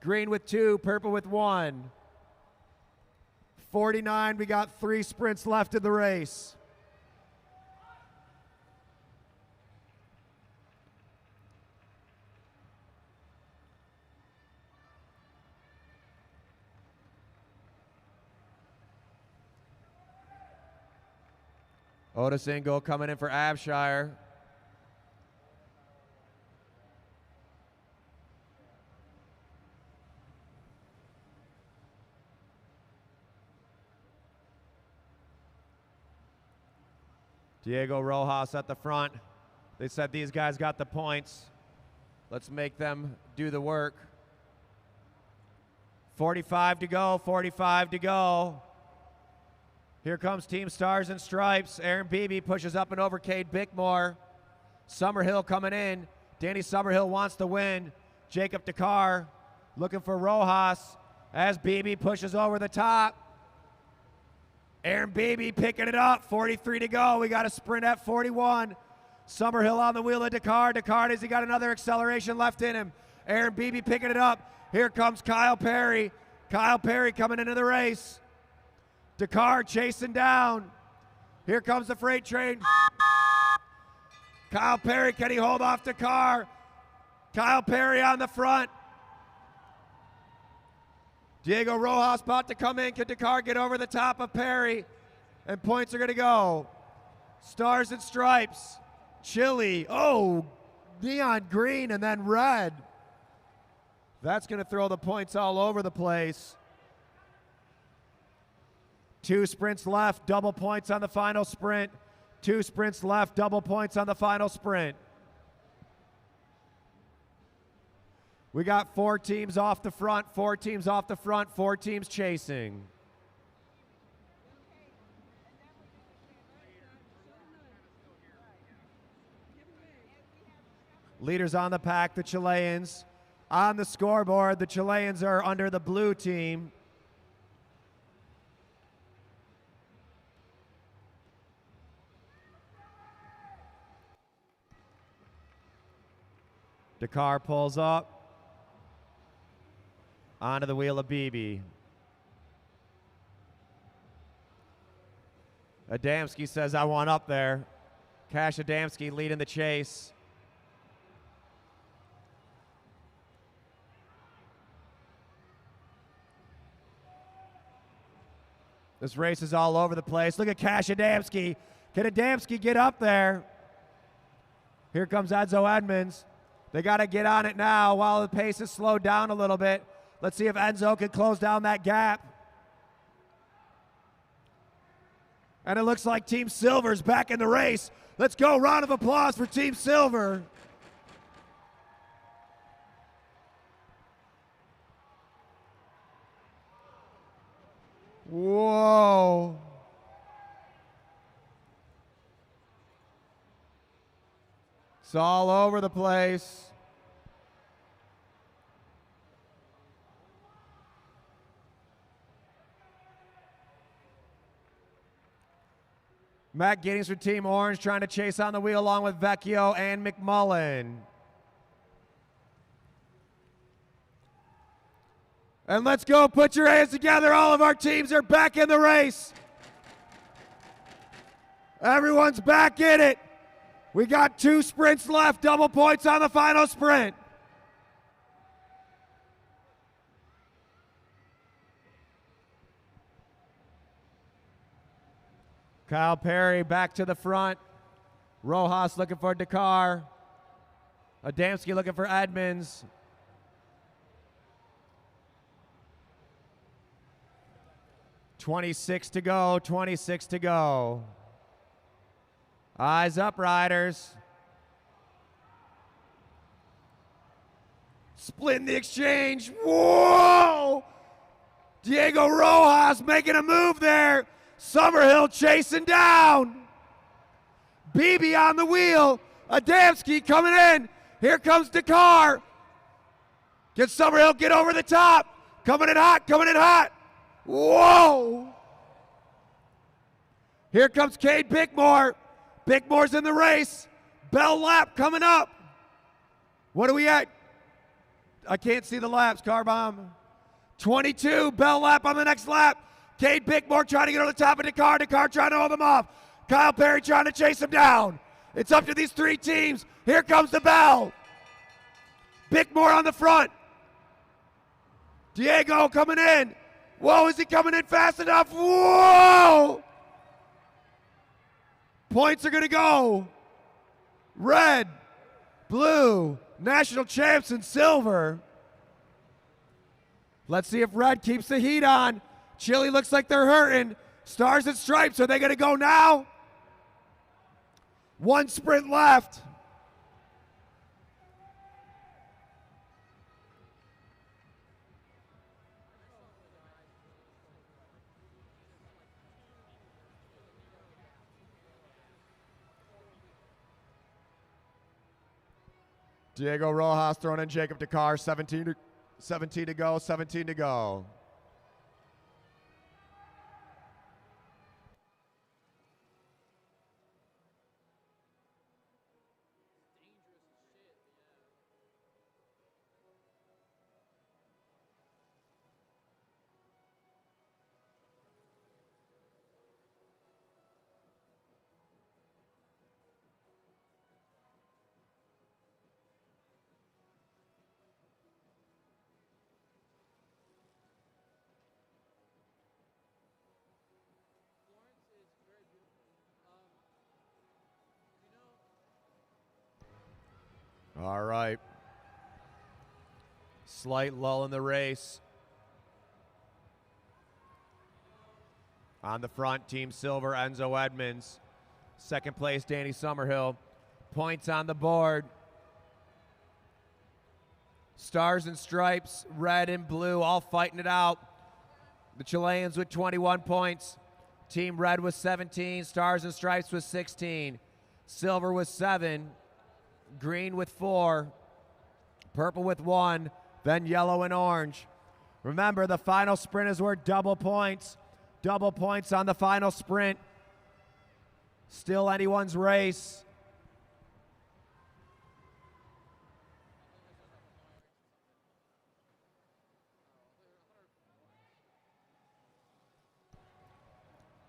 Green with 2, purple with 1. 49, we got 3 sprints left in the race. Otis Ingle coming in for Abshire. Diego Rojas at the front. They said these guys got the points. Let's make them do the work. 45 to go, 45 to go. Here comes Team Stars and Stripes. Aaron Beebe pushes up and over Cade Bickmore. Summerhill coming in. Danny Summerhill wants to win. Jacob Dakar looking for Rojas as Beebe pushes over the top. Aaron Beebe picking it up. 43 to go. We got a sprint at 41. Summerhill on the wheel of Dakar. Dakar, has he got another acceleration left in him? Aaron Beebe picking it up. Here comes Kyle Perry. Kyle Perry coming into the race. Dakar chasing down. Here comes the freight train. Kyle Perry, can he hold off Dakar? Kyle Perry on the front. Diego Rojas about to come in. Can Dakar get over the top of Perry? And points are going to go. Stars and Stripes. Chile. Oh, neon green and then red. That's going to throw the points all over the place. 2 sprints left, double points on the final sprint. 2 sprints left, double points on the final sprint. We got 4 teams off the front, 4 teams off the front, 4 teams chasing. Leaders on the pack, the Chileans. On the scoreboard, the Chileans are under the blue team. Dakar pulls up. Onto the wheel of Beebe. Adamski says, I want up there. Cash Adamski leading the chase. This race is all over the place. Look at Cash Adamski. Can Adamski get up there? Here comes Enzo Edmonds. They got to get on it now while the pace is slowed down a little bit. Let's see if Enzo can close down that gap. And it looks like Team Silver's back in the race. Let's go. Round of applause for Team Silver. Whoa. It's all over the place. Matt Giddings for Team Orange trying to chase on the wheel along with Vecchio and McMullen. And let's go, put your hands together. All of our teams are back in the race. Everyone's back in it. We got 2 sprints left, double points on the final sprint. Kyle Perry back to the front. Rojas looking for Dakar. Adamski looking for Edmonds. .26 to go, 26 to go. Eyes up, riders. Splitting the exchange. Whoa! Diego Rojas making a move there. Summerhill chasing down. Beebe on the wheel. Adamski coming in. Here comes Dakar. Can Summerhill get over the top? Coming in hot, coming in hot. Whoa! Here comes Cade Bickmore. Bickmore's in the race. Bell lap coming up. What are we at? I can't see the laps, Car Bomb. 22, Bell lap on the next lap. Cade Bickmore trying to get on the top of Dakar. Dakar trying to hold him off. Kyle Perry trying to chase him down. It's up to these 3 teams. Here comes the bell. Bickmore on the front. Diego coming in. Whoa, is he coming in fast enough? Whoa! Points are going to go. Red, blue, national champs in silver. Let's see if red keeps the heat on. Chile looks like they're hurting. Stars and Stripes, are they going to go now? 1 sprint left. Diego Rojas throwing in Jacob Dakar, 17 to go, 17 to go. All right. Slight lull in the race. On the front, Team Silver, Enzo Edmonds. Second place, Danny Summerhill. Points on the board. Stars and Stripes, red and blue, all fighting it out. The Chileans with 21 points. Team Red with 17. Stars and Stripes with 16. Silver with 7. Green with 4. Purple with 1. Then yellow and orange. Remember, the final sprint is worth double points. Double points on the final sprint. Still anyone's race.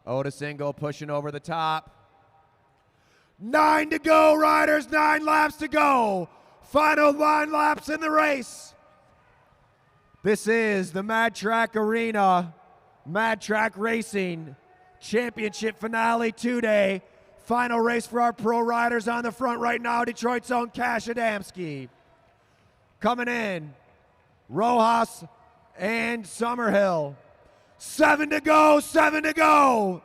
Otis Ingle pushing over the top. 9 to go, riders. 9 laps to go. Final 9 laps in the race. This is the Mad Track Arena, Mad Track Racing Championship Finale 2-day. Final race for our pro riders. On the front right now, Detroit's own Cash Adamski. Coming in, Rojas and Summerhill. 7 to go, 7 to go.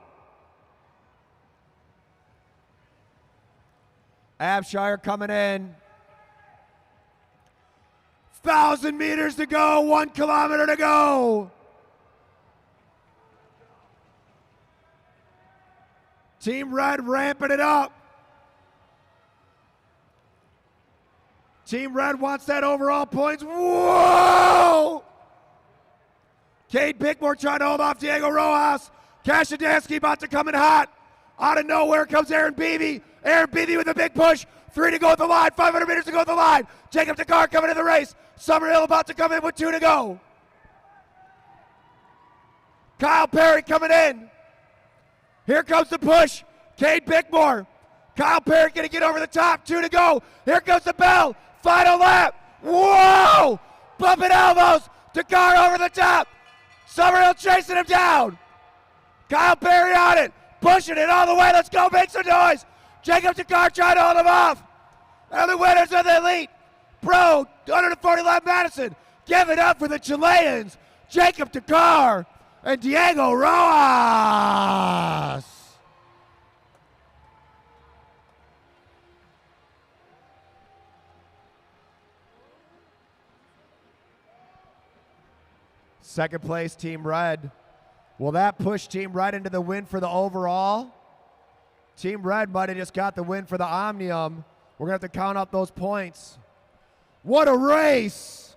Abshire coming in. 1,000 meters to go, 1 kilometer to go. Team Red ramping it up. Team Red wants that overall points. Whoa! Cade Bickmore trying to hold off Diego Rojas. Kashadansky about to come in hot. Out of nowhere comes Aaron Beebe. Aaron Beebe with a big push. 3 to go at the line. 500 meters to go at the line. Jacob Dakar coming in the race. Summerhill about to come in with 2 to go. Kyle Perry coming in. Here comes the push. Cade Bickmore. Kyle Perry going to get over the top. 2 to go. Here comes the bell. Final lap. Whoa! Bumping elbows. Dakar over the top. Summerhill chasing him down. Kyle Perry on it. Pushing it all the way. Let's go. Make some noise. Jacob Dakar trying to hold him off. And the winners of the Elite Pro 140 lap Madison. Give it up for the Chileans. Jacob Dakar and Diego Rojas. Second place, Team Red. Will that push Team Red into the win for the overall? Team Red might have just got the win for the Omnium. We're going to have to count up those points. What a race!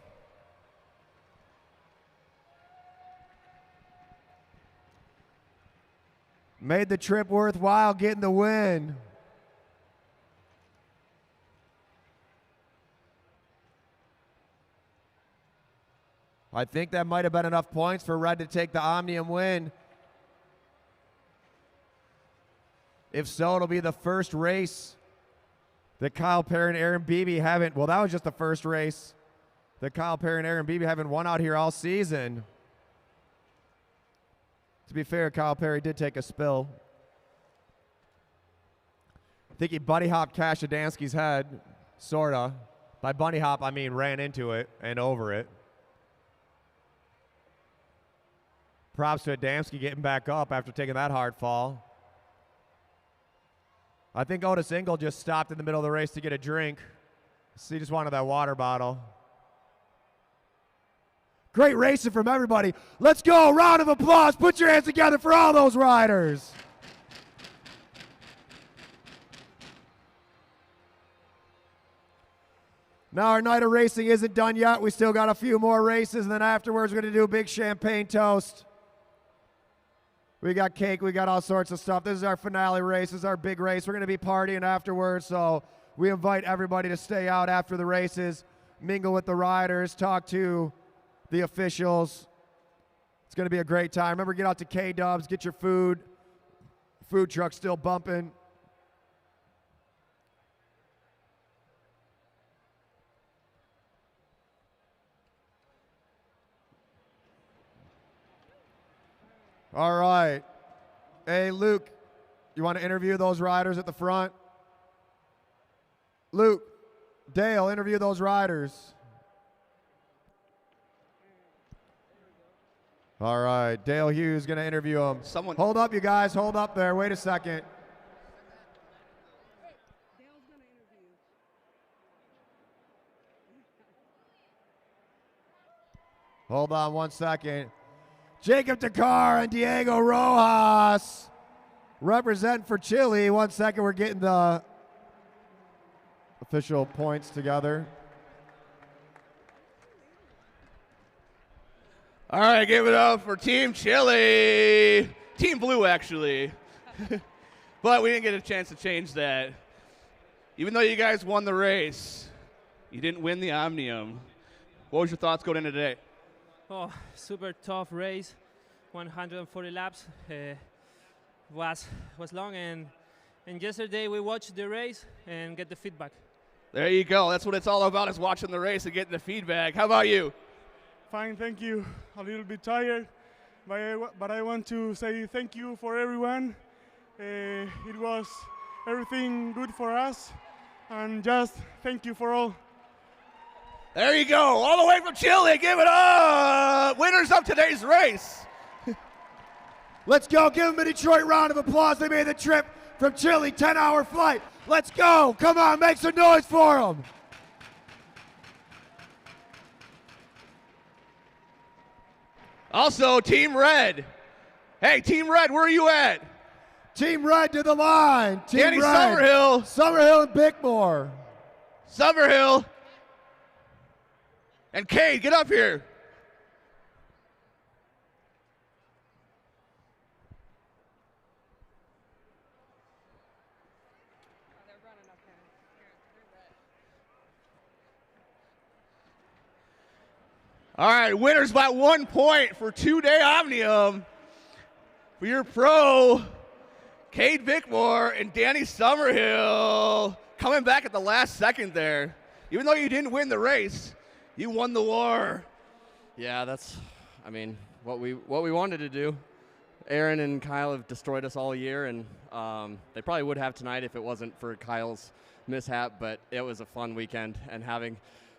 Made the trip worthwhile getting the win. I think that might have been enough points for Red to take the Omnium win. If so, it'll be the first race that Kyle Perry and Aaron Beebe haven't, well, that was just the first race that Kyle Perry and Aaron Beebe haven't won out here all season. To be fair, Kyle Perry did take a spill. I think he bunny hopped Cash Adamski's head, sorta. By bunny hop, I mean ran into it and over it. Props to Adamski getting back up after taking that hard fall. I think Otis Ingle just stopped in the middle of the race to get a drink. So he just wanted that water bottle. Great racing from everybody. Let's go. Round of applause. Put your hands together for all those riders. Now our night of racing isn't done yet. We still got a few more races, and then afterwards we're going to do a big champagne toast. We got cake, we got all sorts of stuff. This is our finale race, this is our big race. We're going to be partying afterwards, so we invite everybody to stay out after the races, mingle with the riders, talk to the officials. It's going to be a great time. Remember, get out to K-Dubs, get your food. Food truck still bumping. All right. Hey, Luke, you want to interview those riders at the front? Luke, Dale, interview those riders. All right, Dale Hughes going to interview them. Hold up, you guys. Hold up there. Wait a second. Hold on 1 second. Jacob Takar and Diego Rojas represent for Chile. 1 second, we're getting the official points together. All right, give it up for Team Chile. Team Blue, actually. But we didn't get a chance to change that. Even though you guys won the race, you didn't win the Omnium. What was your thoughts going into today? Oh, super tough race, 140 laps. Was long, and yesterday we watched the race and get the feedback. There you go. That's what it's all about, is watching the race and getting the feedback. How about you? Fine, thank you. A little bit tired, but I want to say thank you for everyone. It was everything good for us, and just thank you for all. There you go, all the way from Chile. Give it up. Winners of today's race. Let's go. Give them a Detroit round of applause. They made the trip from Chile, 10-hour flight. Let's go. Come on, make some noise for them. Also, Team Red. Hey, Team Red, where are you at? Team Red to the line. Team Danny Red. Summerhill. Summerhill and Bickmore. Summerhill. And Cade, get up here. All right, winners by 1 point for two-day Omnium. For your pro, Cade Bickmore and Danny Summerhill coming back at the last second there. Even though you didn't win the race, you won the war. Yeah, that's, what we wanted to do. Aaron and Kyle have destroyed us all year, and they probably would have tonight if it wasn't for Kyle's mishap, but it was a fun weekend, and having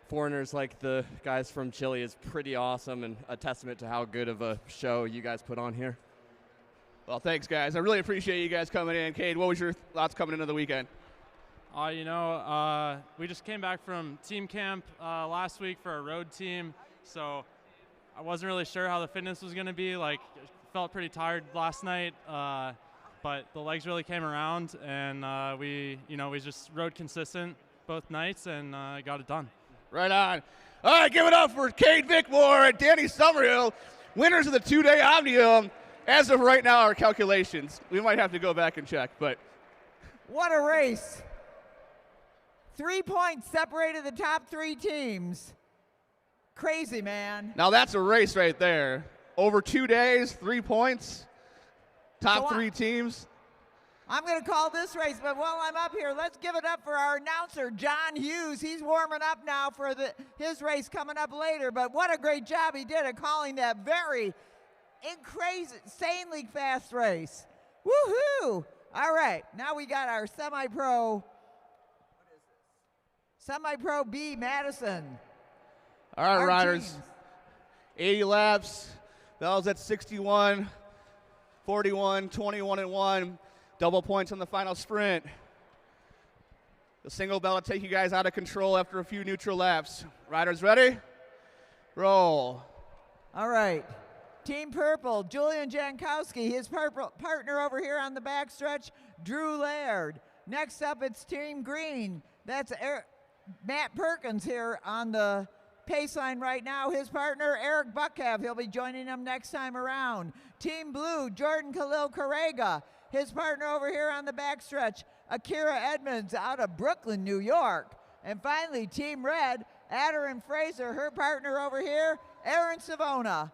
foreigners like the guys from Chile is pretty awesome and a testament to how good of a show you guys put on here. Well, thanks, guys. I really appreciate you guys coming in. Cade, what was your thoughts coming into the weekend? We just came back from team camp last week for a road team, so I wasn't really sure how the fitness was going to be. Felt pretty tired last night, but the legs really came around, and we just rode consistent both nights and got it done. Right on. All right, give it up for Cade Bickmore and Danny Summerhill, winners of the two-day Omnium. As of right now, our calculations, we might have to go back and check, but. What a race. 3 points separated the top three teams. Crazy, man. Now that's a race right there. Over 2 days, 3 points, top three teams. I'm going to call this race, but while I'm up here, let's give it up for our announcer, John Hughes. He's warming up now for his race coming up later, but what a great job he did at calling that very insanely fast race. Woohoo! All right, now we got our semi-pro B, Madison. All right, Our riders, teams. 80 laps. That was at 61, 41, 21, and 1. Double points on the final sprint. The single bell will take you guys out of control after a few neutral laps. Riders ready? Roll. All right. Team Purple, Julian Jankowski, his partner over here on the backstretch, Drew Laird. Next up, it's Team Green. That's Matt Perkins here on the pace line right now. His partner, Eric Buckhav, he'll be joining them next time around. Team Blue, Jordan Khalil Correga. His partner over here on the backstretch, Akira Edmonds out of Brooklyn, New York. And finally, Team Red, Adarin Fraser, her partner over here, Aaron Savona.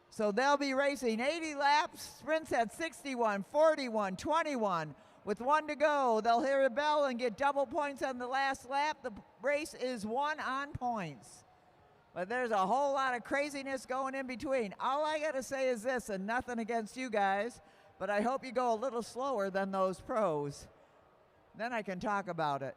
So they'll be racing 80 laps, sprints at 61, 41, 21. With 1 to go, they'll hear a bell and get double points on the last lap. The race is won on points. But there's a whole lot of craziness going in between. All I got to say is this, and nothing against you guys, but I hope you go a little slower than those pros. Then I can talk about it.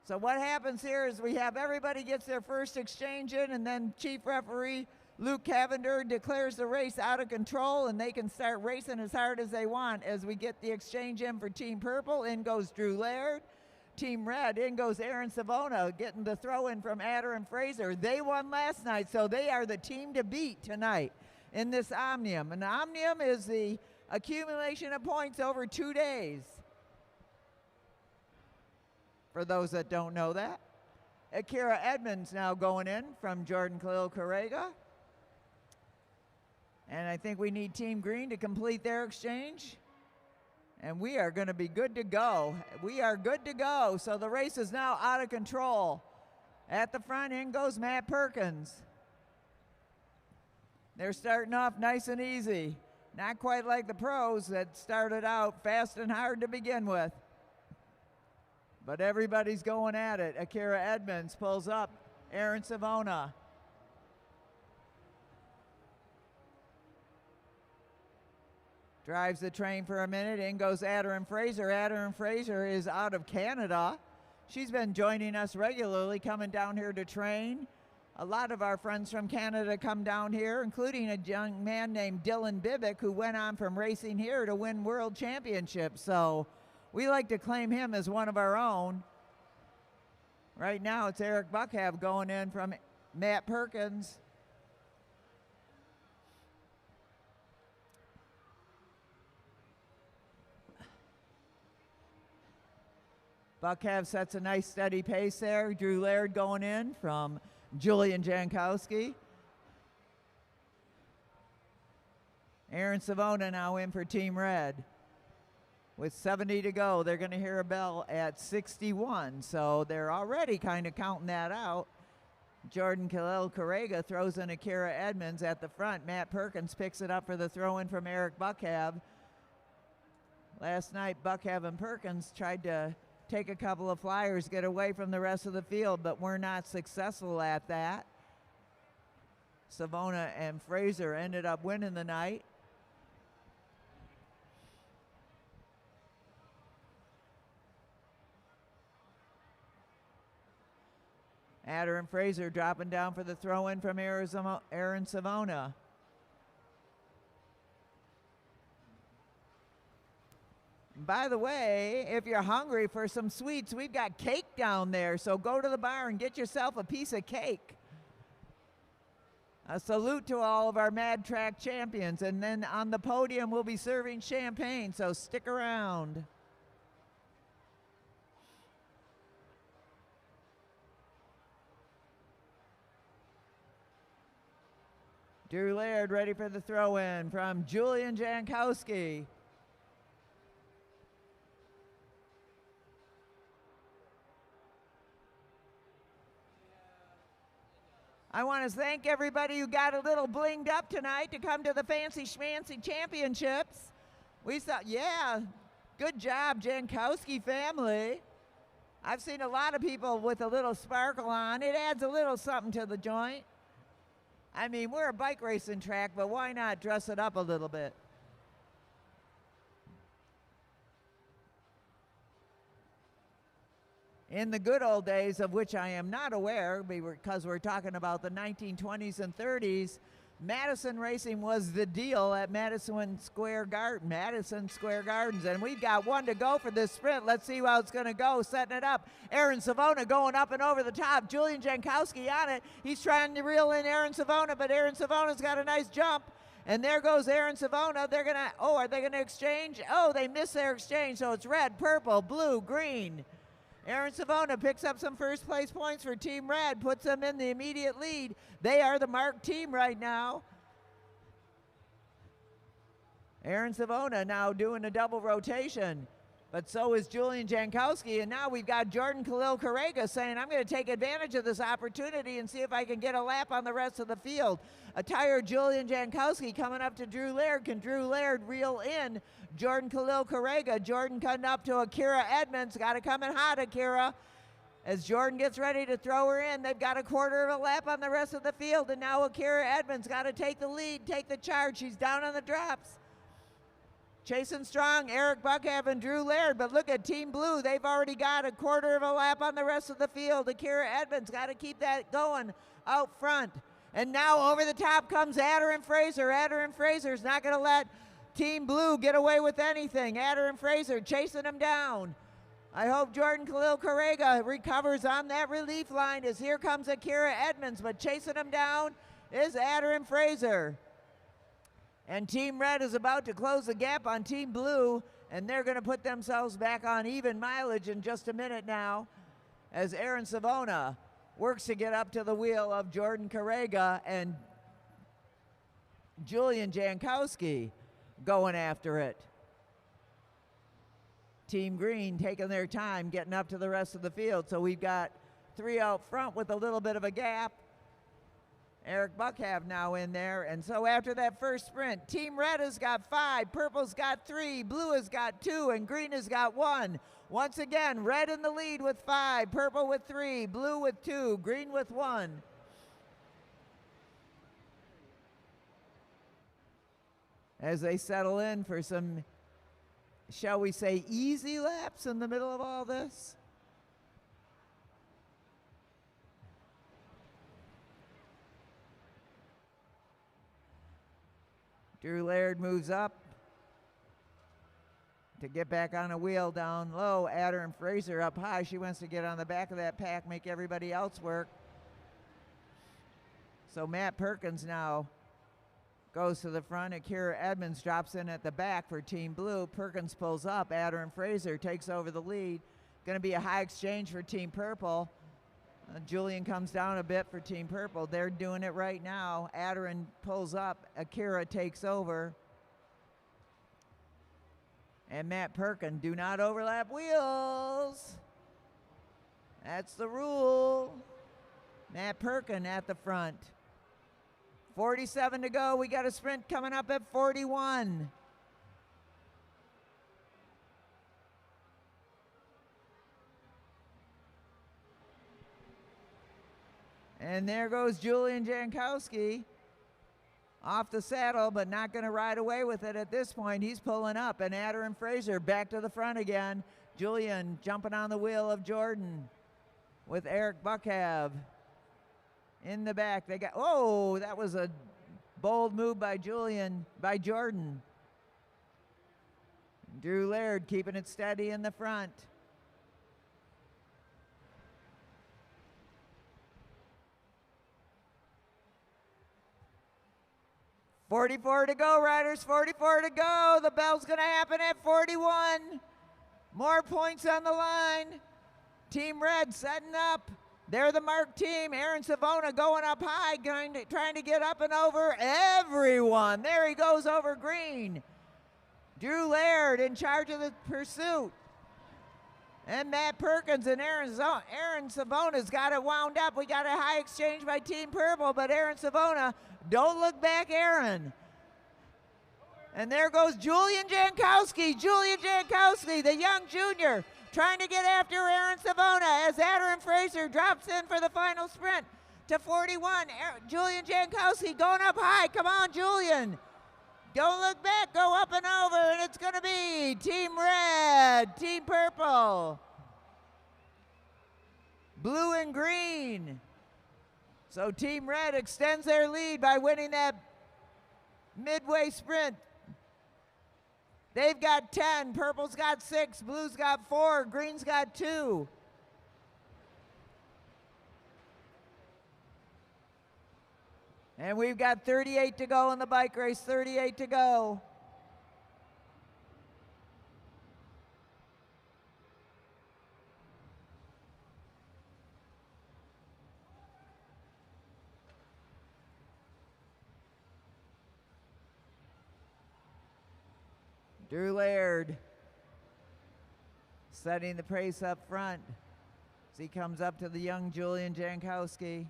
So what happens here is we have everybody gets their first exchange in, and then Chief Referee Luke Cavender declares the race out of control, and they can start racing as hard as they want as we get the exchange in for Team Purple. In goes Drew Laird. Team Red. In goes Aaron Savona getting the throw in from Adder and Fraser. They won last night, so they are the team to beat tonight in this Omnium. An Omnium is the accumulation of points over 2 days. For those that don't know that. Akira Edmonds now going in from Jordan Khalil Correga. And I think we need Team Green to complete their exchange. And we are going to be good to go. We are good to go. So the race is now out of control. At the front, in goes Matt Perkins. They're starting off nice and easy. Not quite like the pros that started out fast and hard to begin with. But everybody's going at it. Akira Edmonds pulls up Aaron Savona. Drives the train for a minute. In goes Adder and Fraser. Adder and Fraser is out of Canada. She's been joining us regularly, coming down here to train. A lot of our friends from Canada come down here, including a young man named Dylan Bibick, who went on from racing here to win world championships. So we like to claim him as one of our own. Right now, it's Eric Buckhav going in from Matt Perkins. Buckhav sets a nice steady pace there. Drew Laird going in from Julian Jankowski. Aaron Savona now in for Team Red. With 70 to go, they're going to hear a bell at 61, so they're already kind of counting that out. Jordan Khalil Correga throws in Akira Edmonds at the front. Matt Perkins picks it up for the throw-in from Eric Buckhav. Last night, Buckhav and Perkins tried to take a couple of flyers, get away from the rest of the field, but we're not successful at that. Savona and Fraser ended up winning the night. Adder and Fraser dropping down for the throw-in from Aaron Savona. By the way, if you're hungry for some sweets, we've got cake down there, so go to the bar and get yourself a piece of cake. A salute to all of our Mad Track champions, and then on the podium we'll be serving champagne, so stick around. Drew Laird ready for the throw-in from Julian Jankowski. I want to thank everybody who got a little blinged up tonight to come to the Fancy Schmancy Championships. We saw, yeah, good job, Jankowski family. I've seen a lot of people with a little sparkle on. It adds a little something to the joint. I mean, we're a bike racing track, but why not dress it up a little bit? In the good old days, of which I am not aware, because we're talking about the 1920s and 30s, Madison racing was the deal at Madison Square Gardens, and we've got one to go for this sprint. Let's see how it's going to go, setting it up. Aaron Savona going up and over the top. Julian Jankowski on it. He's trying to reel in Aaron Savona, but Aaron Savona's got a nice jump. And there goes Aaron Savona. They're going to, are they going to exchange? Oh, they missed their exchange, so it's red, purple, blue, green. Aaron Savona picks up some first place points for Team Red, puts them in the immediate lead. They are the marked team right now. Aaron Savona now doing a double rotation, but so is Julian Jankowski. And now we've got Jordan Khalil Correga saying, I'm going to take advantage of this opportunity and see if I can get a lap on the rest of the field. A tired Julian Jankowski coming up to Drew Laird. Can Drew Laird reel in Jordan Khalil Correga? Jordan cutting up to Akira Edmonds. Got to come in hot, Akira. As Jordan gets ready to throw her in, they've got a quarter of a lap on the rest of the field. And now Akira Edmonds got to take the lead, take the charge. She's down on the drops. Chasing strong, Eric Buckhav and Drew Laird, but look at Team Blue. They've already got a quarter of a lap on the rest of the field. Akira Edmonds got to keep that going out front. And now over the top comes Adder and Fraser. Adder and Fraser's not going to let Team Blue get away with anything. Adder and Fraser chasing them down. I hope Jordan Khalil Correga recovers on that relief line as here comes Akira Edmonds, but chasing him down is Adrian Fraser. And Team Red is about to close the gap on Team Blue, and they're going to put themselves back on even mileage in just a minute now as Aaron Savona works to get up to the wheel of Jordan Correga and Julian Jankowski going after it. Team Green taking their time getting up to the rest of the field. So we've got 3 out front with a little bit of a gap. Eric Buckhav now in there. And so after that first sprint, Team Red has got 5, Purple's got 3, Blue has got 2, and Green has got 1. Once again, Red in the lead with 5, Purple with 3, Blue with 2, Green with 1. As they settle in for some, shall we say, easy laps in the middle of all this. Drew Laird moves up to get back on a wheel down low. Adder Fraser up high. She wants to get on the back of that pack, make everybody else work. So Matt Perkins now goes to the front. Akira Edmonds drops in at the back for Team Blue. Perkins pulls up. Adder Fraser takes over the lead. Going to be a high exchange for Team Purple. Julian comes down a bit for Team Purple. They're doing it right now. Adderin pulls up. Akira takes over. And Matt Perkin, do not overlap wheels. That's the rule. Matt Perkin at the front. 47 to go. We got a sprint coming up at 41. And there goes Julian Jankowski off the saddle, but not going to ride away with it at this point. He's pulling up, and Adder Fraser back to the front again. Julian jumping on the wheel of Jordan with Eric Buckhav in the back. They got, oh, that was a bold move by Jordan. Drew Laird keeping it steady in the front. .44 to go, riders, 44 to go. The bell's going to happen at 41. More points on the line. Team Red setting up. They're the marked team. Aaron Savona going up high, trying to get up and over everyone. There he goes over Green. Drew Laird in charge of the pursuit. And Matt Perkins and Aaron Savona's got it wound up. We got a high exchange by Team Purple, but Aaron Savona, don't look back, Aaron. And there goes Julian Jankowski. Julian Jankowski, the young junior, trying to get after Aaron Savona as Adder Fraser drops in for the final sprint to 41. Julian Jankowski going up high. Come on, Julian. Don't look back, go up and over, and it's going to be Team Red, Team Purple, Blue and Green. So Team Red extends their lead by winning that midway sprint. They've got 10, Purple's got 6, Blue's got 4, Green's got 2. And we've got 38 to go in the bike race, 38 to go. Drew Laird setting the pace up front as he comes up to the young Julian Jankowski.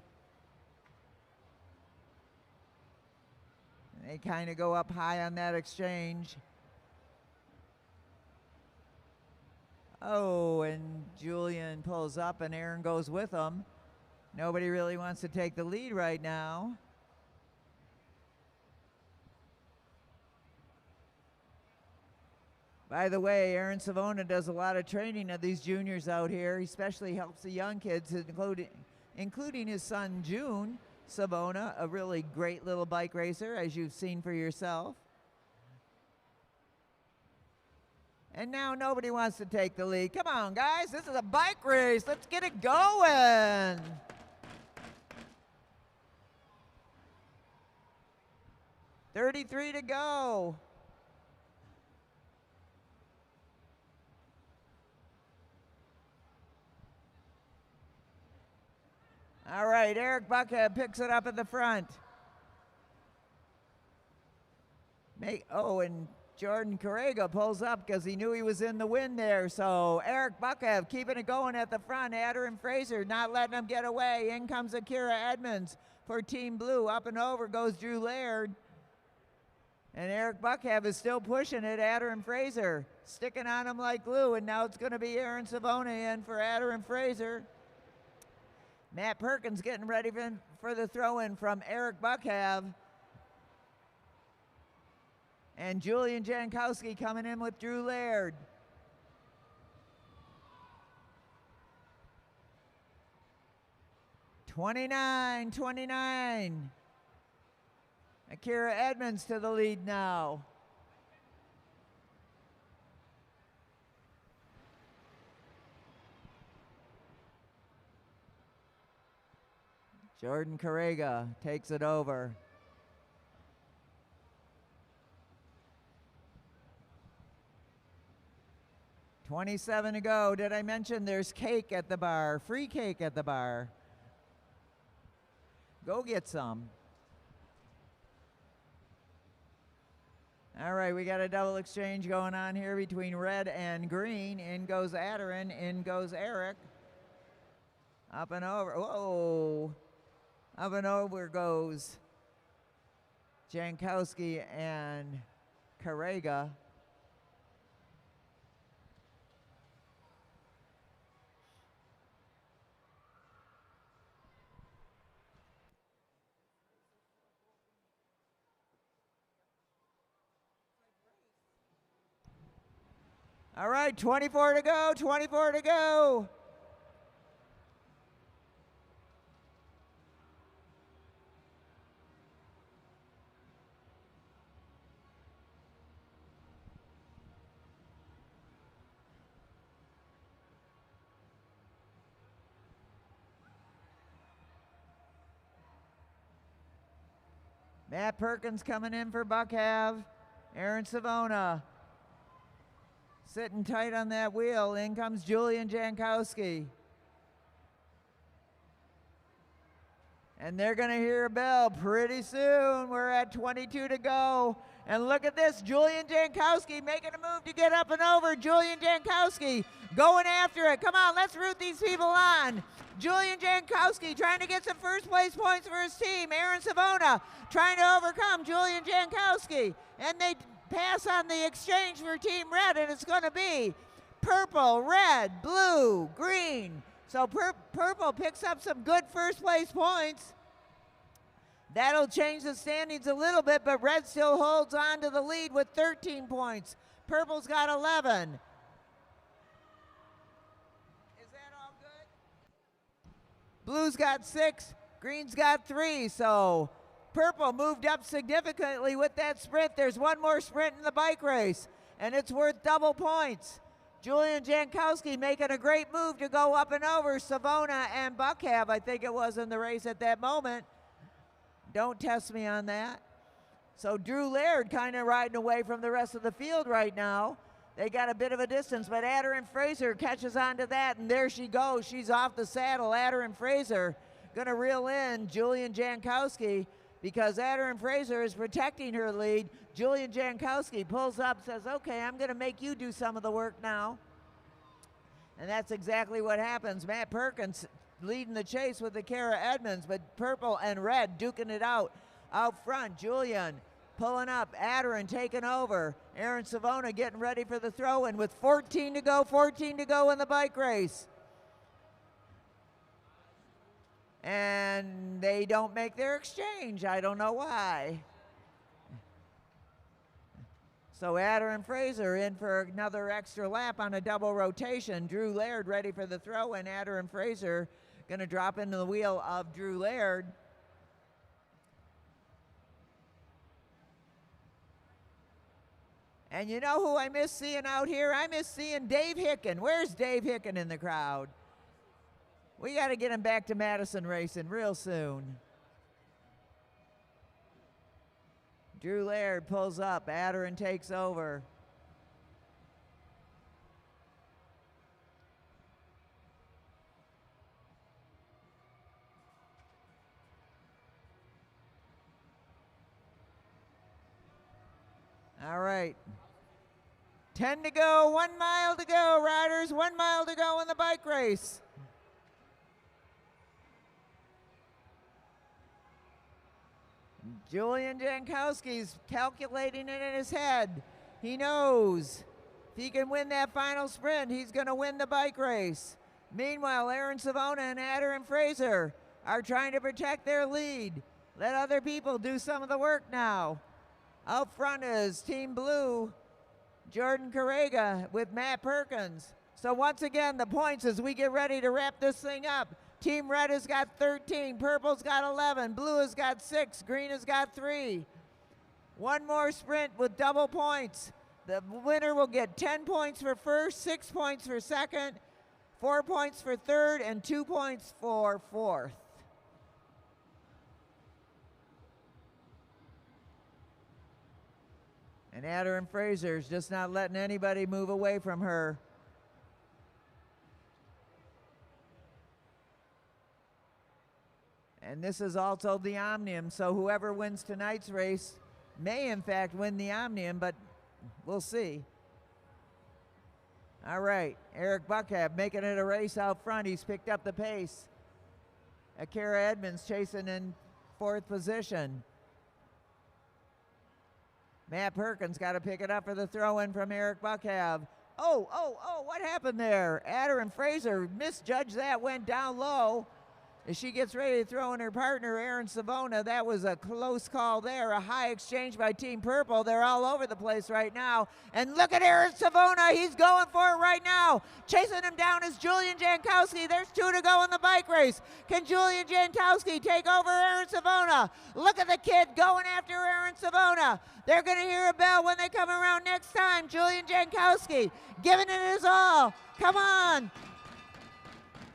They kind of go up high on that exchange. Oh, and Julian pulls up and Aaron goes with him. Nobody really wants to take the lead right now. By the way, Aaron Savona does a lot of training of these juniors out here. He especially helps the young kids, including his son, June Savona, a really great little bike racer, as you've seen for yourself. And now nobody wants to take the lead. Come on, guys. This is a bike race. Let's get it going. $33 to go. All right, Eric Buckhead picks it up at the front. And Jordan Correga pulls up because he knew he was in the wind there. So Eric Buckhead keeping it going at the front. Adder Fraser not letting him get away. In comes Akira Edmonds for Team Blue. Up and over goes Drew Laird. And Eric Buckhead is still pushing it. Adder Fraser sticking on him like glue. And now it's going to be Aaron Savona in for Adder Fraser. Matt Perkins getting ready for the throw-in from Eric Buckhead. And Julian Jankowski coming in with Drew Laird. $29-29. Akira Edmonds to the lead now. Jordan Correga takes it over. $27 to go. Did I mention there's cake at the bar? Free cake at the bar. Go get some. All right, we got a double exchange going on here between red and green. In goes Adderin, in goes Eric. Up and over. Whoa. Up and over goes Jankowski and Correga. All right, 24 to go, 24 to go. Matt Perkins coming in for Buckhav. Aaron Savona sitting tight on that wheel. In comes Julian Jankowski. And they're going to hear a bell pretty soon. We're at 22 to go. And look at this, Julian Jankowski making a move to get up and over. Julian Jankowski going after it. Come on, let's root these people on. Julian Jankowski trying to get some first place points for his team. Aaron Savona trying to overcome Julian Jankowski. And they pass on the exchange for Team Red, and it's going to be purple, red, blue, green. So purple picks up some good first place points. That'll change the standings a little bit, but red still holds on to the lead with 13 points. Purple's got 11. Is that all good? Blue's got 6, green's got 3, so purple moved up significantly with that sprint. There's one more sprint in the bike race, and it's worth double points. Julian Jankowski making a great move to go up and over Savona and Buckhav, I think it was, in the race at that moment. Don't test me on that. So Drew Laird kind of riding away from the rest of the field right now. They got a bit of a distance, but Adder Fraser catches on to that, and there she goes. She's off the saddle. Adder Fraser gonna reel in Julian Jankowski because Adder Fraser is protecting her lead. Julian Jankowski pulls up, says, okay, I'm gonna make you do some of the work now. And that's exactly what happens. Matt Perkins leading the chase with the Akira Edmonds, but purple and red duking it out front. Julian pulling up, Adderin taking over. Aaron Savona getting ready for the throw-in with 14 to go in the bike race. And they don't make their exchange. I don't know why. So Adder Fraser in for another extra lap on a double rotation. Drew Laird ready for the throw, and Adder Fraser going to drop into the wheel of Drew Laird. And you know who I miss seeing out here? I miss seeing Dave Hicken. Where's Dave Hicken in the crowd? We got to get him back to Madison racing real soon. Drew Laird pulls up. Adderin takes over. All right. 10 to go, 1 mile to go, riders. 1 mile to go in the bike race. Julian Jankowski's calculating it in his head. He knows if he can win that final sprint, he's going to win the bike race. Meanwhile, Aaron Savona and Adderin Fraser are trying to protect their lead. Let other people do some of the work now. Out front is Team Blue, Jordan Carrega with Matt Perkins. So once again, the points as we get ready to wrap this thing up. Team Red has got 13, Purple's got 11, Blue has got 6, Green has got 3. One more sprint with double points. The winner will get 10 points for first, 6 points for second, 4 points for third, and 2 points for fourth. And Adderin Fraser's just not letting anybody move away from her. And this is also the Omnium, so whoever wins tonight's race may in fact win the Omnium, but we'll see. All right, Eric Buckhab making it a race out front. He's picked up the pace. Akira Edmonds chasing in 4th position. Matt Perkins got to pick it up for the throw-in from Eric Buckhab. Oh, what happened there? Adderin Fraser misjudged that, went down low. As she gets ready to throw in her partner, Aaron Savona, that was a close call there. A high exchange by Team Purple. They're all over the place right now. And look at Aaron Savona. He's going for it right now. Chasing him down is Julian Jankowski. There's 2 to go in the bike race. Can Julian Jankowski take over Aaron Savona? Look at the kid going after Aaron Savona. They're going to hear a bell when they come around next time. Julian Jankowski giving it his all. Come on.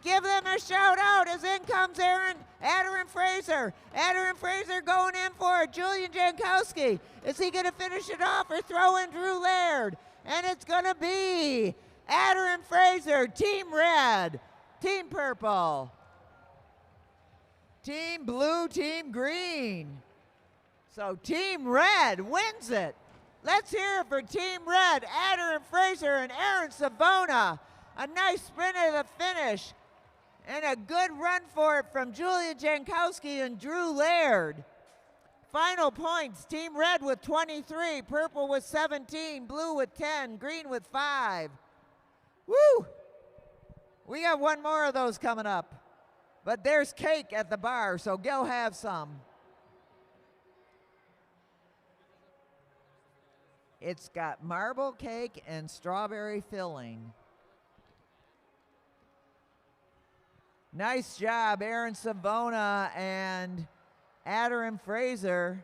Give them a shout out as in comes Adderin Fraser. Adderin Fraser going in for it. Julian Jankowski. Is he going to finish it off or throw in Drew Laird? And it's going to be Adderin Fraser, Team Red, Team Purple, Team Blue, Team Green. So Team Red wins it. Let's hear it for Team Red, Adderin Fraser and Aaron Savona. A nice sprint at the finish. And a good run for it from Julian Jankowski and Drew Laird. Final points, Team Red with 23, Purple with 17, Blue with 10, Green with 5. Woo! We got one more of those coming up. But there's cake at the bar, so go have some. It's got marble cake and strawberry filling. Nice job, Aaron Savona and Adderin Fraser.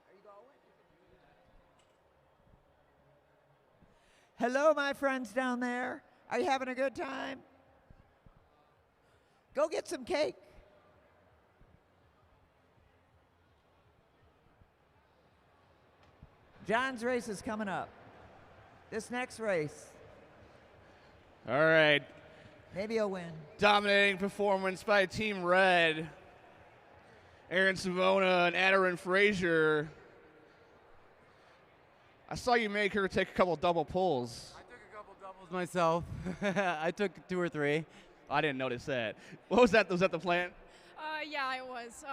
Are you going? Hello, my friends down there. Are you having a good time? Go get some cake. John's race is coming up. This next race. All right. Maybe he'll win. Dominating performance by Team Red. Aaron Savona and Adderin Fraser. I saw you make her take a couple double pulls. I took a couple doubles myself. I took 2 or 3. I didn't notice that. What was that? Was that the plan? Yeah, it was.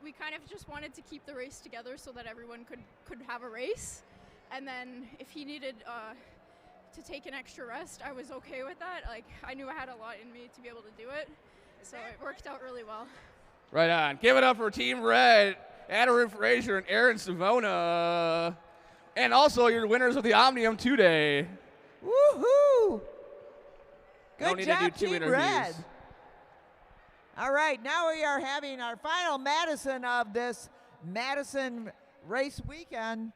We kind of just wanted to keep the race together so that everyone could have a race. And then if he needed to take an extra rest, I was okay with that. Like, I knew I had a lot in me to be able to do it. So it worked out really well. Right on. Give it up for Team Red, Adderin Fraser and Aaron Savona. And also your winners of the Omnium today. Woohoo! Don't Good need to job, do 2 Team interviews. Red. All right, now we are having our final Madison of this Madison race weekend,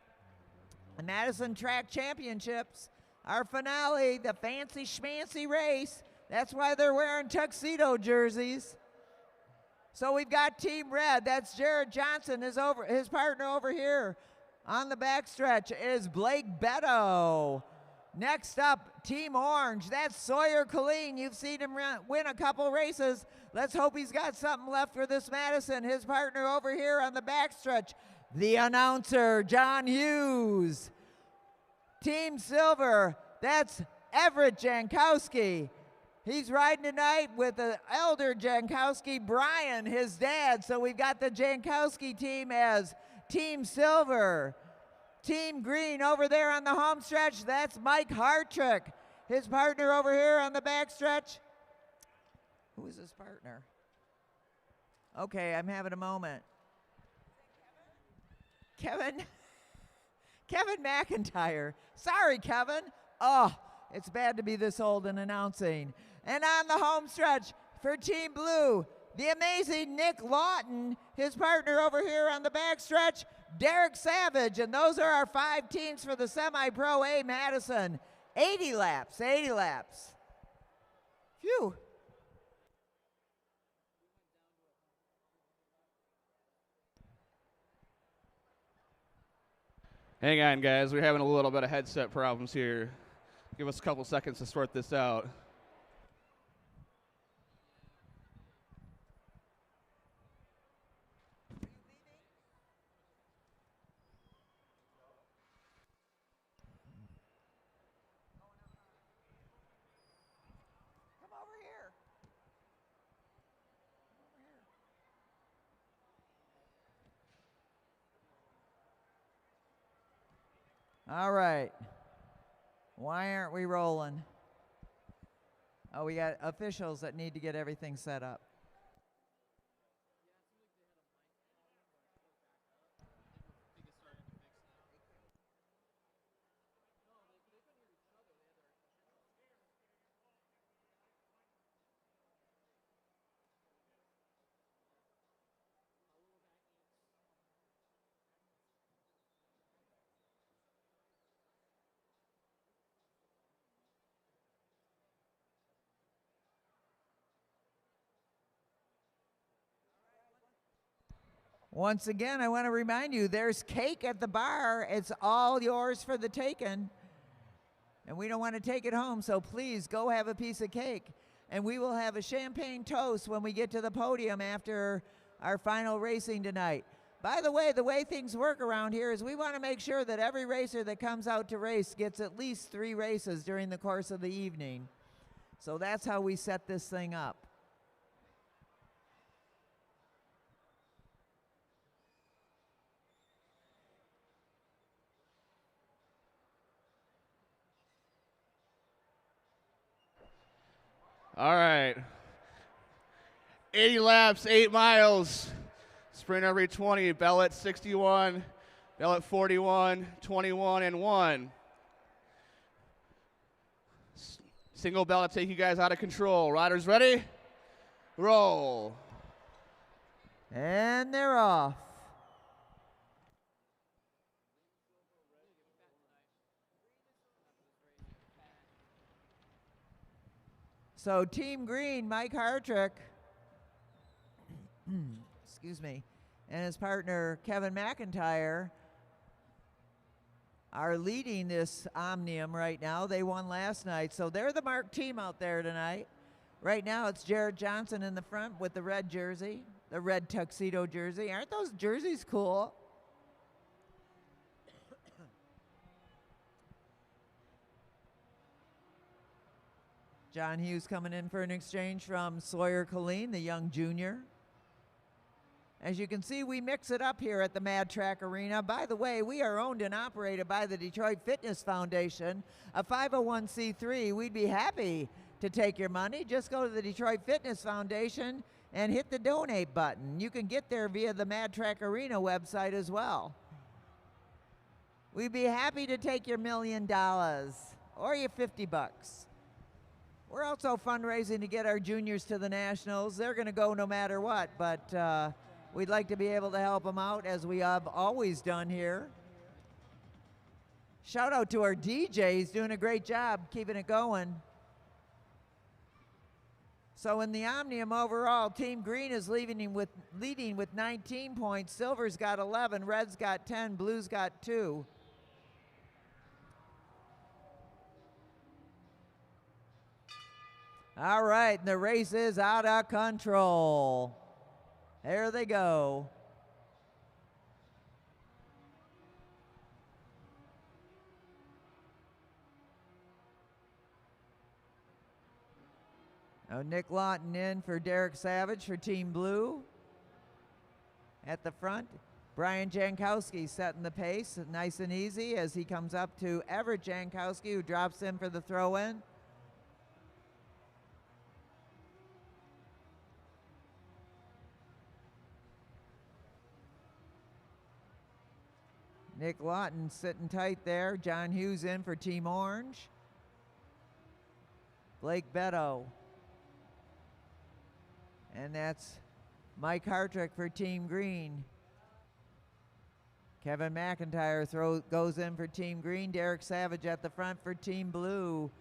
the Madison Track Championships. Our finale, the fancy schmancy race. That's why they're wearing tuxedo jerseys. So we've got Team Red. That's Jared Johnson. His partner over here on the backstretch is Blake Beto. Next up, Team Orange. That's Sawyer Colleen. You've seen him win a couple races. Let's hope he's got something left for this Madison. His partner over here on the backstretch, the announcer, John Hughes. Team Silver, that's Everett Jankowski. He's riding tonight with the elder Jankowski, Brian, his dad. So we've got the Jankowski team as Team Silver. Team Green over there on the home stretch, that's Mike Hartrick. His partner over here on the back stretch. Who is his partner? Okay, I'm having a moment. Kevin McIntyre. Sorry, Kevin. Oh, it's bad to be this old and announcing. And on the home stretch for Team Blue, the amazing Nick Lawton, his partner over here on the back stretch, Derek Savage. And those are our 5 teams for the Semi-Pro A Madison. 80 laps, 80 laps. Phew. Hang on, guys. We're having a little bit of headset problems here. Give us a couple seconds to sort this out. Come over here. All right. Why aren't we rolling? Oh, we got officials that need to get everything set up. Once again, I want to remind you, there's cake at the bar. It's all yours for the taking. And we don't want to take it home, so please go have a piece of cake. And we will have a champagne toast when we get to the podium after our final racing tonight. By the way things work around here is we want to make sure that every racer that comes out to race gets at least 3 races during the course of the evening. So that's how we set this thing up. All right. 80 laps, 8 miles. Sprint every 20. Bell at 61. Bell at 41, 21, and 1. Single bell to take you guys out of control. Riders ready? Roll. And they're off. So Team Green, Mike Hartrick, excuse me, and his partner Kevin McIntyre are leading this Omnium right now. They won last night, so they're the marked team out there tonight. Right now it's Jared Johnson in the front with the red jersey, the red tuxedo jersey. Aren't those jerseys cool? John Hughes coming in for an exchange from Sawyer Colleen, the young junior. As you can see, we mix it up here at the Mad Track Arena. By the way, we are owned and operated by the Detroit Fitness Foundation, a 501c3. We'd be happy to take your money. Just go to the Detroit Fitness Foundation and hit the donate button. You can get there via the Mad Track Arena website as well. We'd be happy to take your $1 million or your $50. We're also fundraising to get our juniors to the Nationals. They're going to go no matter what, but we'd like to be able to help them out as we have always done here. Shout out to our DJ. He's doing a great job keeping it going. So in the Omnium overall, Team Green is leading with 19 points. Silver's got 11, Red's got 10, Blue's got 2. All right, the race is out of control. There they go. Now Nick Lawton in for Derek Savage for Team Blue. At the front, Brian Jankowski setting the pace, nice and easy as he comes up to Everett Jankowski, who drops in for the throw-in. Nick Lawton sitting tight there. John Hughes in for Team Orange. Blake Beto. And that's Mike Hartrick for Team Green. Kevin McIntyre goes in for Team Green. Derek Savage at the front for Team Blue.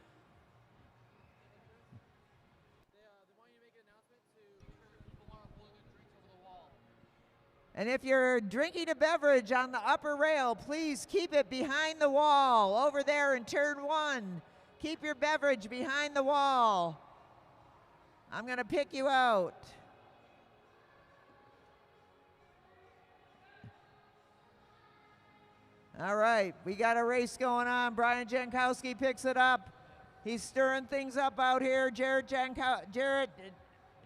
And if you're drinking a beverage on the upper rail, please keep it behind the wall. Over there in turn 1, keep your beverage behind the wall. I'm going to pick you out. All right, we got a race going on. Brian Jankowski picks it up. He's stirring things up out here. Jarrett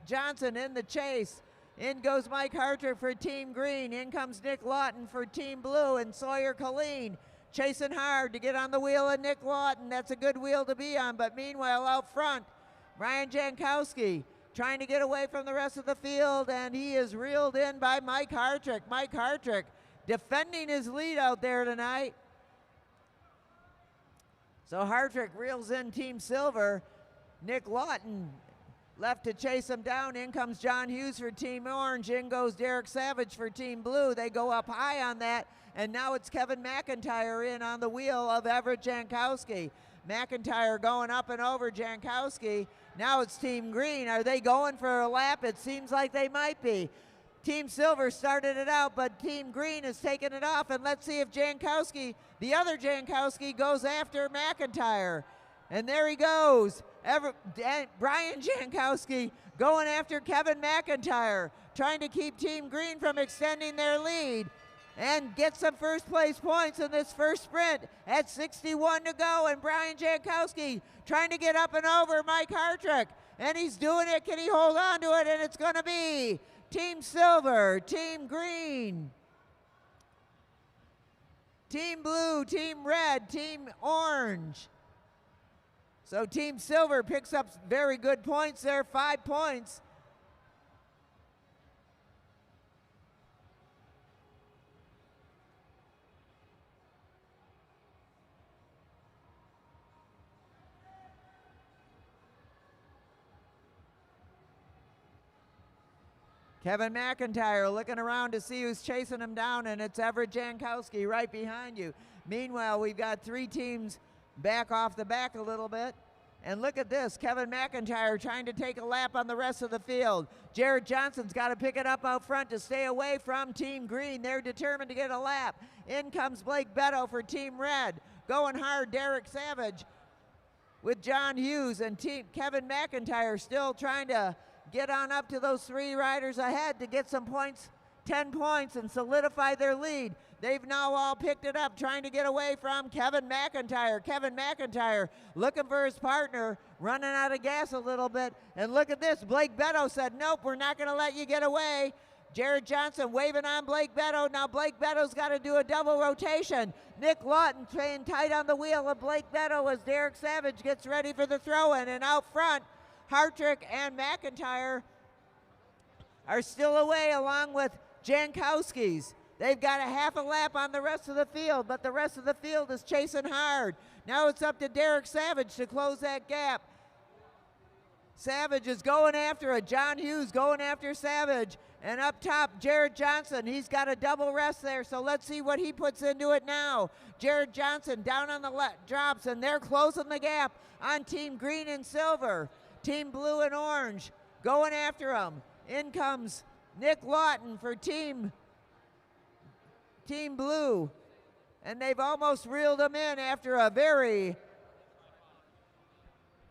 Johnson in the chase. In goes Mike Hartrick for Team Green. In comes Nick Lawton for Team Blue, and Sawyer Colleen chasing hard to get on the wheel of Nick Lawton. That's a good wheel to be on, but meanwhile out front, Ryan Jankowski trying to get away from the rest of the field, and he is reeled in by Mike Hartrick. Mike Hartrick defending his lead out there tonight. So Hartrick reels in Team Silver. Nick Lawton left to chase him down. In comes John Hughes for Team Orange. In goes Derek Savage for Team Blue. They go up high on that, and now it's Kevin McIntyre in on the wheel of Everett Jankowski. McIntyre going up and over Jankowski. Now it's Team Green. Are they going for a lap? It seems like they might be. Team Silver started it out, but Team Green is taking it off, and let's see if Jankowski, the other Jankowski, goes after McIntyre. And there he goes. Brian Jankowski going after Kevin McIntyre, trying to keep Team Green from extending their lead and get some first place points in this first sprint at 61 to go. And Brian Jankowski trying to get up and over Mike Hartrick, and he's doing it. Can he hold on to it? And it's going to be Team Silver, Team Green, Team Blue, Team Red, Team Orange. So Team Silver picks up very good points there, 5 points. Kevin McIntyre looking around to see who's chasing him down, and it's Everett Jankowski right behind you. Meanwhile, we've got 3 teams back off the back a little bit. And look at this, Kevin McIntyre trying to take a lap on the rest of the field. Jarrett Johnson's got to pick it up out front to stay away from Team Green. They're determined to get a lap. In comes Blake Beto for Team Red. Going hard, Derek Savage with John Hughes, and Kevin McIntyre still trying to get on up to those 3 riders ahead to get some points, 10 points, and solidify their lead. They've now all picked it up, trying to get away from Kevin McIntyre. Kevin McIntyre looking for his partner, running out of gas a little bit. And look at this, Blake Beto said, nope, we're not going to let you get away. Jarrett Johnson waving on Blake Beto. Now Blake Beto's got to do a double rotation. Nick Lawton staying tight on the wheel of Blake Beto as Derek Savage gets ready for the throw-in. And out front, Hartrick and McIntyre are still away along with Jankowski's. They've got a half a lap on the rest of the field, but the rest of the field is chasing hard. Now it's up to Derek Savage to close that gap. Savage is going after it. John Hughes going after Savage. And up top, Jared Johnson. He's got a double rest there, so let's see what he puts into it now. Jared Johnson down on the left, drops, and they're closing the gap on Team Green and Silver. Team Blue and Orange going after him. In comes Nick Lawton for Team Blue. And they've almost reeled him in after a very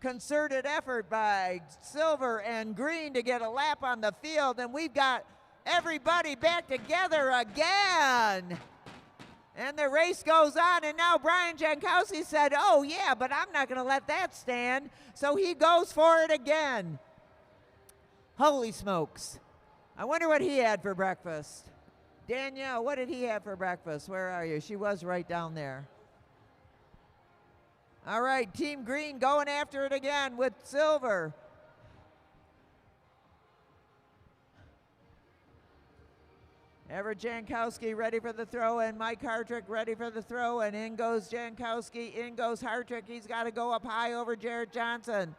concerted effort by Silver and Green to get a lap on the field, and we've got everybody back together again. And the race goes on, and now Brian Jankowski said, oh yeah, but I'm not going to let that stand, so he goes for it again. Holy smokes. I wonder what he had for breakfast. Danielle, what did he have for breakfast? Where are you? She was right down there. All right, Team Green going after it again with Silver. Everett Jankowski ready for the throw, and Mike Hartrick ready for the throw, and in goes Jankowski, in goes Hartrick. He's got to go up high over Jared Johnson.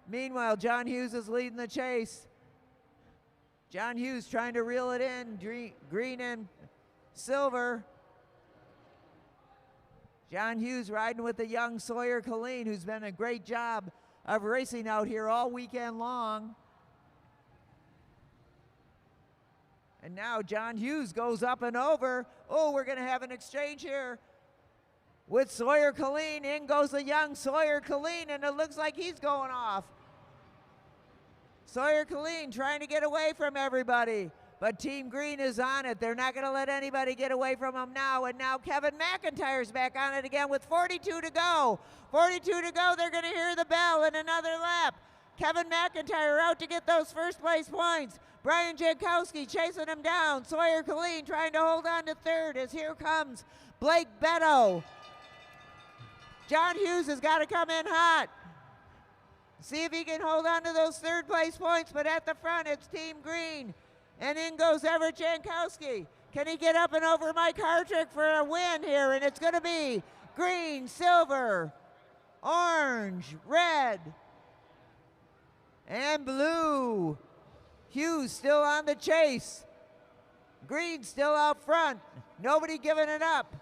Meanwhile, John Hughes is leading the chase. John Hughes trying to reel it in, Green and Silver. John Hughes riding with the young Sawyer Colleen, who's been a great job of racing out here all weekend long. And now John Hughes goes up and over. Oh, we're going to have an exchange here with Sawyer Colleen. In goes the young Sawyer Colleen, and it looks like he's going off. Sawyer Colleen trying to get away from everybody. But Team Green is on it. They're not going to let anybody get away from them now. And now Kevin McIntyre's back on it again with 42 to go. 42 to go. They're going to hear the bell in another lap. Kevin McIntyre out to get those first place points. Brian Jankowski chasing him down. Sawyer Colleen trying to hold on to third as here comes Blake Beto. John Hughes has got to come in hot. See if he can hold on to those third place points. But at the front, it's Team Green. And in goes Everett Jankowski. Can he get up and over Mike Hartrick for a win here? And it's going to be green, silver, orange, red, and blue. Hughes still on the chase. Green still out front. Nobody giving it up.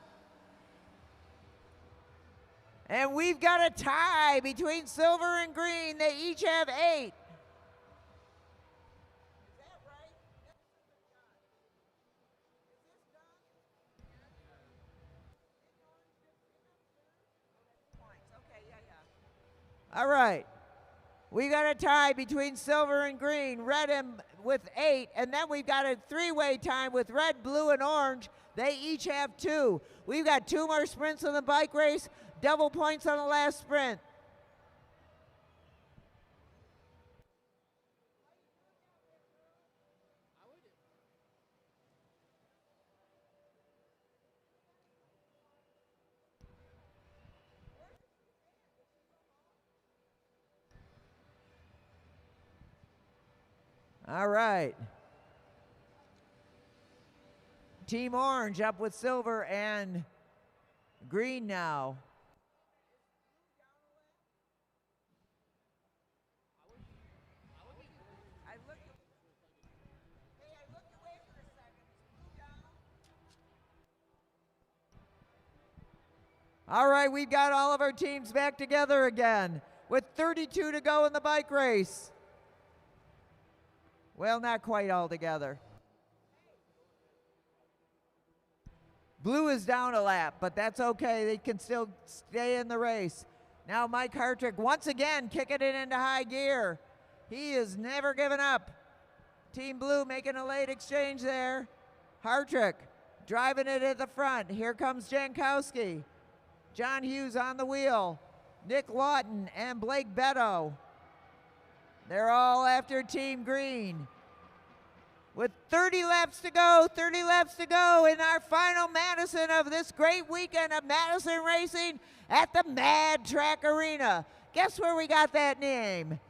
And we've got a tie between silver and green. They each have 8. All right. We got a tie between silver and green, red and with 8, and then we've got a 3-way time with red, blue, and orange. They each have 2. We've got 2 more sprints in the bike race, double points on the last sprint. All right. Team Orange up with silver and green now. All right, we've got all of our teams back together again with 32 to go in the bike race. Well, not quite all together. Blue is down a lap, but that's okay. They can still stay in the race. Now Mike Hartrick once again kicking it into high gear. He is never given up. Team Blue making a late exchange there. Hartrick driving it at the front. Here comes Jankowski. John Hughes on the wheel. Nick Lawton and Blake Beto. They're all after Team Green. With 30 laps to go in our final Madison of this great weekend of Madison racing at the Mad Track Arena. Guess where we got that name?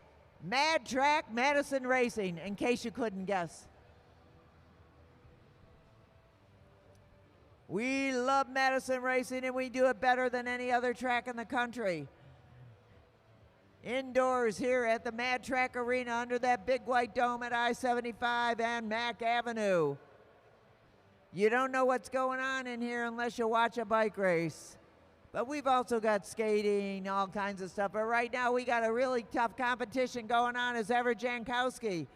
Mad Track Madison Racing, in case you couldn't guess. We love Madison racing, and we do it better than any other track in the country. indoors here at the Mad Track Arena under that big white dome at I-75 and Mack Avenue. You don't know what's going on in here unless you watch a bike race. But we've also got skating, all kinds of stuff. But right now we got a really tough competition going on as Everett Jankowski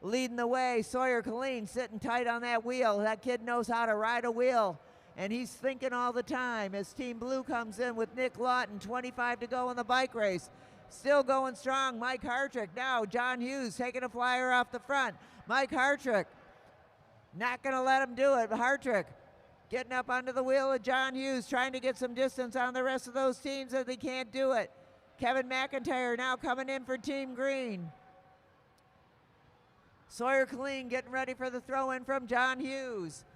leading the way. Sawyer Killeen sitting tight on that wheel. That kid knows how to ride a wheel. And he's thinking all the time as Team Blue comes in with Nick Lawton, 25 to go in the bike race. Still going strong, Mike Hartrick. Now John Hughes taking a flyer off the front. Mike Hartrick, not gonna let him do it. Hartrick getting up onto the wheel of John Hughes, trying to get some distance on the rest of those teams that they can't do it. Kevin McIntyre now coming in for Team Green. Sawyer Killeen getting ready for the throw-in from John Hughes.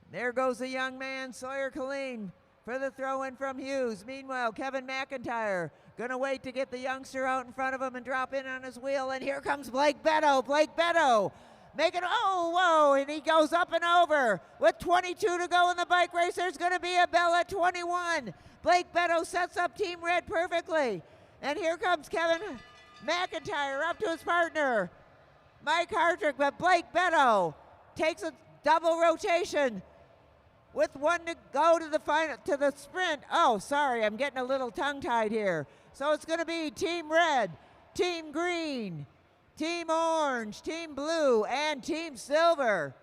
There goes the young man, Sawyer Killeen, for the throw-in from Hughes. Meanwhile, Kevin McIntyre gonna wait to get the youngster out in front of him and drop in on his wheel, and here comes Blake Beto. Blake Beto making, oh, whoa, and he goes up and over. With 22 to go in the bike race, there's gonna be a bell at 21. Blake Beto sets up Team Red perfectly. And here comes Kevin McIntyre up to his partner, Mike Hartrick, but Blake Beto takes a double rotation with one to go to the final, to the sprint. Oh, sorry, I'm getting a little tongue-tied here. So it's gonna be Team Red, Team Green, Team Orange, Team Blue, and Team Silver.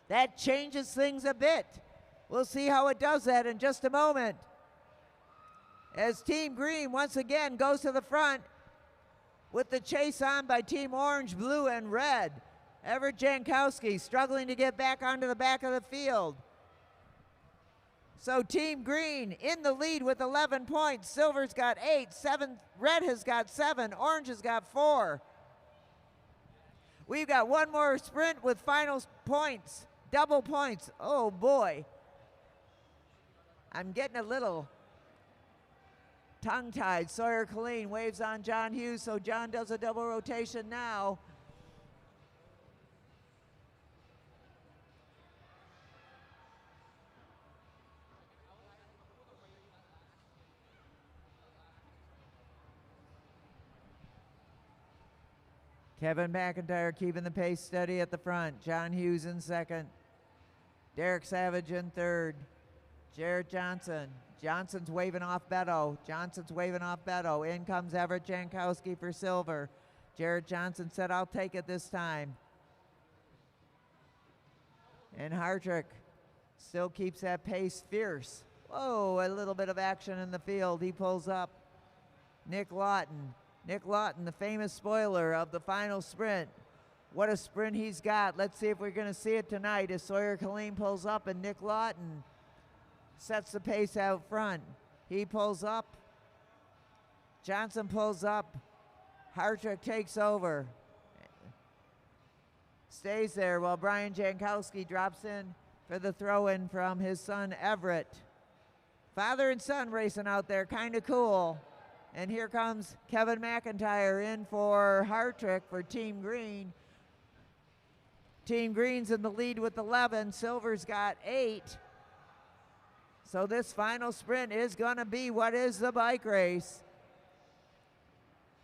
That changes things a bit. We'll see how it does that in just a moment. As Team Green once again goes to the front with the chase on by Team Orange, Blue, and Red. Everett Jankowski struggling to get back onto the back of the field. So Team Green in the lead with 11 points. Silver's got 8, 7, Red has got 7, Orange has got 4. We've got one more sprint with final points, double points. Oh boy. I'm getting a little tongue-tied. Sawyer Killeen waves on John Hughes, so John does a double rotation now. Kevin McIntyre keeping the pace steady at the front. John Hughes in second. Derek Savage in third. Jarrett Johnson. Johnson's waving off Beto. Johnson's waving off Beto. In comes Everett Jankowski for silver. Jarrett Johnson said, I'll take it this time. And Hartrick still keeps that pace fierce. Whoa, a little bit of action in the field. He pulls up. Nick Lawton. Nick Lawton, the famous spoiler of the final sprint. What a sprint he's got. Let's see if we're going to see it tonight as Sawyer Killeen pulls up and Nick Lawton sets the pace out front. He pulls up. Johnson pulls up. Hartrick takes over. Stays there while Brian Jankowski drops in for the throw-in from his son Everett. Father and son racing out there, kind of cool. And here comes Kevin McIntyre in for Hartrick for Team Green. Team Green's in the lead with 11. Silver's got 8. So this final sprint is going to be what is the bike race.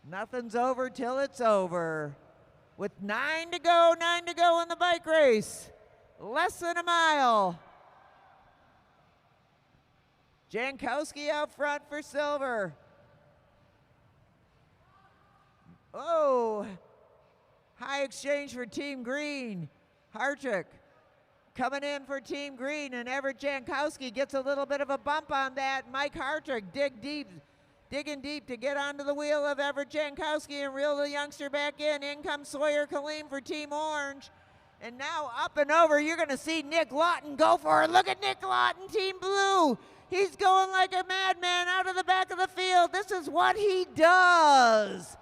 Nothing's over till it's over. With 9 to go in the bike race. Less than a mile. Jankowski out front for silver. Oh, high exchange for Team Green. Hartrick coming in for Team Green, and Everett Jankowski gets a little bit of a bump on that. Mike Hartrick digging deep to get onto the wheel of Everett Jankowski and reel the youngster back in. In comes Sawyer Killeen for Team Orange. And now up and over, you're going to see Nick Lawton go for it. Look at Nick Lawton, Team Blue. He's going like a madman out of the back of the field. This is what he does.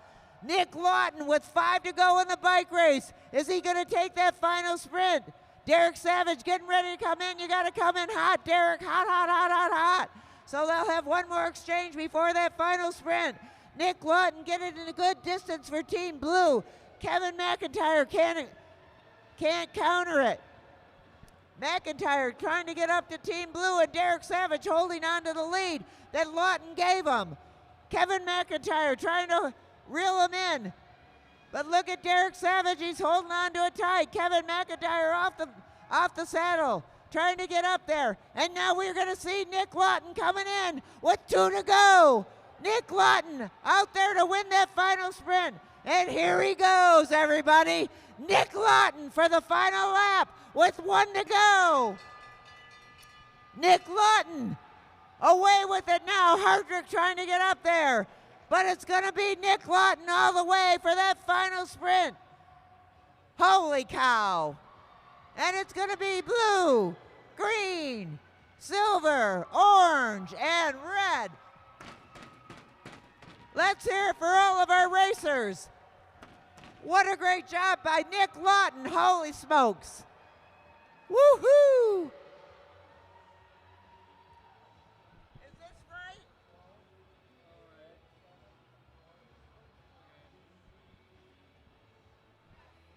Nick Lawton with 5 to go in the bike race. Is he going to take that final sprint? Derek Savage getting ready to come in. You got to come in hot, Derek. Hot, hot, hot, hot, hot. So they'll have one more exchange before that final sprint. Nick Lawton getting in a good distance for Team Blue. Kevin McIntyre can't counter it. McIntyre trying to get up to Team Blue, and Derek Savage holding on to the lead that Lawton gave him. Kevin McIntyre trying to reel him in. But look at Derek Savage. He's holding on to it tight. Kevin McIntyre off the saddle, trying to get up there. And now we're going to see Nick Lawton coming in with 2 to go. Nick Lawton out there to win that final sprint. And here he goes, everybody. Nick Lawton for the final lap with 1 to go. Nick Lawton away with it now. Hardrick trying to get up there. But it's going to be Nick Lawton all the way for that final sprint. Holy cow. And it's going to be blue, green, silver, orange, and red. Let's hear it for all of our racers. What a great job by Nick Lawton. Holy smokes. Woohoo!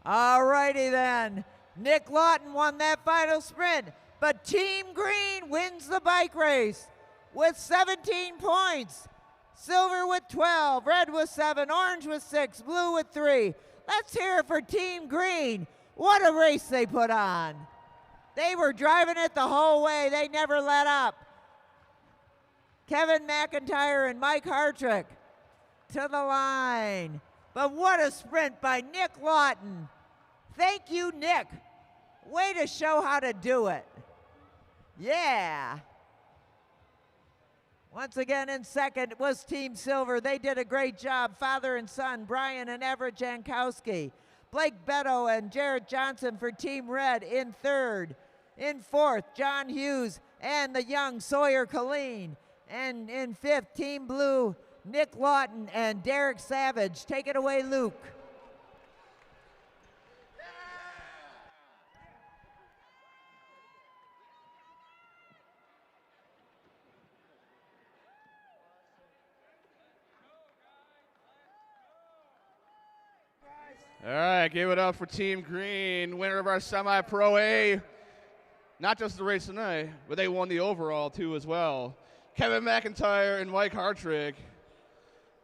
All righty then. Nick Lawton won that final sprint, but Team Green wins the bike race with 17 points. Silver with 12, red with 7, orange with 6, blue with 3. Let's hear it for Team Green. What a race they put on. They were driving it the whole way. They never let up. Kevin McIntyre and Mike Hartrick to the line. But what a sprint by Nick Lawton. Thank you, Nick. Way to show how to do it. Yeah. Once again in second was Team Silver. They did a great job. Father and son, Brian and Everett Jankowski. Blake Beto and Jared Johnson for Team Red in third. In fourth, John Hughes and the young Sawyer Colleen. And in fifth, Team Blue, Nick Lawton and Derek Savage. Take it away, Luke. All right, give it up for Team Green, winner of our semi-pro A. Not just the race tonight, but they won the overall too as well. Kevin McIntyre and Mike Hartrick.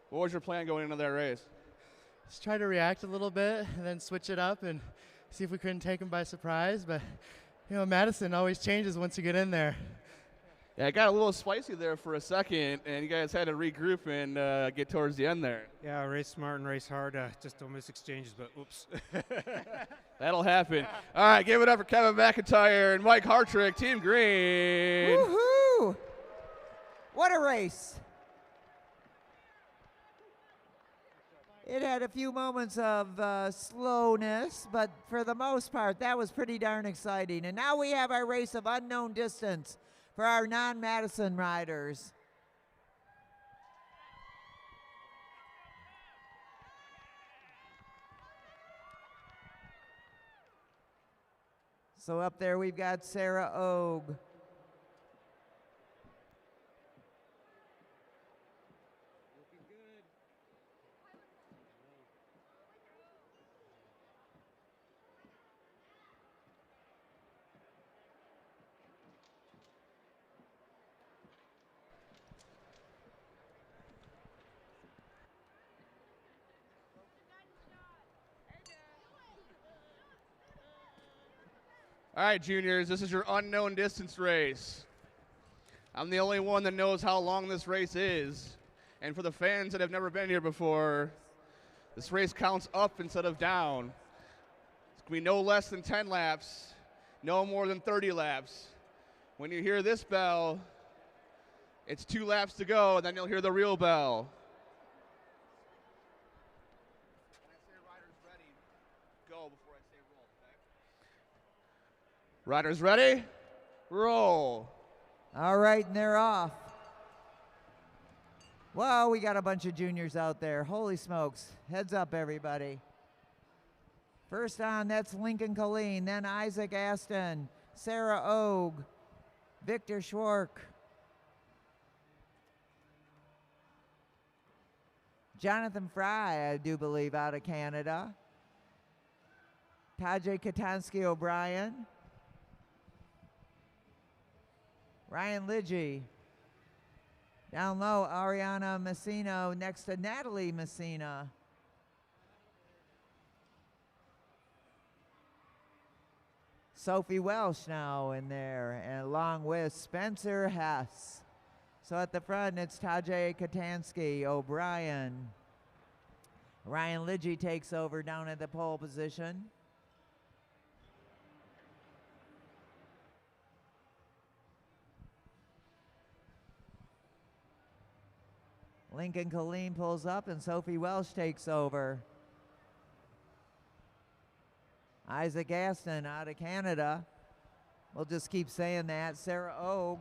What was your plan going into that race? Just try to react a little bit and then switch it up and see if we couldn't take them by surprise. But, you know, Madison always changes once you get in there. Yeah, it got a little spicy there for a second, and you guys had to regroup and get towards the end there. Yeah, race smart and race hard. Just don't miss exchanges, but oops. That'll happen. All right, give it up for Kevin McIntyre and Mike Hartrick, Team Green. Woohoo! What a race. It had a few moments of slowness, but for the most part, that was pretty darn exciting. And now we have our race of unknown distance for our non-Madison riders. So up there we've got Sarah Ogue. All right, juniors, this is your unknown distance race. I'm the only one that knows how long this race is. And for the fans that have never been here before, this race counts up instead of down. It's going to be no less than 10 laps, no more than 30 laps. When you hear this bell, it's 2 laps to go, and then you'll hear the real bell. Riders ready? Roll. All right, and they're off. Well, we got a bunch of juniors out there. Holy smokes. Heads up, everybody. First on, that's Lincoln Colleen, then Isaac Aston, Sarah Ogue, Victor Schwark, Jonathan Fry, I do believe, out of Canada, Tajay Katansky O'Brien, Ryan Lidgy. Down low, Ariana Messina next to Natalie Messina. Sophie Welsh now in there, and along with Spencer Hess. So at the front, it's Tajay Katansky, O'Brien. Ryan Lidgy takes over down at the pole position. Lincoln Colleen pulls up and Sophie Welsh takes over. Isaac Aston out of Canada. We'll just keep saying that. Sarah Ogue.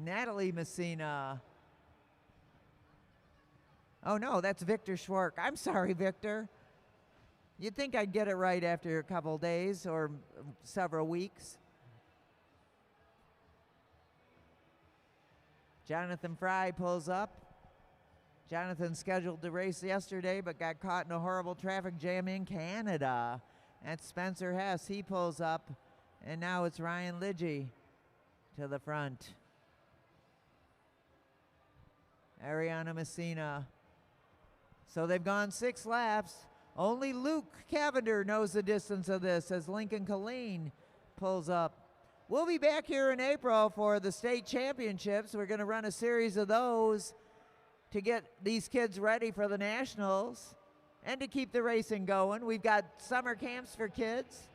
Natalie Messina. Oh no, that's Victor Schwark. I'm sorry, Victor. You'd think I'd get it right after a couple days or several weeks. Jonathan Fry pulls up. Jonathan scheduled to race yesterday but got caught in a horrible traffic jam in Canada. That's Spencer Hess. He pulls up, and now it's Ryan Lidgy to the front. Ariana Messina. So they've gone 6 laps. Only Luke Cavender knows the distance of this as Lincoln Colleen pulls up. We'll be back here in April for the state championships. We're going to run a series of those to get these kids ready for the nationals and to keep the racing going. We've got summer camps for kids.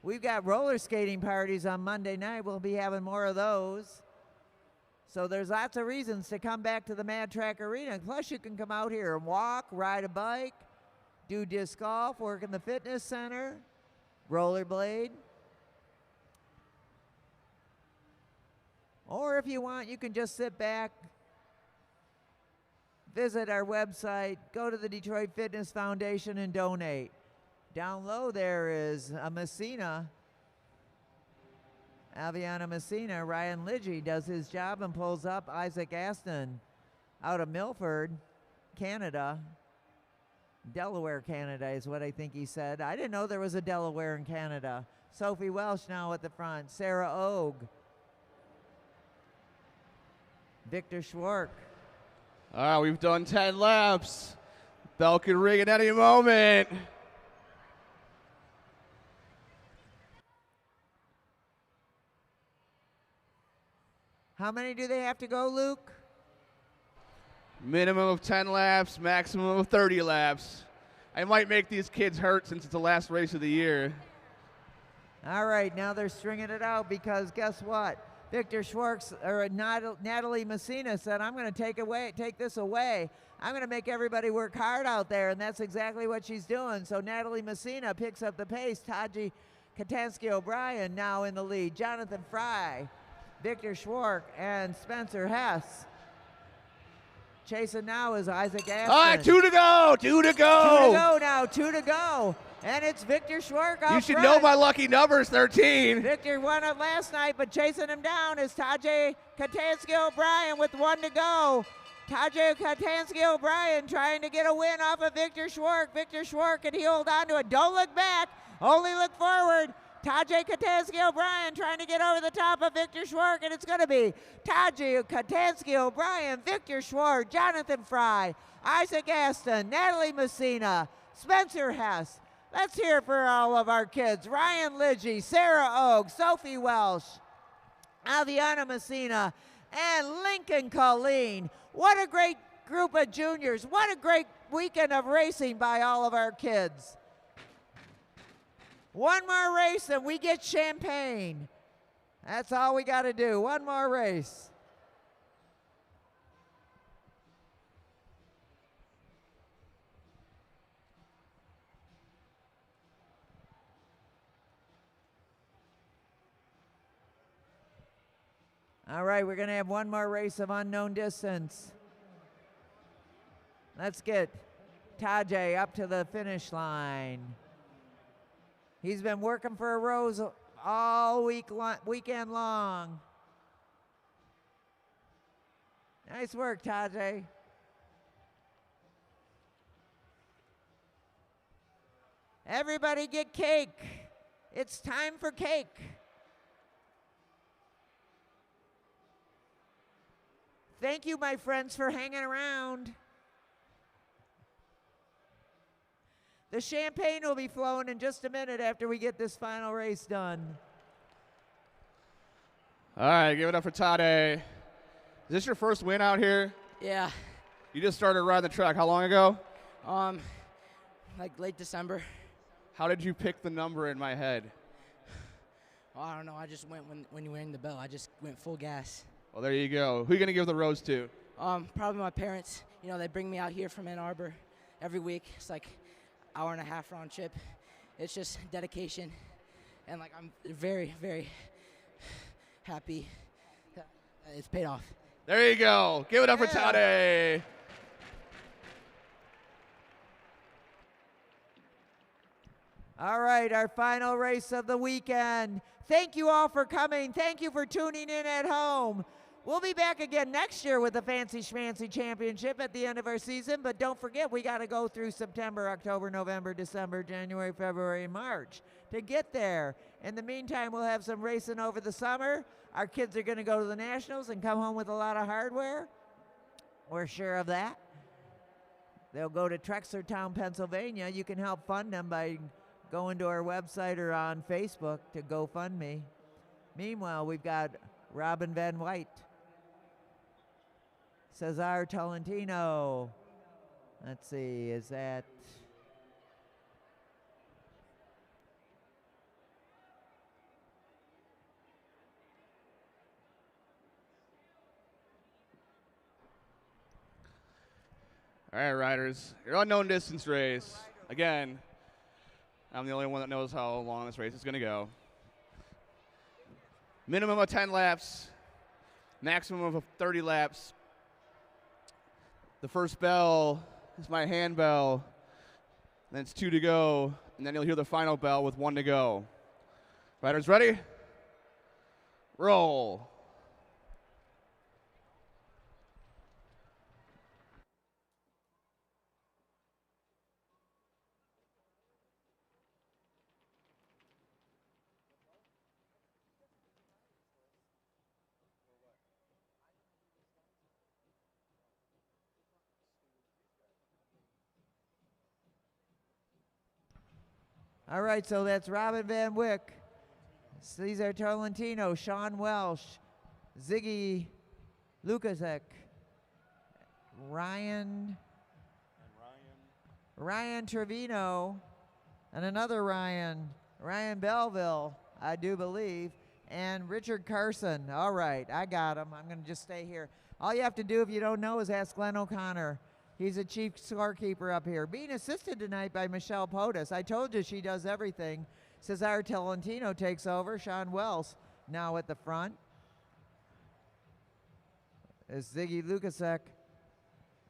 We've got roller skating parties on Monday night. We'll be having more of those. So there's lots of reasons to come back to the Mad Track Arena. Plus you can come out here and walk, ride a bike, do disc golf, work in the fitness center, rollerblade. Or if you want, you can just sit back, visit our website, go to the Detroit Fitness Foundation and donate. Down low there is a Messina, Aviana Messina. Ryan Lidgy does his job and pulls up Isaac Aston out of Milford, Canada. Delaware, Canada is what I think he said. I didn't know there was a Delaware in Canada. Sophie Welsh now at the front. Sarah Ogue. Victor Schwark. All right, we've done 10 laps. Bell could ring at any moment. How many do they have to go, Luke? Minimum of 10 laps, maximum of 30 laps. I might make these kids hurt since it's the last race of the year. All right, now they're stringing it out because guess what? Victor Schwartz, or Natalie Messina said, I'm going to take this away. I'm going to make everybody work hard out there, and that's exactly what she's doing. So Natalie Messina picks up the pace. Taji Katansky O'Brien now in the lead. Jonathan Fry, Victor Schwartz, and Spencer Hess. Chasing now is Isaac Aston. All right, 2 to go, 2 to go. 2 to go now, 2 to go. And it's Victor Schwark out You should front. know my lucky numbers, 13. Victor won it last night, but chasing him down is Tajay Katansky O'Brien with 1 to go. Tajay Katansky O'Brien trying to get a win off of Victor Schwark. Victor Schwark, and he hold on to it. Don't look back, only look forward. Tajay Katansky O'Brien trying to get over the top of Victor Schwark, and it's going to be Tajay Katansky O'Brien, Victor Schwark, Jonathan Fry, Isaac Aston, Natalie Messina, Spencer Hess. Let's hear for all of our kids. Ryan Lidgy, Sarah Ogue, Sophie Welsh, Aviana Messina, and Lincoln Colleen. What a great group of juniors. What a great weekend of racing by all of our kids. One more race and we get champagne. That's all we got to do. One more race. All right, we're going to have one more race of unknown distance. Let's get Tajay up to the finish line. He's been working for a Rose all weekend long. Nice work, Tajay. Everybody get cake. It's time for cake. Thank you, my friends, for hanging around. The champagne will be flowing in just a minute after we get this final race done. All right, give it up for Tade. Is this your first win out here? Yeah. You just started riding the track. How long ago? Like late December. How did you pick the number in my head? Oh, I don't know. I just went when you rang the bell. I just went full gas. Well, there you go. Who are you going to give the rose to? Probably my parents. You know, they bring me out here from Ann Arbor every week. It's like hour and a half round trip. It's just dedication. And like I'm very, very happy that it's paid off. There you go. Give it up for Tade. All right, our final race of the weekend. Thank you all for coming. Thank you for tuning in at home. We'll be back again next year with the Fancy Schmancy Championship at the end of our season, but don't forget we got to go through September, October, November, December, January, February, and March to get there. In the meantime, we'll have some racing over the summer. Our kids are going to go to the Nationals and come home with a lot of hardware. We're sure of that. They'll go to Trexlertown, Pennsylvania. You can help fund them by going to our website or on Facebook to GoFundMe. Meanwhile, we've got Robin Van White, Cesar Tolentino. Let's see, is that... All right, riders. Your unknown distance race. Again, I'm the only one that knows how long this race is going to go. Minimum of 10 laps, maximum of 30 laps. The first bell is my hand bell. Then it's 2 to go, and then you'll hear the final bell with 1 to go. Riders ready? Roll. All right, so that's Robin Van Wyck, Cesar Tolentino, Sean Welsh, Ziggy Lukasek, Ryan Trevino, and another Ryan Belleville, I do believe, and Richard Carson. All right, I got him. I'm going to just stay here. All you have to do if you don't know is ask Glenn O'Connor. He's a chief scorekeeper up here. Being assisted tonight by Michelle Potus. I told you she does everything. Cesar Tolentino takes over. Sean Wells now at the front. Is Ziggy Lukasek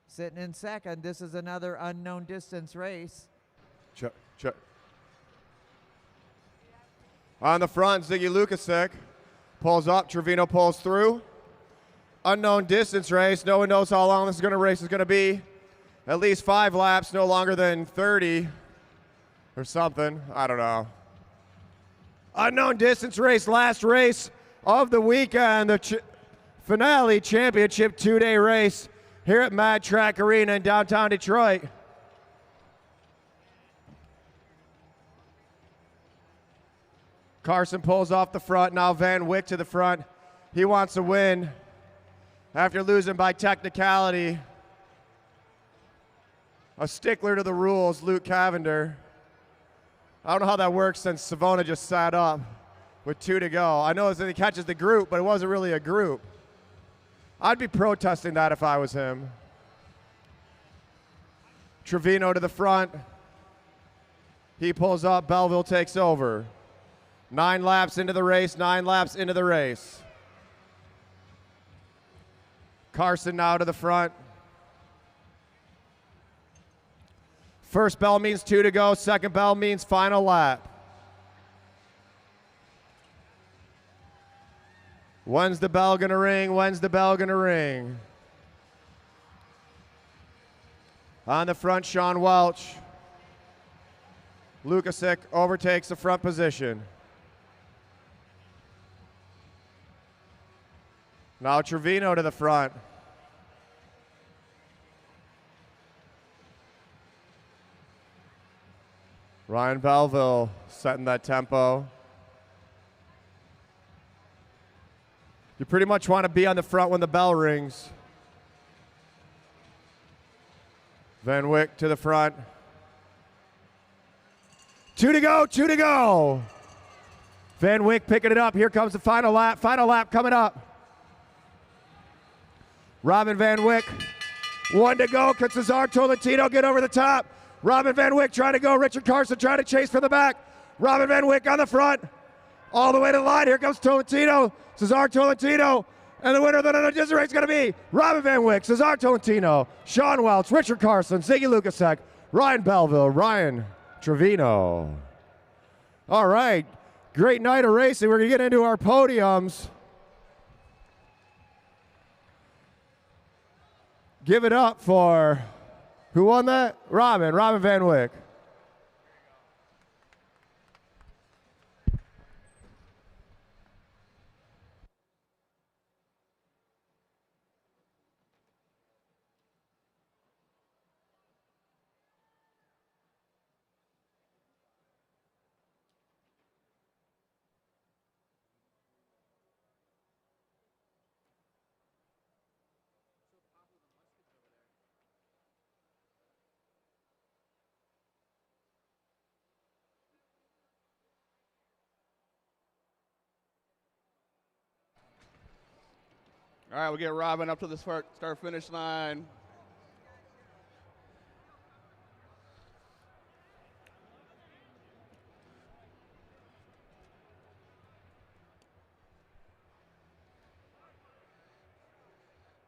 sitting in second. This is another unknown distance race. Check. On the front, Ziggy Lukasek pulls up. Trevino pulls through. Unknown distance race. No one knows how long this race is going to be. At least 5 laps, no longer than 30 or something. I don't know. Unknown distance race, last race of the weekend, the finale championship 2-day race here at Mad Track Arena in downtown Detroit. Carson pulls off the front, now Van Wyck to the front. He wants to win after losing by technicality. A stickler to the rules, Luke Cavender. I don't know how that works since Savona just sat up with 2 to go. I know that he catches the group, but it wasn't really a group. I'd be protesting that if I was him. Trevino to the front. He pulls up, Belleville takes over. 9 laps into the race, 9 laps into the race. Carson now to the front. First bell means 2 to go. Second bell means final lap. When's the bell gonna ring? When's the bell gonna ring? On the front, Sean Welch. Lukasek overtakes the front position. Now Trevino to the front. Ryan Belleville setting that tempo. You pretty much want to be on the front when the bell rings. Van Wyck to the front. 2 to go, 2 to go. Van Wyck picking it up. Here comes the final lap. Final lap coming up. Robin Van Wyck. 1 to go. Can Cesar Tolentino get over the top? Robin Van Wyck trying to go. Richard Carson trying to chase from the back. Robin Van Wyck on the front. All the way to the line. Here comes Tolentino. Cesar Tolentino. And the winner of the race is going to be Robin Van Wyck, Cesar Tolentino, Sean Welch, Richard Carson, Ziggy Lukasek, Ryan Belleville, Ryan Trevino. All right. Great night of racing. We're going to get into our podiums. Give it up for, who won that? Robin Van Wyck. All right, we'll get Robin up to the start-finish line.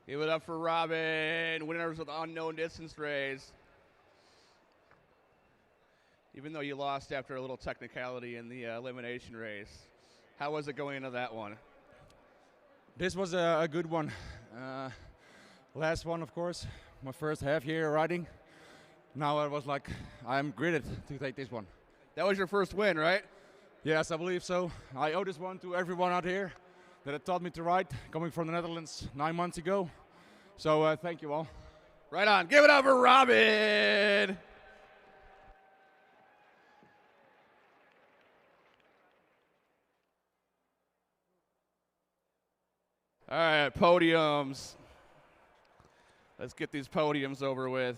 Give it up for Robin, winners of the unknown distance race. Even though you lost after a little technicality in the elimination race. How was it going into that one? This was a good one. Last one, of course, my first half year riding. Now I was like, I'm gritted to take this one. That was your first win, right? Yes, I believe so. I owe this one to everyone out here that had taught me to ride, coming from the Netherlands 9 months ago. So thank you all. Right on. Give it up for Robin. All right, podiums. Let's get these podiums over with.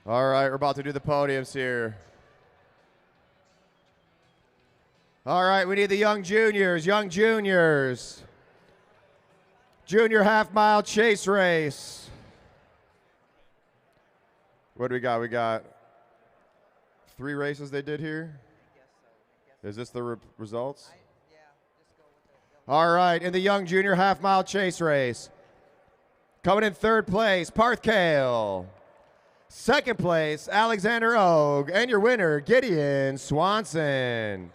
All right, we're about to do the podiums here. All right, we need the young juniors. Junior half-mile chase race. What do we got? We got 3 races they did here. Is this the results? All right, in the young junior half-mile chase race. Coming in 3rd place, Parth Kale. 2nd place, Alexander Og. And your winner, Gideon Swanson.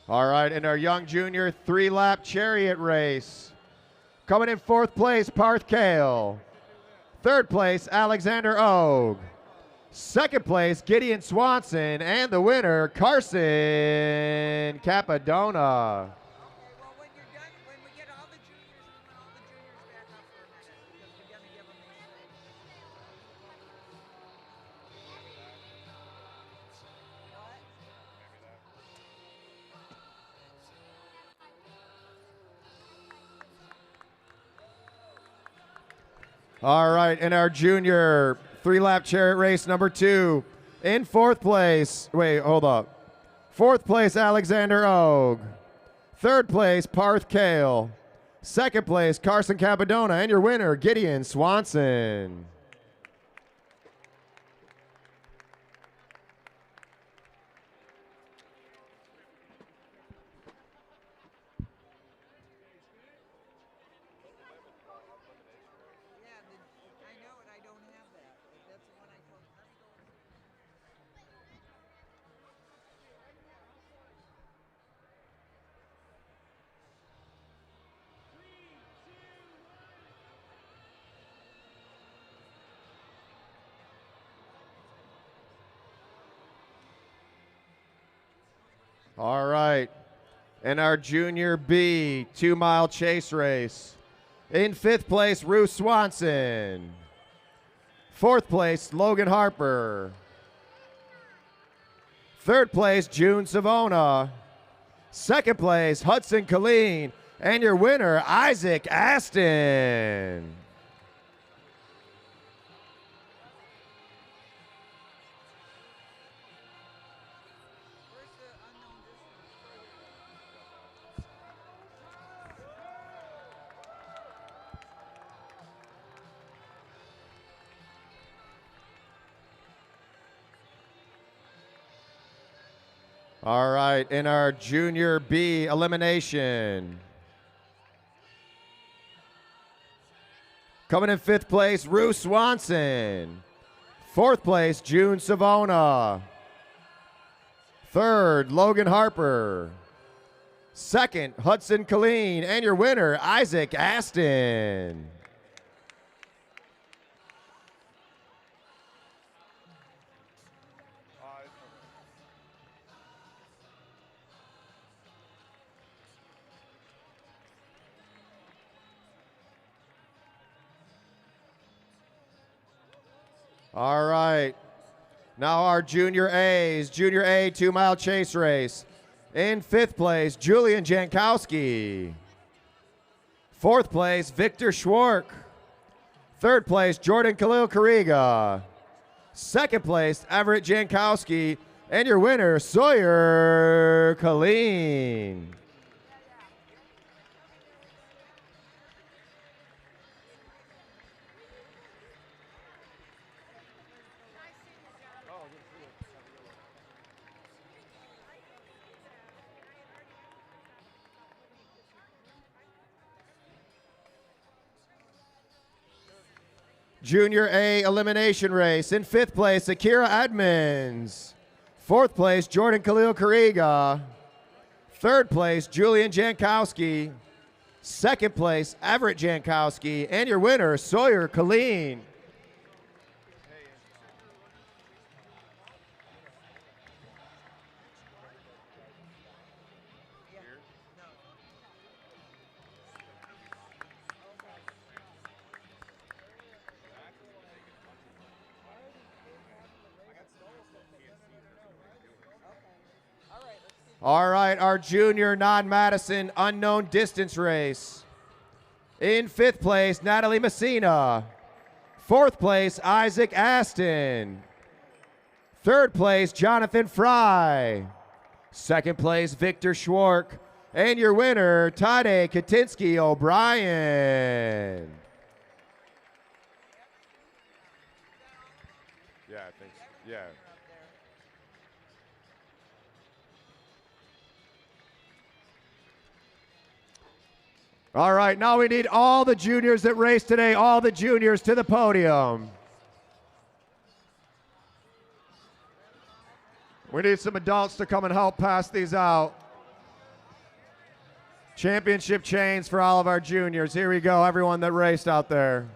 All right, in our young junior 3-lap chariot race. Coming in 4th place, Parth Kale. 3rd place, Alexander Og. 2nd place, Gideon Swanson. And the winner, Carson Capadona. All right, in our junior 3-lap chariot race number 2, in 4th place, wait, hold up. 4th place, Alexander Og. 3rd place, Parth Kale. 2nd place, Carson Capadona. And your winner, Gideon Swanson. All right. In our Junior B 2-mile chase race, in 5th place, Ruth Swanson. 4th place, Logan Harper. 3rd place, June Savona. 2nd place, Hudson Colleen. And your winner, Isaac Aston. All right, in our Junior B elimination. Coming in 5th place, Ruth Swanson. 4th place, June Savona. 3rd, Logan Harper. 2nd, Hudson Colleen. And your winner, Isaac Aston. All right. Now our Junior A's. Junior A 2-mile chase race. In 5th place, Julian Jankowski. 4th place, Victor Schwark. 3rd place, Jordan Khalil Kariga. 2nd place, Everett Jankowski. And your winner, Sawyer Colleen. Junior A elimination race. In 5th place, Akira Edmonds. 4th place, Jordan Khalil Kariga. 3rd place, Julian Jankowski. 2nd place, Everett Jankowski. And your winner, Sawyer Colleen. All right, our junior non-Madison unknown distance race. In 5th place, Natalie Messina. 4th place, Isaac Aston. 3rd place, Jonathan Fry. 2nd place, Victor Schwark. And your winner, Tade Katinsky O'Brien. Yeah, I think so. Yeah. All right, now we need all the juniors that raced today, all the juniors to the podium. We need some adults to come and help pass these out. Championship chains for all of our juniors. Here we go, everyone that raced out there.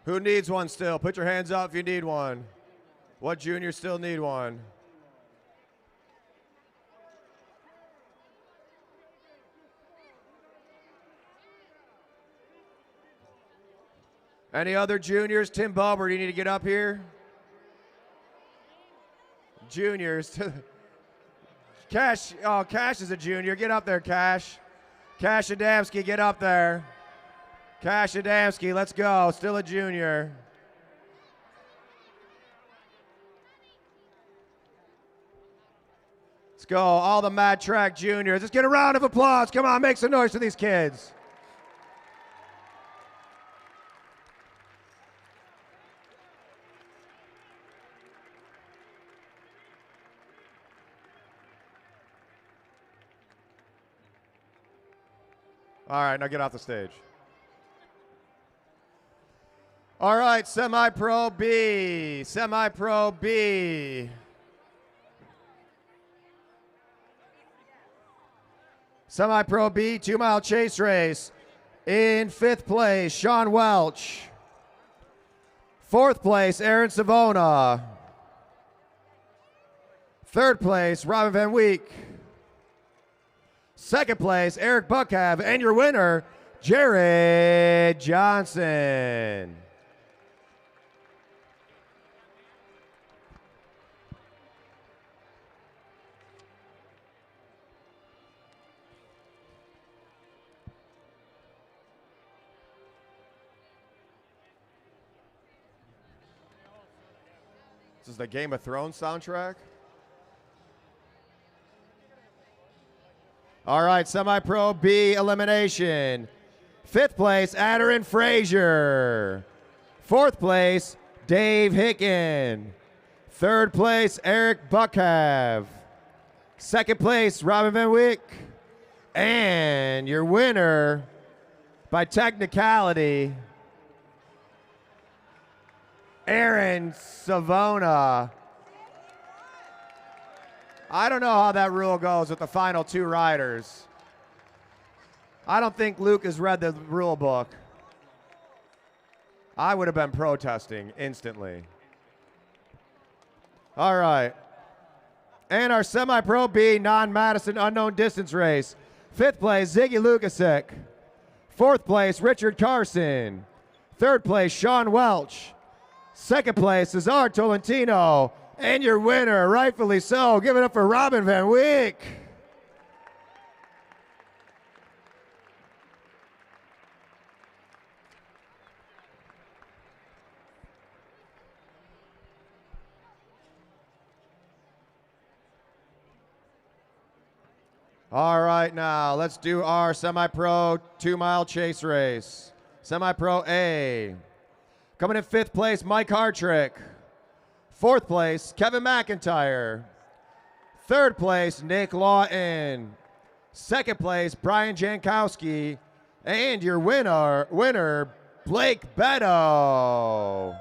Who needs one still? Put your hands up if you need one. What juniors still need one? Any other juniors? Tim Bobber, do you need to get up here? Juniors. Cash, oh, Cash is a junior. Get up there, Cash. Cash Adamski, get up there. Cash Adamski, let's go. Still a junior. Let's go. All the Mad Track juniors. Let's get a round of applause. Come on, make some noise for these kids. All right, now get off the stage. All right, semi-pro B, semi-pro B. Semi-pro B 2-mile chase race. In 5th place, Sean Welch. 4th place, Aaron Savona. 3rd place, Robin Van Week. 2nd place, Eric Buckhav. And your winner, Jared Johnson. This is the Game of Thrones soundtrack. All right, semi-pro B elimination. 5th place, Adarin Frazier. 4th place, Dave Hicken. 3rd place, Eric Buckhav. 2nd place, Robin Van Wyck. And your winner, by technicality, Aaron Savona. I don't know how that rule goes with the final 2 riders. I don't think Luke has read the rule book. I would have been protesting instantly. All right. And our semi-pro B non-Madison unknown distance race. 5th place, Ziggy Lukasik. 4th place, Richard Carson. 3rd place, Sean Welch. 2nd place, Cesar Tolentino. And your winner, rightfully so, give it up for Robin Van Wyck. All right, now let's do our semi-pro 2-mile chase race. Semi-pro A. Coming in 5th place, Mike Hartrick. 4th place, Kevin McIntyre. 3rd place, Nick Lawton. 2nd place, Brian Jankowski. And your winner, Blake Beto.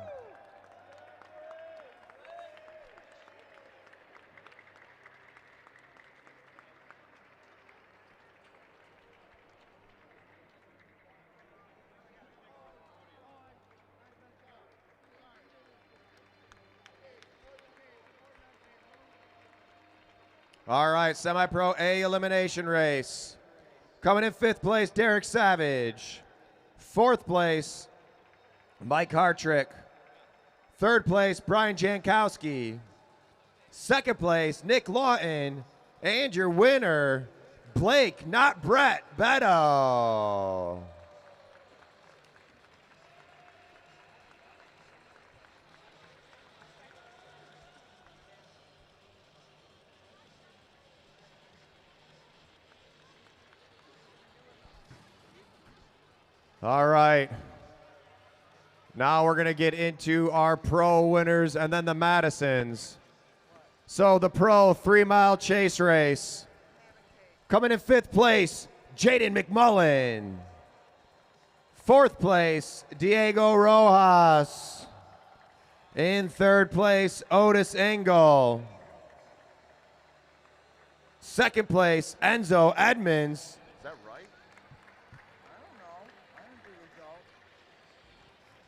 All right, semi-pro A elimination race. Coming in 5th place, Derek Savage. 4th place, Mike Hartrick. 3rd place, Brian Jankowski. 2nd place, Nick Lawton. And your winner, Blake, not Brett, Beto. All right. Now we're going to get into our pro winners and then the Madisons. So the pro 3-mile chase race. Coming in 5th place, Jaden McMullen. 4th place, Diego Rojas. In 3rd place, Otis Engel. 2nd place, Enzo Edmonds.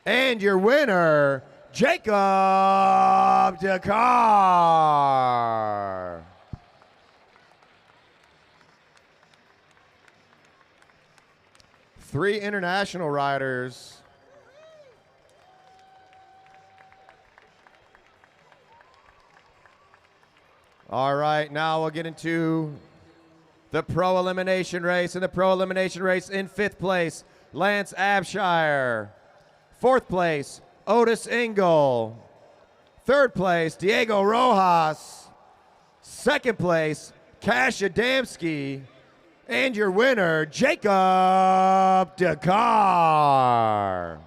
And your winner, Jacob Dakar. Three international riders. All right, now we'll get into the pro elimination race. In the pro elimination race, in 5th place, Lance Abshire. 4th place, Otis Engel. 3rd place, Diego Rojas. 2nd place, Cash Adamski. And your winner, Jacob Dakar.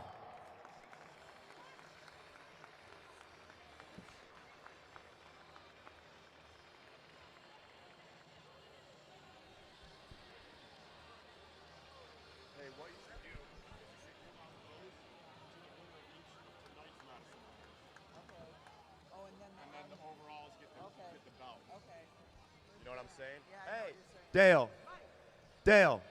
what I'm saying? Hey, Dale. Dale.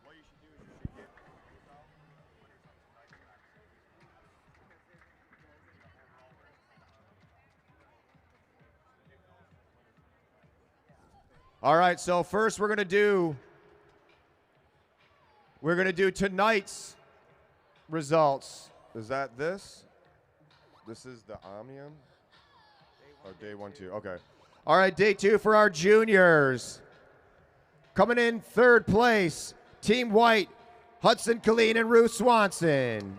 What you should do is you should get All right, so first we're gonna do tonight's results. Is that this? This is the Omnium? Oh, day 1, 2. Okay. All right, day 2 for our juniors. Coming in third place, Team White, Hudson Colleen and Ruth Swanson.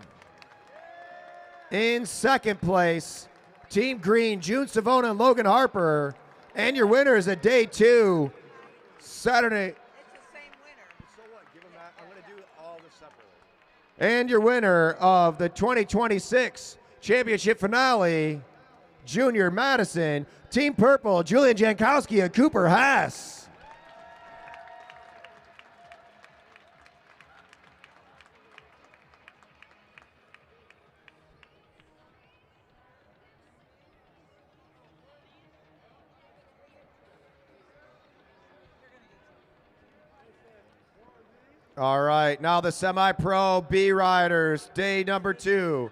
In second place, Team Green, June Savona and Logan Harper. And your winners at day 2, Saturday. It's the same winner. So what? Give them that. I'm going to do all this separately. And your winner of the 2026 championship finale, Junior Madison, Team Purple, Julian Jankowski and Cooper Haas. All right, now the semi-pro B riders, day number 2.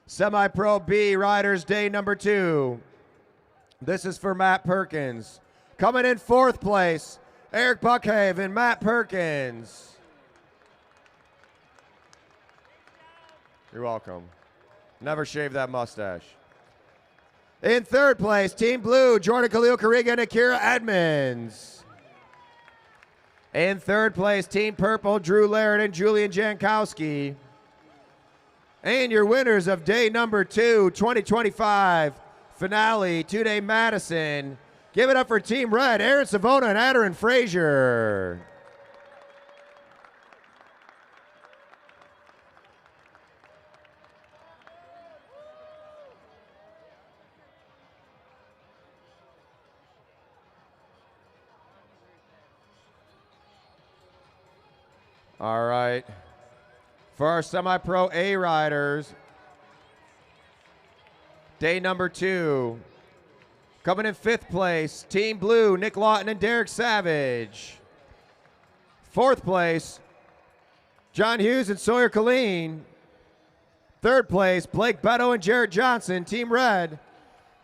Semi-pro B riders, day number 2. This is for Matt Perkins. Coming in fourth place, Eric Buckhaven, Matt Perkins. You're welcome. Never shave that mustache. In third place, Team Blue, Jordan Khalil Kariga and Akira Edmonds. In third place, Team Purple, Drew Laird and Julian Jankowski. And your winners of day number 2, 2025 finale, 2-day Madison. Give it up for Team Red, Aaron Savona and Adarin Frazier. All right. For our semi-pro A riders, day number 2. Coming in fifth place, Team Blue, Nick Lawton and Derek Savage. Fourth place, John Hughes and Sawyer Colleen. Third place, Blake Beto and Jarrett Johnson, Team Red.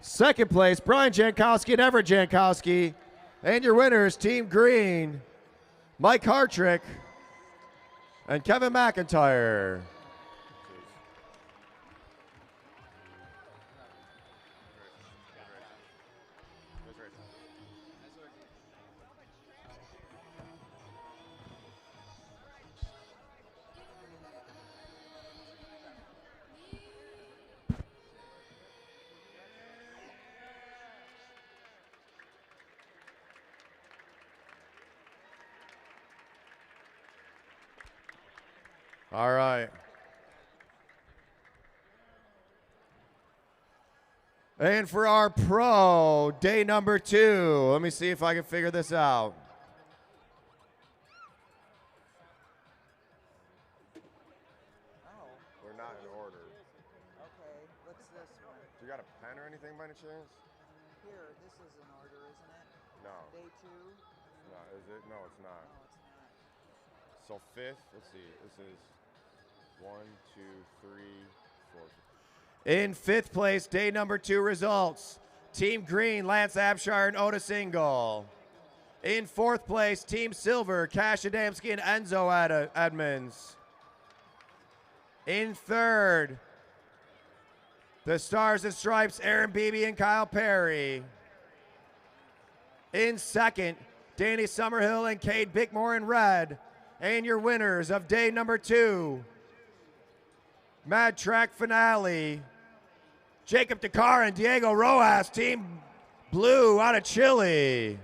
Second place, Brian Jankowski and Everett Jankowski. And your winners, Team Green, Mike Hartrick and Kevin McIntyre. All right. And for our pro, day number 2. Let me see if I can figure this out. We're not in order. Okay, what's this one? You got a pen or anything by any chance? Here, this is in order, isn't it? No. Day 2? No, is it? No, it's not. No, it's not. So fifth, let's see. This is 1, 2, 3, 4. In fifth place, day number 2 results. Team Green, Lance Abshire and Otis Ingle. In fourth place, Team Silver, Cash Adamski and Enzo Edmonds. In third, the Stars and Stripes, Aaron Beebe and Kyle Perry. In second, Danny Summerhill and Cade Bickmore in red. And your winners of day number 2, Mad Track Finale, Jacob Dakar and Diego Rojas, Team Blue out of Chile.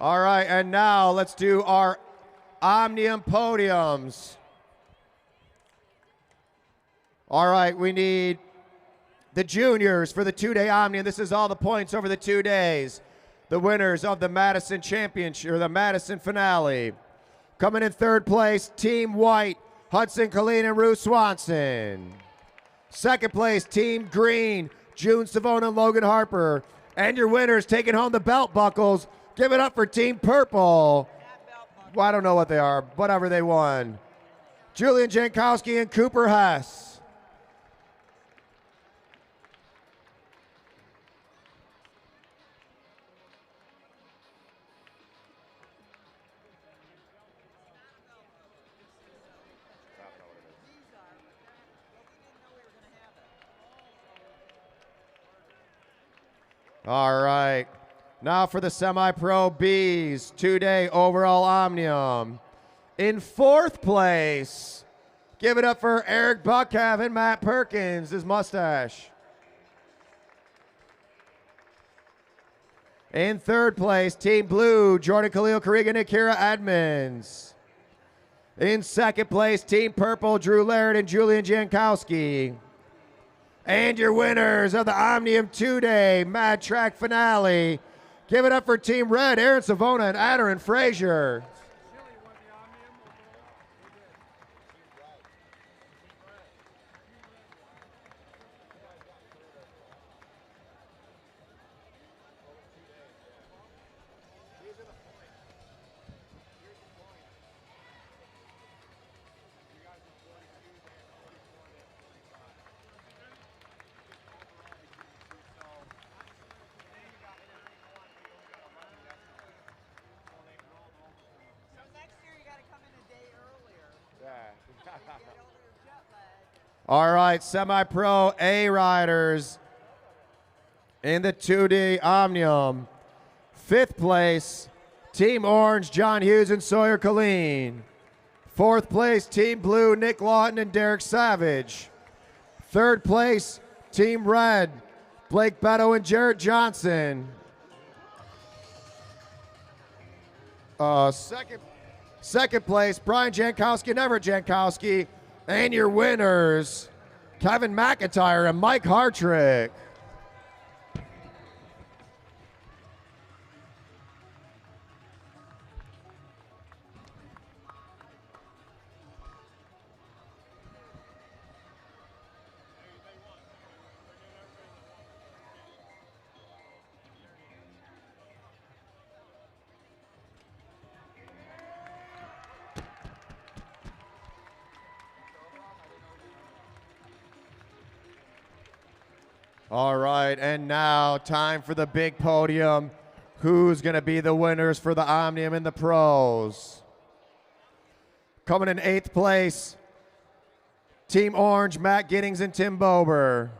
All right, and now let's do our Omnium podiums. All right, we need the juniors for the two-day Omnium. This is all the points over the 2 days. The winners of the Madison Championship, or the Madison Finale. Coming in third place, Team White, Hudson Colleen and Rue Swanson. Second place, Team Green, June Savona and Logan Harper. And your winners taking home the belt buckles. Give it up for Team Purple. Well, I don't know what they are, whatever they won. Julian Jankowski and Cooper Hess. All right, now for the semi-pro Bs, two-day overall Omnium. In fourth place, give it up for Eric Buckhav and Matt Perkins, his mustache. In third place, Team Blue, Jordan Khalil Corrigan and Kira Edmonds. In second place, Team Purple, Drew Laird and Julian Jankowski. And your winners of the Omnium two-day Mad Track Finale. Give it up for Team Red, Aaron Savona and Adarin Frazier. All right, semi-pro A riders in the 2D Omnium. Fifth place, Team Orange, John Hughes and Sawyer Colleen. Fourth place, Team Blue, Nick Lawton and Derek Savage. Third place, Team Red, Blake Beto and Jarrett Johnson. Second place, Brian Jankowski and Everett Jankowski. And your winners, Kevin McIntyre and Mike Hartrick. All right, and now time for the big podium. Who's going to be the winners for the Omnium and the pros? Coming in eighth place, Team Orange, Matt Giddings and Tim Bober.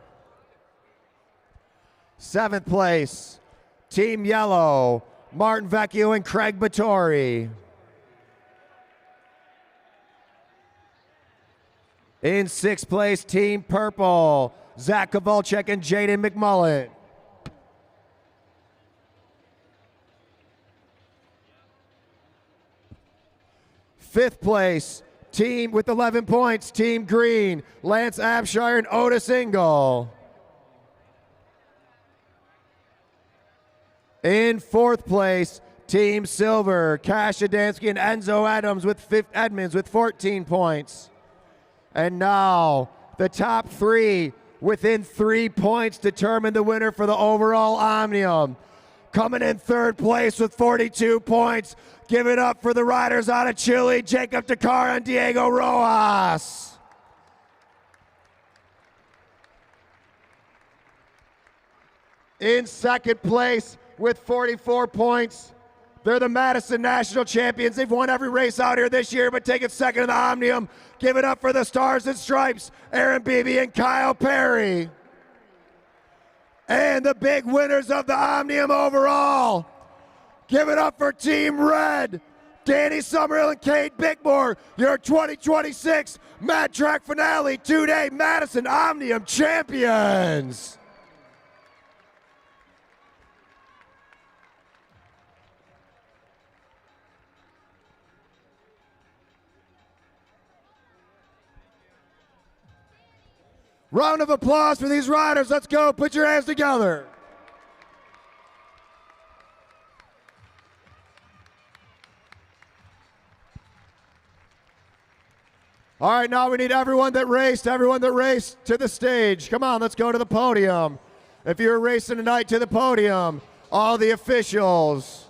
Seventh place, Team Yellow, Martin Vecchio and Craig Battori. In sixth place, Team Purple, Zach Kovalchuk and Jaden McMullen. Fifth place, team with 11 points, Team Green, Lance Abshire and Otis Engel. In fourth place, Team Silver, Cash Adansky and Enzo Edmonds with 14 points. And now, the top three within 3 points determine the winner for the overall Omnium. Coming in third place with 42 points, give it up for the riders out of Chile, Jacob Dakar and Diego Rojas. In second place with 44 points, they're the Madison National Champions. They've won every race out here this year, but taking second in the Omnium. Give it up for the Stars and Stripes, Aaron Beebe and Kyle Perry. And the big winners of the Omnium overall. Give it up for Team Red, Danny Summerhill and Kate Bickmore, your 2026 Mad Track Finale two-day Madison Omnium champions. Round of applause for these riders. Let's go. Put your hands together. All right, now we need everyone that raced to the stage. Come on, let's go to the podium. If you're racing tonight, to the podium. All the officials.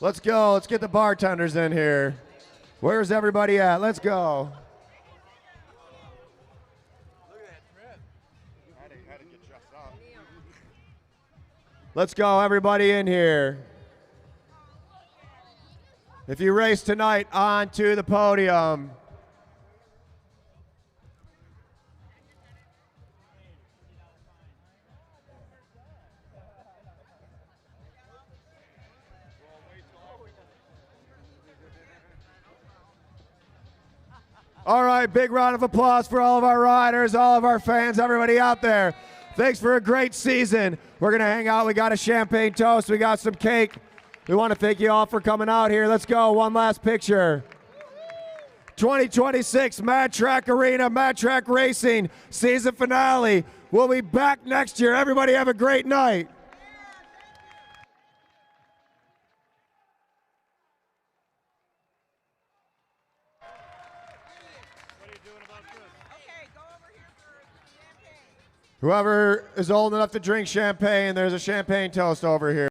Let's go. Let's get the bartenders in here. Where's everybody at? Let's go. Let's go, everybody in here. If you race tonight, on to the podium. All right, big round of applause for all of our riders, all of our fans, everybody out there. Thanks for a great season. We're going to hang out. We got a champagne toast. We got some cake. We want to thank you all for coming out here. Let's go. One last picture. 2026 Mad Track Arena, Mad Track Racing season finale. We'll be back next year. Everybody have a great night. Whoever is old enough to drink champagne, there's a champagne toast over here.